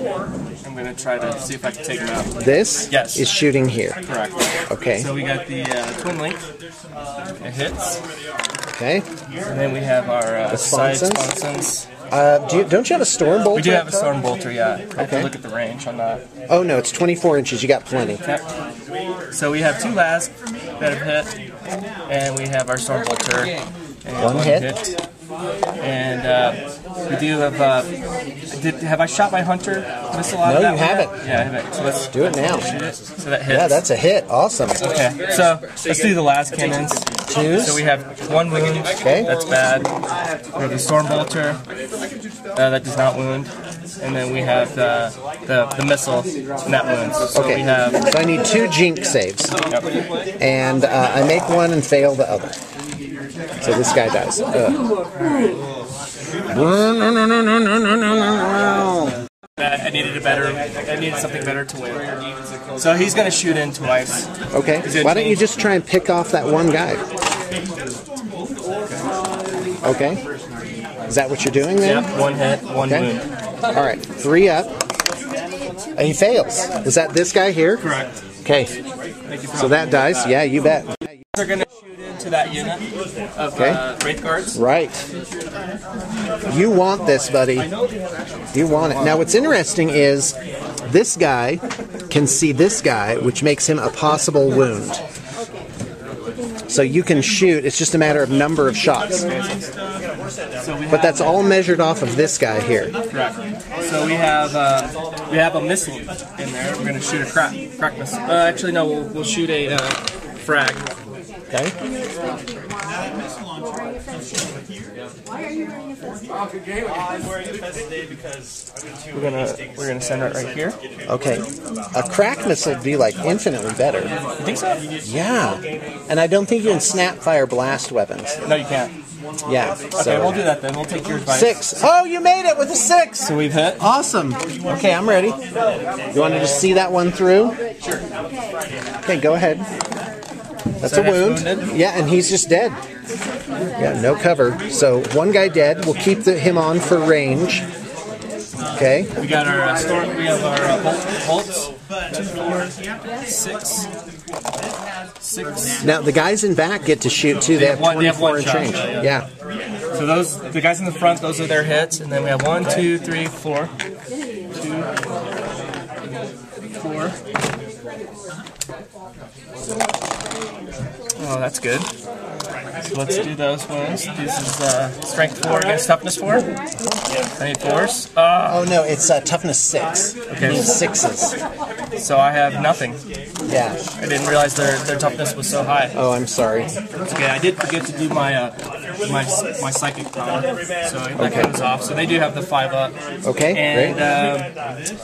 [SPEAKER 2] I'm going to try to see if I can take him out.
[SPEAKER 1] This
[SPEAKER 2] Yes.
[SPEAKER 1] is shooting here.
[SPEAKER 2] Correct.
[SPEAKER 1] Okay.
[SPEAKER 2] So we got the twin link. It hits.
[SPEAKER 1] Okay.
[SPEAKER 2] And then we have our side
[SPEAKER 1] sponsons?
[SPEAKER 2] sponsons.
[SPEAKER 1] Don't you have a storm bolter?
[SPEAKER 2] We do have a storm bolter, yeah. I have
[SPEAKER 1] Okay.
[SPEAKER 2] to look at the range on that.
[SPEAKER 1] Oh no, it's 24 inches. You got plenty.
[SPEAKER 2] Okay. So we have 2 las that have hit, and we have our storm bolter. And
[SPEAKER 1] 1 hit.
[SPEAKER 2] And we do have. Have I shot my hunter missile out
[SPEAKER 1] No,
[SPEAKER 2] of that
[SPEAKER 1] you
[SPEAKER 2] one
[SPEAKER 1] haven't.
[SPEAKER 2] yet? Yeah, I haven't. So let's
[SPEAKER 1] Do it now.
[SPEAKER 2] shoot it. So that hits.
[SPEAKER 1] Yeah, that's a hit. Awesome.
[SPEAKER 2] Okay. So let's do the last cannons.
[SPEAKER 1] 2s.
[SPEAKER 2] So we have 1 wound.
[SPEAKER 1] Okay.
[SPEAKER 2] That's bad. We have the storm bolter. That does not wound. And then we have the missile, and that wounds. So
[SPEAKER 1] Okay.
[SPEAKER 2] we have.
[SPEAKER 1] So I need 2 jinx saves,
[SPEAKER 2] Yep.
[SPEAKER 1] and I make 1 and fail the other. So this guy dies.
[SPEAKER 2] I needed something better to win. So he's going to shoot in twice.
[SPEAKER 1] Okay. Why don't you just try and pick off that 1 guy? Okay. Is that what you're doing there?
[SPEAKER 2] Yep, 1 hit, 1
[SPEAKER 1] Okay.
[SPEAKER 2] wound.
[SPEAKER 1] All right. 3 up. And he fails. Is that this guy here?
[SPEAKER 2] Correct.
[SPEAKER 1] Okay. So that dies. Yeah, you bet.
[SPEAKER 2] They're going to shoot into that unit of
[SPEAKER 1] Okay.
[SPEAKER 2] Wraith Guards.
[SPEAKER 1] Right. You want this, buddy. You want it. Now, what's interesting is this guy can see this guy, which makes him a possible wound. So you can shoot. It's just a matter of number of shots. But that's all measured off of this guy here.
[SPEAKER 2] Correct. So we have a missile in there. We're going to shoot a crack missile. Actually, no. We'll shoot a frag.
[SPEAKER 1] Okay.
[SPEAKER 8] Why are you wearing a vest?
[SPEAKER 3] I'm wearing a vest today because
[SPEAKER 2] We're gonna send it right here.
[SPEAKER 1] Okay. A crack missile would be like infinitely better.
[SPEAKER 2] You think so?
[SPEAKER 1] Yeah. And I don't think you can snap fire blast weapons.
[SPEAKER 2] No, you can't.
[SPEAKER 1] Yeah.
[SPEAKER 2] Okay, we'll do that then. We'll take your advice.
[SPEAKER 1] 6. Oh, you made it with a 6.
[SPEAKER 2] So we've hit.
[SPEAKER 1] Awesome. Okay, I'm ready. You want to just see that one through? Sure. Okay, go ahead. That's a wound.
[SPEAKER 2] Wounded?
[SPEAKER 1] Yeah, and he's just dead. Yeah, no cover. So 1 guy dead. We'll keep him on for range. Okay.
[SPEAKER 2] We got our storm. We have our bolts. 2, 4, 6. 6.
[SPEAKER 1] Now the guys in back get to shoot too. They have
[SPEAKER 2] They have
[SPEAKER 1] 24
[SPEAKER 2] one
[SPEAKER 1] inch
[SPEAKER 2] shot,
[SPEAKER 1] range.
[SPEAKER 2] yeah.
[SPEAKER 1] Yeah.
[SPEAKER 2] So the guys in the front, those are their hits, and then we have 1, 2, 3, 4. 2, 4. Oh, that's good. So let's do those ones. This is strength 4 against toughness 4. I need 4s.
[SPEAKER 1] Oh no, it's toughness 6.
[SPEAKER 2] Okay.
[SPEAKER 1] You need 6s.
[SPEAKER 2] So I have nothing.
[SPEAKER 1] Yeah.
[SPEAKER 2] I didn't realize their toughness was so high.
[SPEAKER 1] Oh, I'm sorry.
[SPEAKER 2] It's okay. I did forget to do my my psychic power, so that goes off. So they do have the 5-up.
[SPEAKER 1] Okay,
[SPEAKER 2] and,
[SPEAKER 1] great.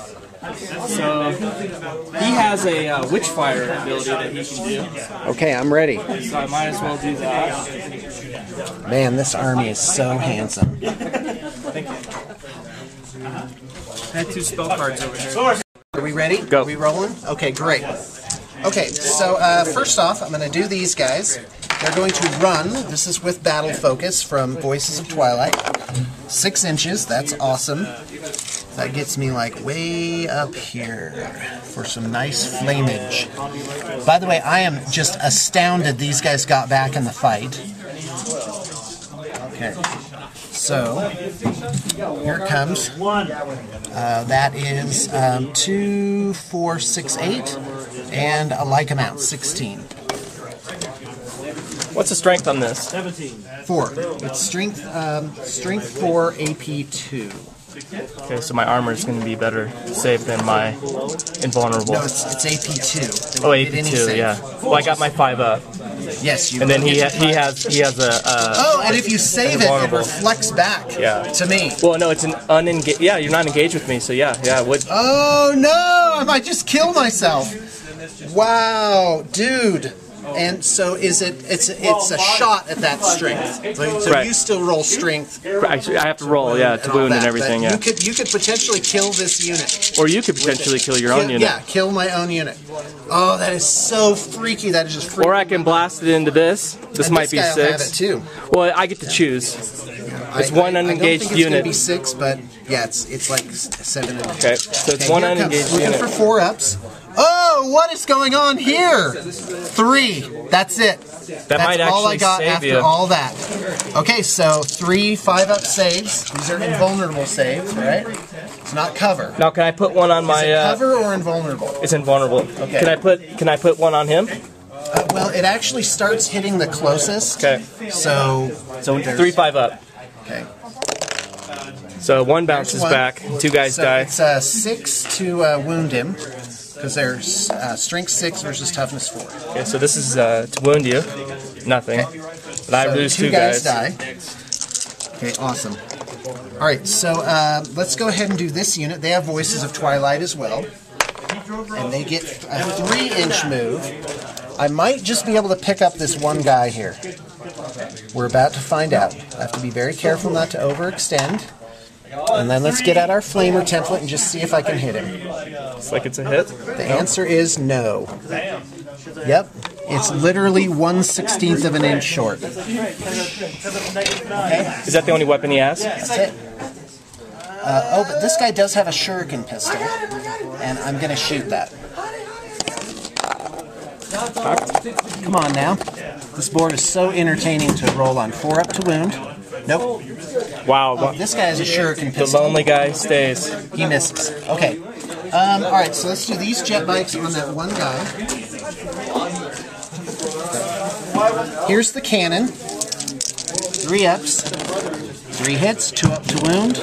[SPEAKER 2] So he has a Witchfire ability that he can do.
[SPEAKER 1] Okay, I'm ready.
[SPEAKER 2] So I might as well do that.
[SPEAKER 1] Man, this army is so handsome.
[SPEAKER 2] Thank you. I had 2 spell cards over here.
[SPEAKER 1] Are we ready?
[SPEAKER 2] Go.
[SPEAKER 1] Are we rolling? Okay, great. Okay, so first off, I'm going to do these guys. They're going to run. This is with Battle Focus from Voices of Twilight. 6 inches. That's awesome. That gets me like way up here for some nice flamage. By the way, I am just astounded these guys got back in the fight. Okay. So, here it comes. That is 2, 4, 6, 8, and a like amount, 16.
[SPEAKER 2] What's the strength on this?
[SPEAKER 1] 4. It's strength 4, AP 2.
[SPEAKER 2] Okay, so my armor is going to be better saved than my invulnerable.
[SPEAKER 1] No, it's AP 2.
[SPEAKER 2] Oh, AP 2, yeah. Well, I got my 5-up.
[SPEAKER 1] Yes, you.
[SPEAKER 2] And then he has a.
[SPEAKER 1] Oh, and if you save it, it reflects back to me.
[SPEAKER 2] Well, no, it's an unengaged. Yeah, you're not engaged with me, so yeah, it would.
[SPEAKER 1] Oh no! I might just kill myself. Wow, dude. And so is it? It's a shot at that strength. So
[SPEAKER 2] right.
[SPEAKER 1] You still roll strength.
[SPEAKER 2] Actually, I have to roll, to wound and everything. Yeah.
[SPEAKER 1] You could potentially kill this unit.
[SPEAKER 2] Or you could potentially kill your own unit.
[SPEAKER 1] Yeah, kill my own unit. Oh, that is so freaky. That is just freaky.
[SPEAKER 2] Or I can blast it into this. This might be 6.
[SPEAKER 1] Have it too.
[SPEAKER 2] Well, I get to choose. It's one unengaged
[SPEAKER 1] I don't think it's
[SPEAKER 2] unit.
[SPEAKER 1] Going to be 6, but yeah, it's like 7 and 8.
[SPEAKER 2] Okay, so it's one unengaged unit.
[SPEAKER 1] Looking for 4-ups. Oh, what is going on here? 3. That's it.
[SPEAKER 2] That might actually
[SPEAKER 1] all I got
[SPEAKER 2] save
[SPEAKER 1] after
[SPEAKER 2] you.
[SPEAKER 1] all that. Okay, so 3 5-up saves. These are invulnerable saves, right? It's not cover.
[SPEAKER 2] Now, can I put one on my?
[SPEAKER 1] Is it cover or invulnerable?
[SPEAKER 2] It's invulnerable.
[SPEAKER 1] Okay.
[SPEAKER 2] Can I put one on him?
[SPEAKER 1] Well, it actually starts hitting the closest.
[SPEAKER 2] Okay.
[SPEAKER 1] So
[SPEAKER 2] 3 5-up.
[SPEAKER 1] Okay.
[SPEAKER 2] So 1 bounces back. 2 guys die.
[SPEAKER 1] It's 6 to wound him. Because there's strength 6 versus toughness 4.
[SPEAKER 2] Okay, so this is to wound you. Nothing.
[SPEAKER 1] Okay.
[SPEAKER 2] But I lose 2 guys.
[SPEAKER 1] Die. Okay, awesome. Alright, so let's go ahead and do this unit. They have Voices of Twilight as well. And they get a 3-inch move. I might just be able to pick up this one guy here. We're about to find out. I have to be very careful not to overextend. And then let's get out our flamer template and just see if I can hit him.
[SPEAKER 2] Looks like it's a hit.
[SPEAKER 1] The answer is no. Yep. It's literally 1/16 of an inch short. Okay.
[SPEAKER 2] Is that the only weapon he has?
[SPEAKER 1] That's it. Oh, but this guy does have a shuriken pistol. And I'm going to shoot that. Come on now. This board is so entertaining to roll on. 4-up to wound. Nope.
[SPEAKER 2] Wow.
[SPEAKER 1] Oh, this guy has a shuriken
[SPEAKER 2] The
[SPEAKER 1] pistol.
[SPEAKER 2] lonely guy stays.
[SPEAKER 1] He misses. Okay. Alright, so let's do these jet bikes on that one guy. Here's the cannon. 3 ups. 3 hits. 2 up to wound.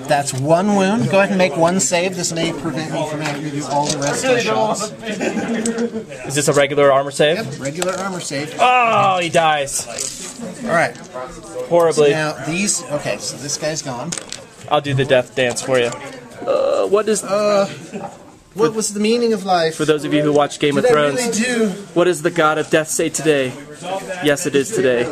[SPEAKER 1] That's 1 wound. Go ahead and make 1 save. This may prevent me from having to do all the rest of the shots.
[SPEAKER 2] Is this a regular armor save?
[SPEAKER 1] Yep, regular armor save.
[SPEAKER 2] Oh, he dies.
[SPEAKER 1] Alright.
[SPEAKER 2] Horribly.
[SPEAKER 1] So now these... Okay, so this guy's gone.
[SPEAKER 2] I'll do the death dance for you. What is...
[SPEAKER 1] What was the meaning of life?
[SPEAKER 2] For those of you who watch Game of Thrones,
[SPEAKER 1] I really do?
[SPEAKER 2] What does the god of death say today? Yes, it is today.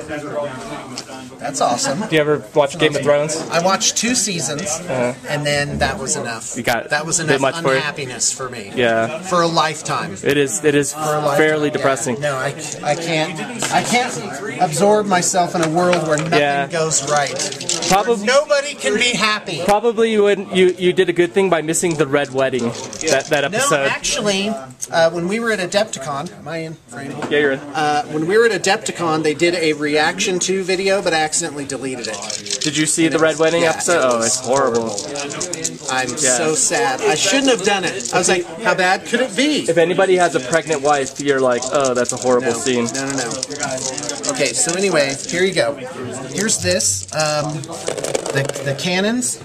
[SPEAKER 1] That's awesome.
[SPEAKER 2] Do you ever watch Game of Thrones?
[SPEAKER 1] I watched 2 seasons, and then that was enough.
[SPEAKER 2] That
[SPEAKER 1] was
[SPEAKER 2] bit
[SPEAKER 1] enough
[SPEAKER 2] much for you?
[SPEAKER 1] unhappiness for me.
[SPEAKER 2] Yeah.
[SPEAKER 1] For a lifetime.
[SPEAKER 2] It is fairly depressing.
[SPEAKER 1] Yeah. No, I can't absorb myself in a world where nothing goes right.
[SPEAKER 2] Probably
[SPEAKER 1] nobody can be happy.
[SPEAKER 2] Probably you did a good thing by missing the Red Wedding that episode.
[SPEAKER 1] No, actually, when we were at Adepticon, am I in frame?
[SPEAKER 2] Yeah, you're in.
[SPEAKER 1] When we were at Adepticon, they did a reaction to video, but accidentally deleted it.
[SPEAKER 2] Did you see the Red Wedding episode? Oh, it's horrible.
[SPEAKER 1] I'm so sad. I shouldn't have done it. I was like, how bad could it be?
[SPEAKER 2] If anybody has a pregnant wife, you're like, oh, that's a horrible scene.
[SPEAKER 1] No. Okay, so anyway, here you go. Here's this. The cannons.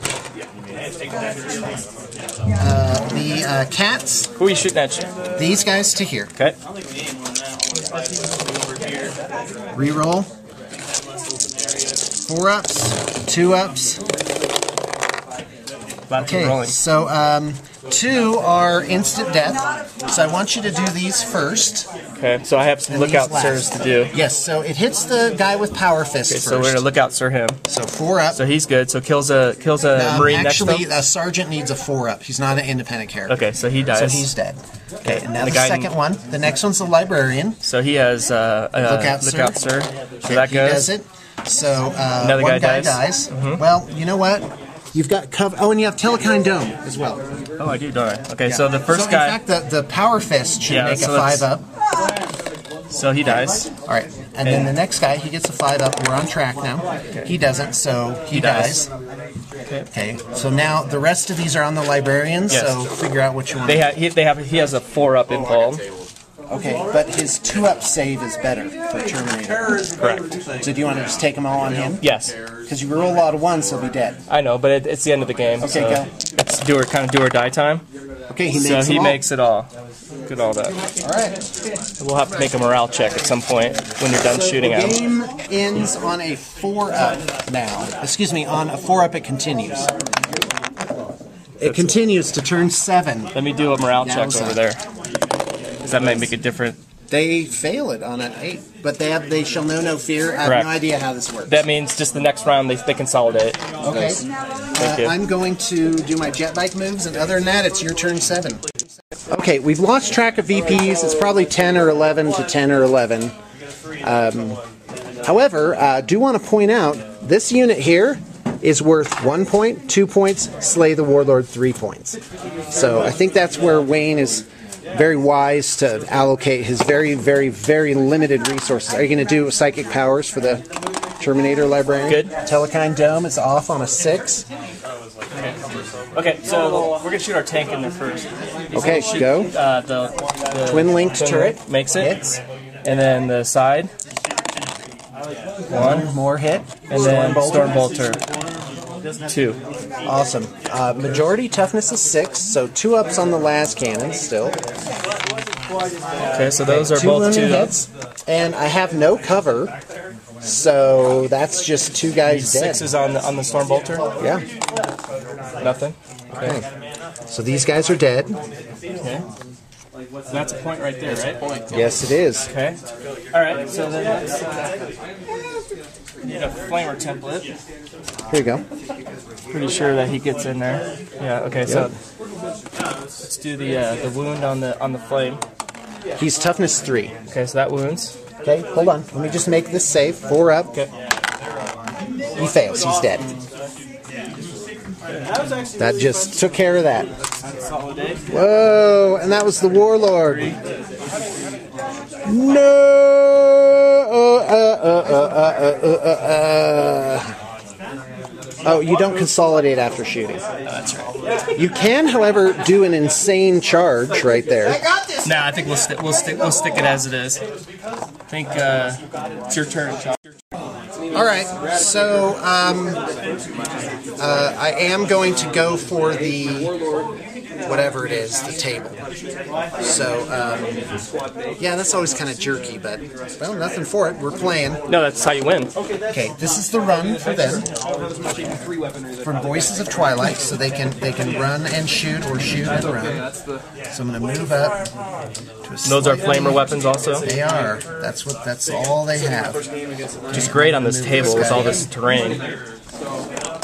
[SPEAKER 1] the cats.
[SPEAKER 2] Who are you shooting at?
[SPEAKER 1] These guys to here.
[SPEAKER 2] Okay.
[SPEAKER 1] Reroll. 4 ups, 2 ups. Okay, so 2 are instant death. So I want you to do these first.
[SPEAKER 2] Okay, so I have some lookout sirs to do.
[SPEAKER 1] Yes, so it hits the guy with power fist first.
[SPEAKER 2] So we're gonna lookout sir him.
[SPEAKER 1] So 4 up.
[SPEAKER 2] So he's good. So kills a marine next to him.
[SPEAKER 1] Actually, a sergeant needs a 4 up. He's not an independent character.
[SPEAKER 2] Okay, so he dies.
[SPEAKER 1] So he's dead. Okay, and now the second one. The next one's the librarian.
[SPEAKER 2] So he has lookout sir. So that
[SPEAKER 1] he
[SPEAKER 2] goes.
[SPEAKER 1] does it. So
[SPEAKER 2] another
[SPEAKER 1] one
[SPEAKER 2] guy
[SPEAKER 1] dies. Mm-hmm. Well, you know what? You've got cover. Oh, and you have Telecine Dome as well.
[SPEAKER 2] Oh, I do, don't I? Okay, so the first guy.
[SPEAKER 1] In fact, the power fist should make a 5 up.
[SPEAKER 2] So he dies.
[SPEAKER 1] All right, and then the next guy, he gets a 5 up. We're on track now. Okay. He doesn't, so he dies. Okay. So now the rest of these are on the librarians. Yes. So figure out what you want.
[SPEAKER 2] He has a 4 up in Paul.
[SPEAKER 1] Okay, but his 2-up save is better for Terminator.
[SPEAKER 2] Correct.
[SPEAKER 1] So do you want to just take them all on him?
[SPEAKER 2] Yes.
[SPEAKER 1] Because you roll a lot of 1s, he'll be dead.
[SPEAKER 2] I know, but it's the end of the game.
[SPEAKER 1] Okay,
[SPEAKER 2] so
[SPEAKER 1] go.
[SPEAKER 2] It's do or die time.
[SPEAKER 1] Okay, he makes
[SPEAKER 2] it all. Good all that.
[SPEAKER 1] All right.
[SPEAKER 2] We'll have to make a morale check at some point when you're done shooting at him.
[SPEAKER 1] The game ends on a 4-up now. Excuse me, on a 4-up it continues. It continues to turn 7.
[SPEAKER 2] Let me do a morale check over there. That might make it different.
[SPEAKER 1] They fail it on an 8, but they shall know no fear. I have no idea how this works.
[SPEAKER 2] That means just the next round they consolidate.
[SPEAKER 1] Okay. I'm going to do my jet bike moves, and other than that, it's your turn 7. Okay, we've lost track of VPs. It's probably 10 or 11 to 10 or 11. However, I do want to point out, this unit here is worth 1 point, 2 points, slay the warlord 3 points. So I think that's where Wayne is very wise to allocate his very, very, very limited resources. Are you going to do psychic powers for the Terminator librarian?
[SPEAKER 2] Good.
[SPEAKER 1] Telecine Dome is off on a 6.
[SPEAKER 2] Okay, so we're going to shoot our tank in there first.
[SPEAKER 1] Okay, go.
[SPEAKER 2] The
[SPEAKER 1] twin-linked turret.
[SPEAKER 2] Makes it.
[SPEAKER 1] Hits.
[SPEAKER 2] And then the side.
[SPEAKER 1] 1 more hit.
[SPEAKER 2] And then Stormbolter. 2.
[SPEAKER 1] Awesome. Majority toughness is 6, so 2 ups on the last cannon still.
[SPEAKER 2] Okay, so those are both 2
[SPEAKER 1] hits. And I have no cover, so that's just 2 guys dead.
[SPEAKER 2] 6 is on the Stormbolter?
[SPEAKER 1] Yeah.
[SPEAKER 2] Nothing?
[SPEAKER 1] Okay. So these guys are dead.
[SPEAKER 2] Okay. So that's a point right there, right?
[SPEAKER 1] Yes, it is.
[SPEAKER 2] Okay. Alright, so then let's need a flamer template.
[SPEAKER 1] Here you go.
[SPEAKER 2] Pretty sure that he gets in there. Yeah, okay, so let's do the wound on the flame.
[SPEAKER 1] He's toughness 3.
[SPEAKER 2] Okay, so that wounds.
[SPEAKER 1] Okay, hold on. Let me just make this save. 4 up.
[SPEAKER 2] Okay.
[SPEAKER 1] He fails. He's dead. That just took care of that. Whoa, and that was the warlord. No. Oh, you don't consolidate after shooting.
[SPEAKER 2] That's right.
[SPEAKER 1] You can, however, do an insane charge right there.
[SPEAKER 2] Nah, I think we'll stick it as it is. I think it's your turn.
[SPEAKER 1] All right, so I am going to go for the whatever it is, the table. So yeah, that's always kind of jerky, but well, nothing for it. We're playing.
[SPEAKER 2] No, that's how you win.
[SPEAKER 1] Okay, this is the run for them. From Voices of Twilight, so they can run and shoot or shoot and run. So I'm going to move up.
[SPEAKER 2] Those are flamer weapons also?
[SPEAKER 1] They are. That's all they have.
[SPEAKER 2] Which is great on this table with all this terrain.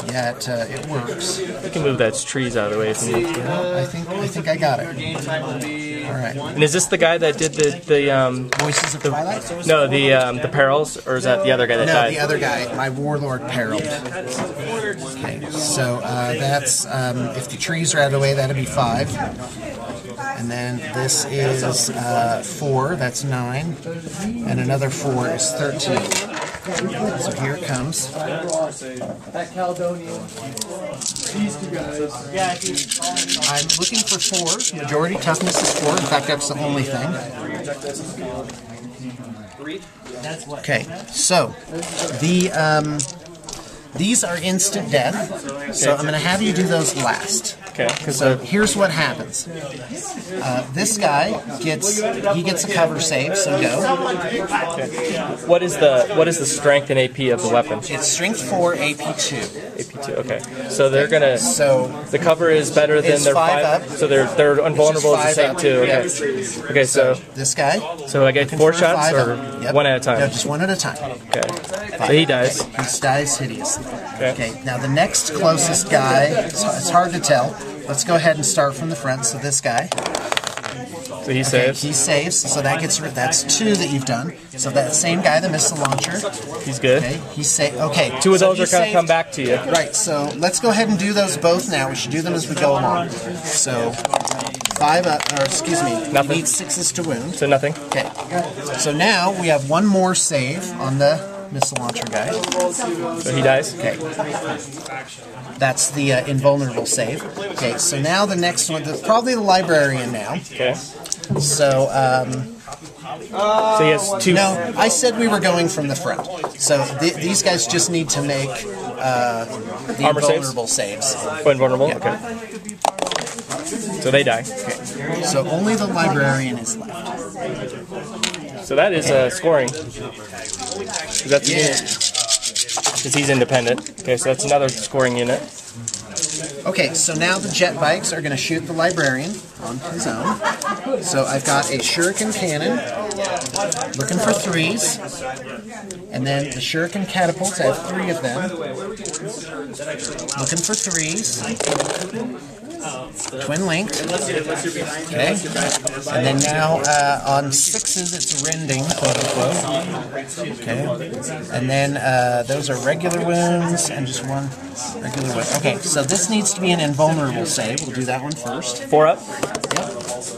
[SPEAKER 1] Yeah, it works.
[SPEAKER 2] You can move those trees out of the way if you need to.
[SPEAKER 1] I think I got it. All right.
[SPEAKER 2] And is this the guy that did the
[SPEAKER 1] Voices of Twilight?
[SPEAKER 2] No, the perils, or is that the other guy that died?
[SPEAKER 1] No, the other guy, my warlord peril. Okay, so that's if the trees are out of the way, that'd be 5. And then this is 4, that's 9. And another 4 is 13. So here it comes.
[SPEAKER 4] That Caledonian. These 2 guys.
[SPEAKER 1] I'm looking for 4. Majority toughness is 4. In fact, that's the only thing. Okay, so the these are instant death. So I'm going to have you do those last.
[SPEAKER 2] Okay.
[SPEAKER 1] So here's what happens. This guy gets a cover save, so go.
[SPEAKER 2] Okay. What is the strength and AP of the weapon?
[SPEAKER 1] It's strength 4, AP 2.
[SPEAKER 2] AP 2. Okay. So they're gonna.
[SPEAKER 1] So
[SPEAKER 2] the cover is better than their
[SPEAKER 1] 5 up.
[SPEAKER 2] So they're invulnerable as the same too. Okay. Okay. So
[SPEAKER 1] this guy.
[SPEAKER 2] So I get 4 shots or one at a time.
[SPEAKER 1] No, just one at a time.
[SPEAKER 2] Okay. So he dies.
[SPEAKER 1] He dies hideously.
[SPEAKER 2] Okay.
[SPEAKER 1] Now the next closest guy, it's hard to tell. Let's go ahead and start from the front. So this guy.
[SPEAKER 2] So he saves.
[SPEAKER 1] He saves. So that's 2 that you've done. So that same guy, the missile launcher.
[SPEAKER 2] He's good.
[SPEAKER 1] Okay. Okay.
[SPEAKER 2] 2 of those are going to come back to you.
[SPEAKER 1] Right. So let's go ahead and do those both now. We should do them as we go along. So 5 up, or excuse me.
[SPEAKER 2] Nothing.
[SPEAKER 1] We need 6s to wound.
[SPEAKER 2] So nothing.
[SPEAKER 1] Okay. So now we have 1 more save on the missile launcher guy.
[SPEAKER 2] So he dies.
[SPEAKER 1] Okay. That's the invulnerable save. Okay. So now the next one, probably the librarian now.
[SPEAKER 2] Okay.
[SPEAKER 1] So,
[SPEAKER 2] so he has 2.
[SPEAKER 1] No, I said we were going from the front. So these guys just need to make the
[SPEAKER 2] Armor
[SPEAKER 1] invulnerable saves.
[SPEAKER 2] Oh, invulnerable? Yeah. Okay. So they die.
[SPEAKER 1] Okay. So only the librarian is left.
[SPEAKER 2] So that is scoring. That's because he's independent. Okay, so that's another scoring unit.
[SPEAKER 1] Okay, so now the jet bikes are going to shoot the librarian on his own. So I've got a shuriken cannon, looking for 3s, and then the shuriken catapults. I have 3 of them, looking for 3s. Twin linked. Okay. And then now on 6s it's rending, quote unquote. Okay. And then those are regular wounds and just 1 regular wound. Okay, so this needs to be an invulnerable save. We'll do that one first.
[SPEAKER 2] 4 up.
[SPEAKER 1] Yep.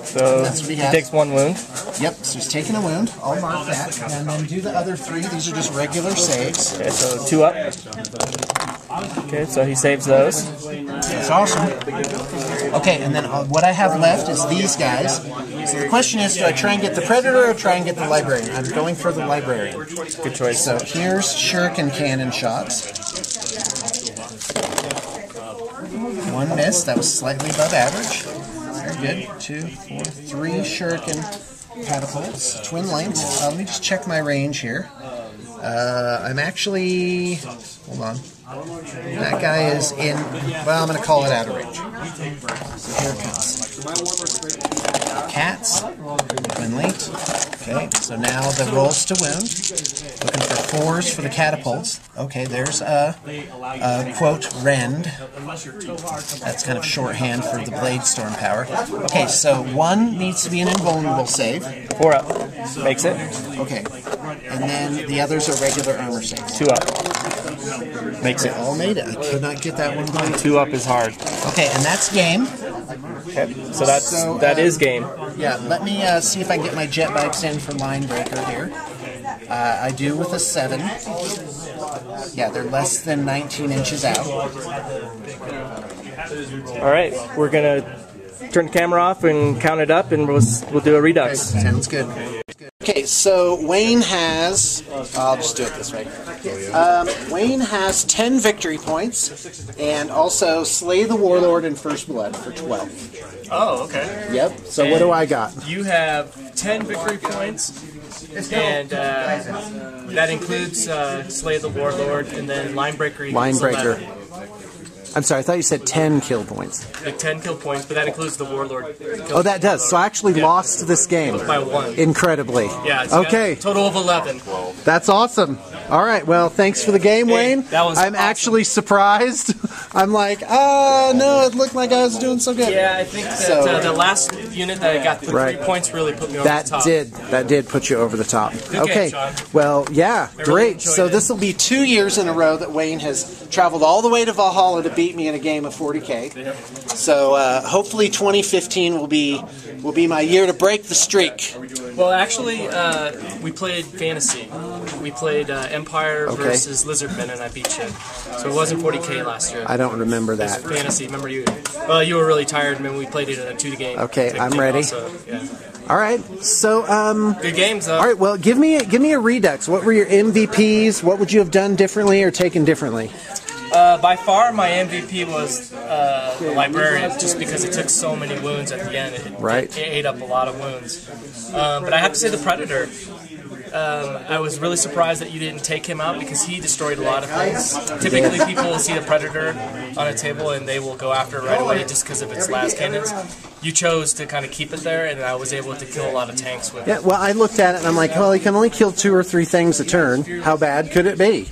[SPEAKER 2] So he takes 1 wound.
[SPEAKER 1] Yep, so he's taking a wound. I'll mark that. And then do the other 3. These are just regular saves.
[SPEAKER 2] Okay, so 2 up. Okay, so he saves those.
[SPEAKER 1] That's awesome. Okay, and then what I have left is these guys. So the question is, do I try and get the Predator or try and get the Librarian? I'm going for the Librarian.
[SPEAKER 2] Good choice.
[SPEAKER 1] So here's shuriken cannon shots. 1 miss. That was slightly above average. Very good. 2, 4, 3 shuriken catapults. Twin linked. Let me just check my range here. I'm actually... Hold on. That guy is in... Well, I'm going to call it out of range. So here it comes. Cats. Twin linked. Okay, so now the rolls to wound. Looking for 4s for the catapults. Okay, there's a quote, rend. That's kind of shorthand for the blade storm power. Okay, so 1 needs to be an invulnerable save.
[SPEAKER 2] 4 up. Makes it.
[SPEAKER 1] Okay. And then the others are regular armor saves.
[SPEAKER 2] 2 up. Makes it.
[SPEAKER 1] All made it. I could not get that one going.
[SPEAKER 2] 2 up is hard.
[SPEAKER 1] Okay, and that's game.
[SPEAKER 2] Okay, so that is game.
[SPEAKER 1] Yeah, let me see if I can get my jet bikes in for line breaker here. I do with a 7. Yeah, they're less than 19 inches out.
[SPEAKER 2] All right, we're gonna turn the camera off and count it up, and we'll do a redux.
[SPEAKER 1] Okay, sounds good. Okay, so Wayne has... I'll just do it this way. Wayne has 10 victory points, and also Slay the Warlord in First Blood for 12.
[SPEAKER 2] Oh, okay.
[SPEAKER 1] Yep, so what do I got?
[SPEAKER 2] You have 10 victory points, and that includes Slay the Warlord, and then Linebreaker.
[SPEAKER 1] Linebreaker. I'm sorry, I thought you said 10 kill points.
[SPEAKER 2] The 10 kill points, but that includes the Warlord.
[SPEAKER 1] Oh, that does. So I actually lost this game.
[SPEAKER 2] By 1.
[SPEAKER 1] Incredibly.
[SPEAKER 2] Yeah, it's
[SPEAKER 1] okay.
[SPEAKER 2] Total of 11.
[SPEAKER 1] That's awesome. All right, well, thanks for the game, Wayne.
[SPEAKER 2] That was
[SPEAKER 1] I'm
[SPEAKER 2] awesome.
[SPEAKER 1] Actually surprised. I'm like, no, it looked like I was doing so good.
[SPEAKER 2] Yeah, I think that the last unit that I got the 3 points really put me over the top.
[SPEAKER 1] That did put you over the top.
[SPEAKER 2] Good
[SPEAKER 1] okay,
[SPEAKER 2] game, Sean.
[SPEAKER 1] well, yeah,
[SPEAKER 2] really
[SPEAKER 1] great. So this will be 2 years in a row that Wayne has traveled all the way to Valhalla to beat me in a game of 40K. So hopefully 2015 will be my year to break the streak.
[SPEAKER 2] Well, actually, we played Fantasy. We played Empire versus Lizardmen, and I beat you. So it wasn't 40K last year.
[SPEAKER 1] I don't remember that.
[SPEAKER 2] Fantasy. Remember you? Well, you were really tired when we played it in a 2 game.
[SPEAKER 1] Okay, I'm ready.
[SPEAKER 2] Also, yeah.
[SPEAKER 1] All right. So
[SPEAKER 2] good games, though.
[SPEAKER 1] All right. Well, give me a redux. What were your MVPs? What would you have done differently or taken differently?
[SPEAKER 2] By far, my MVP was the Librarian, just because it took so many wounds at the end. It ate up a lot of wounds. But I have to say the Predator. I was really surprised that you didn't take him out because he destroyed a lot of things. Typically, people will see the Predator on a table and they will go after it right away just because of its las cannons. You chose to kind of keep it there, and I was able to kill a lot of tanks with it.
[SPEAKER 1] Yeah, well, I looked at it and I'm like, well, he can only kill 2 or 3 things a turn. How bad could it be?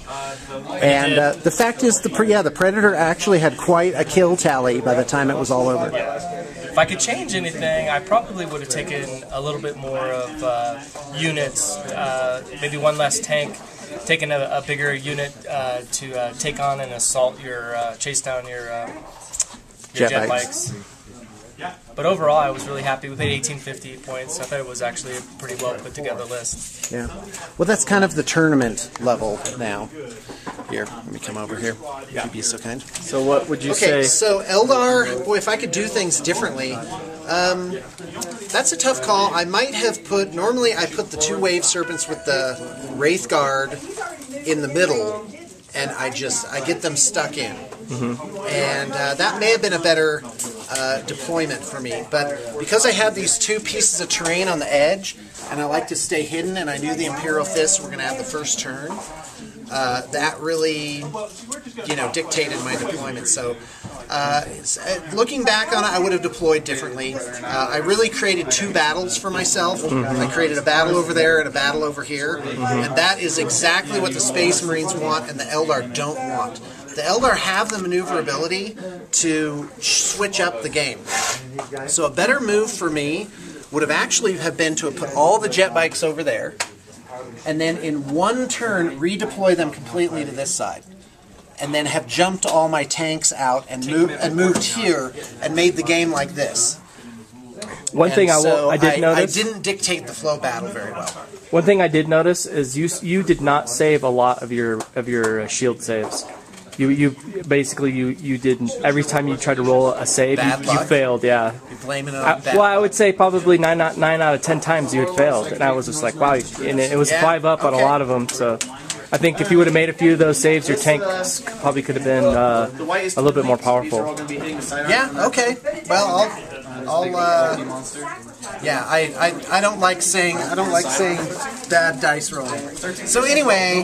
[SPEAKER 1] And the fact is, the Predator actually had quite a kill tally by the time it was all over.
[SPEAKER 2] If I could change anything, I probably would have taken a little bit more of units, maybe one less tank, taken a bigger unit to take on and assault chase down your jet bikes. But overall, I was really happy. We paid 1850 points. I thought it was actually a pretty well put together list.
[SPEAKER 1] Yeah. Well, that's kind of the tournament level now. Here, let me come over here. If you'd be so kind.
[SPEAKER 2] So what would you say?
[SPEAKER 1] Okay, so Eldar, boy, if I could do things differently, that's a tough call. I might have put, normally I put the 2 wave serpents with the Wraith Guard in the middle, and I get them stuck in. And that may have been a better deployment for me, but because I had these 2 pieces of terrain on the edge, and I like to stay hidden, and I knew the Imperial Fists were going to have the first turn, that really, dictated my deployment. So, looking back on it, I would have deployed differently. I really created 2 battles for myself. I created a battle over there and a battle over here, and that is exactly what the Space Marines want and the Eldar don't want. The Eldar have the maneuverability to switch up the game. So a better move for me would have actually been to have put all the jet bikes over there, and then in one turn redeploy them completely to this side, and then have jumped all my tanks out and moved here and made the game like this.
[SPEAKER 2] One thing I did notice,
[SPEAKER 1] I didn't dictate the flow battle very well.
[SPEAKER 2] One thing I did notice is you did not save a lot of your shield saves. You basically didn't. Every time you tried to roll a save, you failed. Yeah.
[SPEAKER 1] You're blaming it on
[SPEAKER 2] well, I would say probably 9 out of 10 times you had failed, and I was just like, wow. And it was 5 up on a lot of them. So I think if you would have made a few of those saves, your tanks probably could have been a little bit more powerful.
[SPEAKER 1] Yeah. Okay. Well, I don't like saying bad dice rolling. So anyway,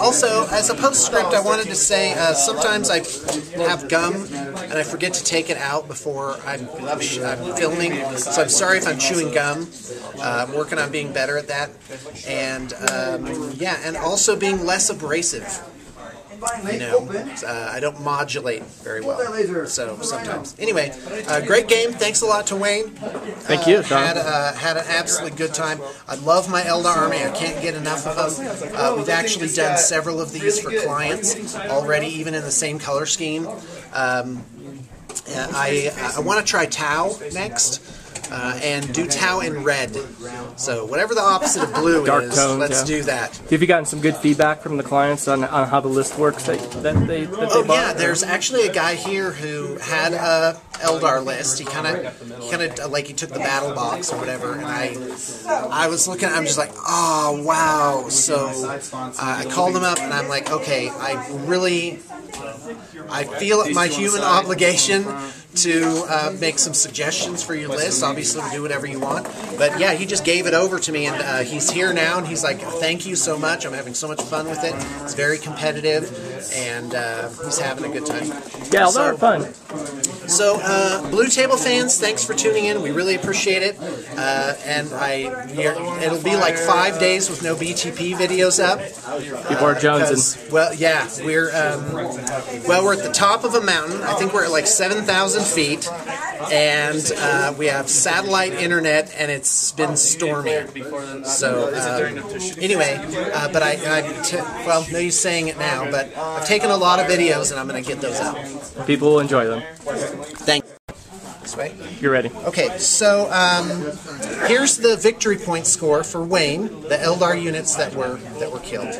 [SPEAKER 1] also as a postscript, I wanted to say sometimes I have gum and I forget to take it out before I'm filming. So I'm sorry if I'm chewing gum. I'm working on being better at that, and and also being less abrasive. I don't modulate very well, so sometimes. Anyway, great game. Thanks a lot to Wayne.
[SPEAKER 2] Thank you, Sean.
[SPEAKER 1] Had an absolutely good time. I love my Eldar army. I can't get enough of them. We've actually done several of these for clients already, even in the same color scheme. I want to try Tau next. And do Tau in red. So whatever the opposite of blue is, tones, let's do that.
[SPEAKER 2] Have you gotten some good feedback from the clients on how the list works that they bought?
[SPEAKER 1] Yeah, there's actually a guy here who had a Eldar list. He kind of like he took the battle box or whatever, and I was looking. I'm just like, oh wow. So I called him up and I'm like, okay, I feel my human obligation to make some suggestions for your list. Obviously, do whatever you want. But yeah, he just gave it over to me, and he's here now, and he's like, thank you so much. I'm having so much fun with it. It's very competitive, and he's having a good time.
[SPEAKER 2] Yeah, a lot of fun.
[SPEAKER 1] So, Blue Table fans, thanks for tuning in. We really appreciate it. And it'll be like 5 days with no BTP videos up.
[SPEAKER 2] People are jonesing.
[SPEAKER 1] Well, yeah, we're at the top of a mountain. I think we're at like 7,000 feet, and we have satellite internet, and it's been stormy. So anyway, but well, no use saying it now, but I've taken a lot of videos, and I'm going to get those out.
[SPEAKER 2] People will enjoy them.
[SPEAKER 1] Thank you. This way.
[SPEAKER 2] You're ready.
[SPEAKER 1] Okay, so here's the victory point score for Wayne. The Eldar units that were killed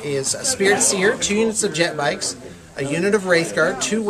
[SPEAKER 1] is a Spirit Seer, 2 units of jet bikes, a unit of Wraith Guard, 2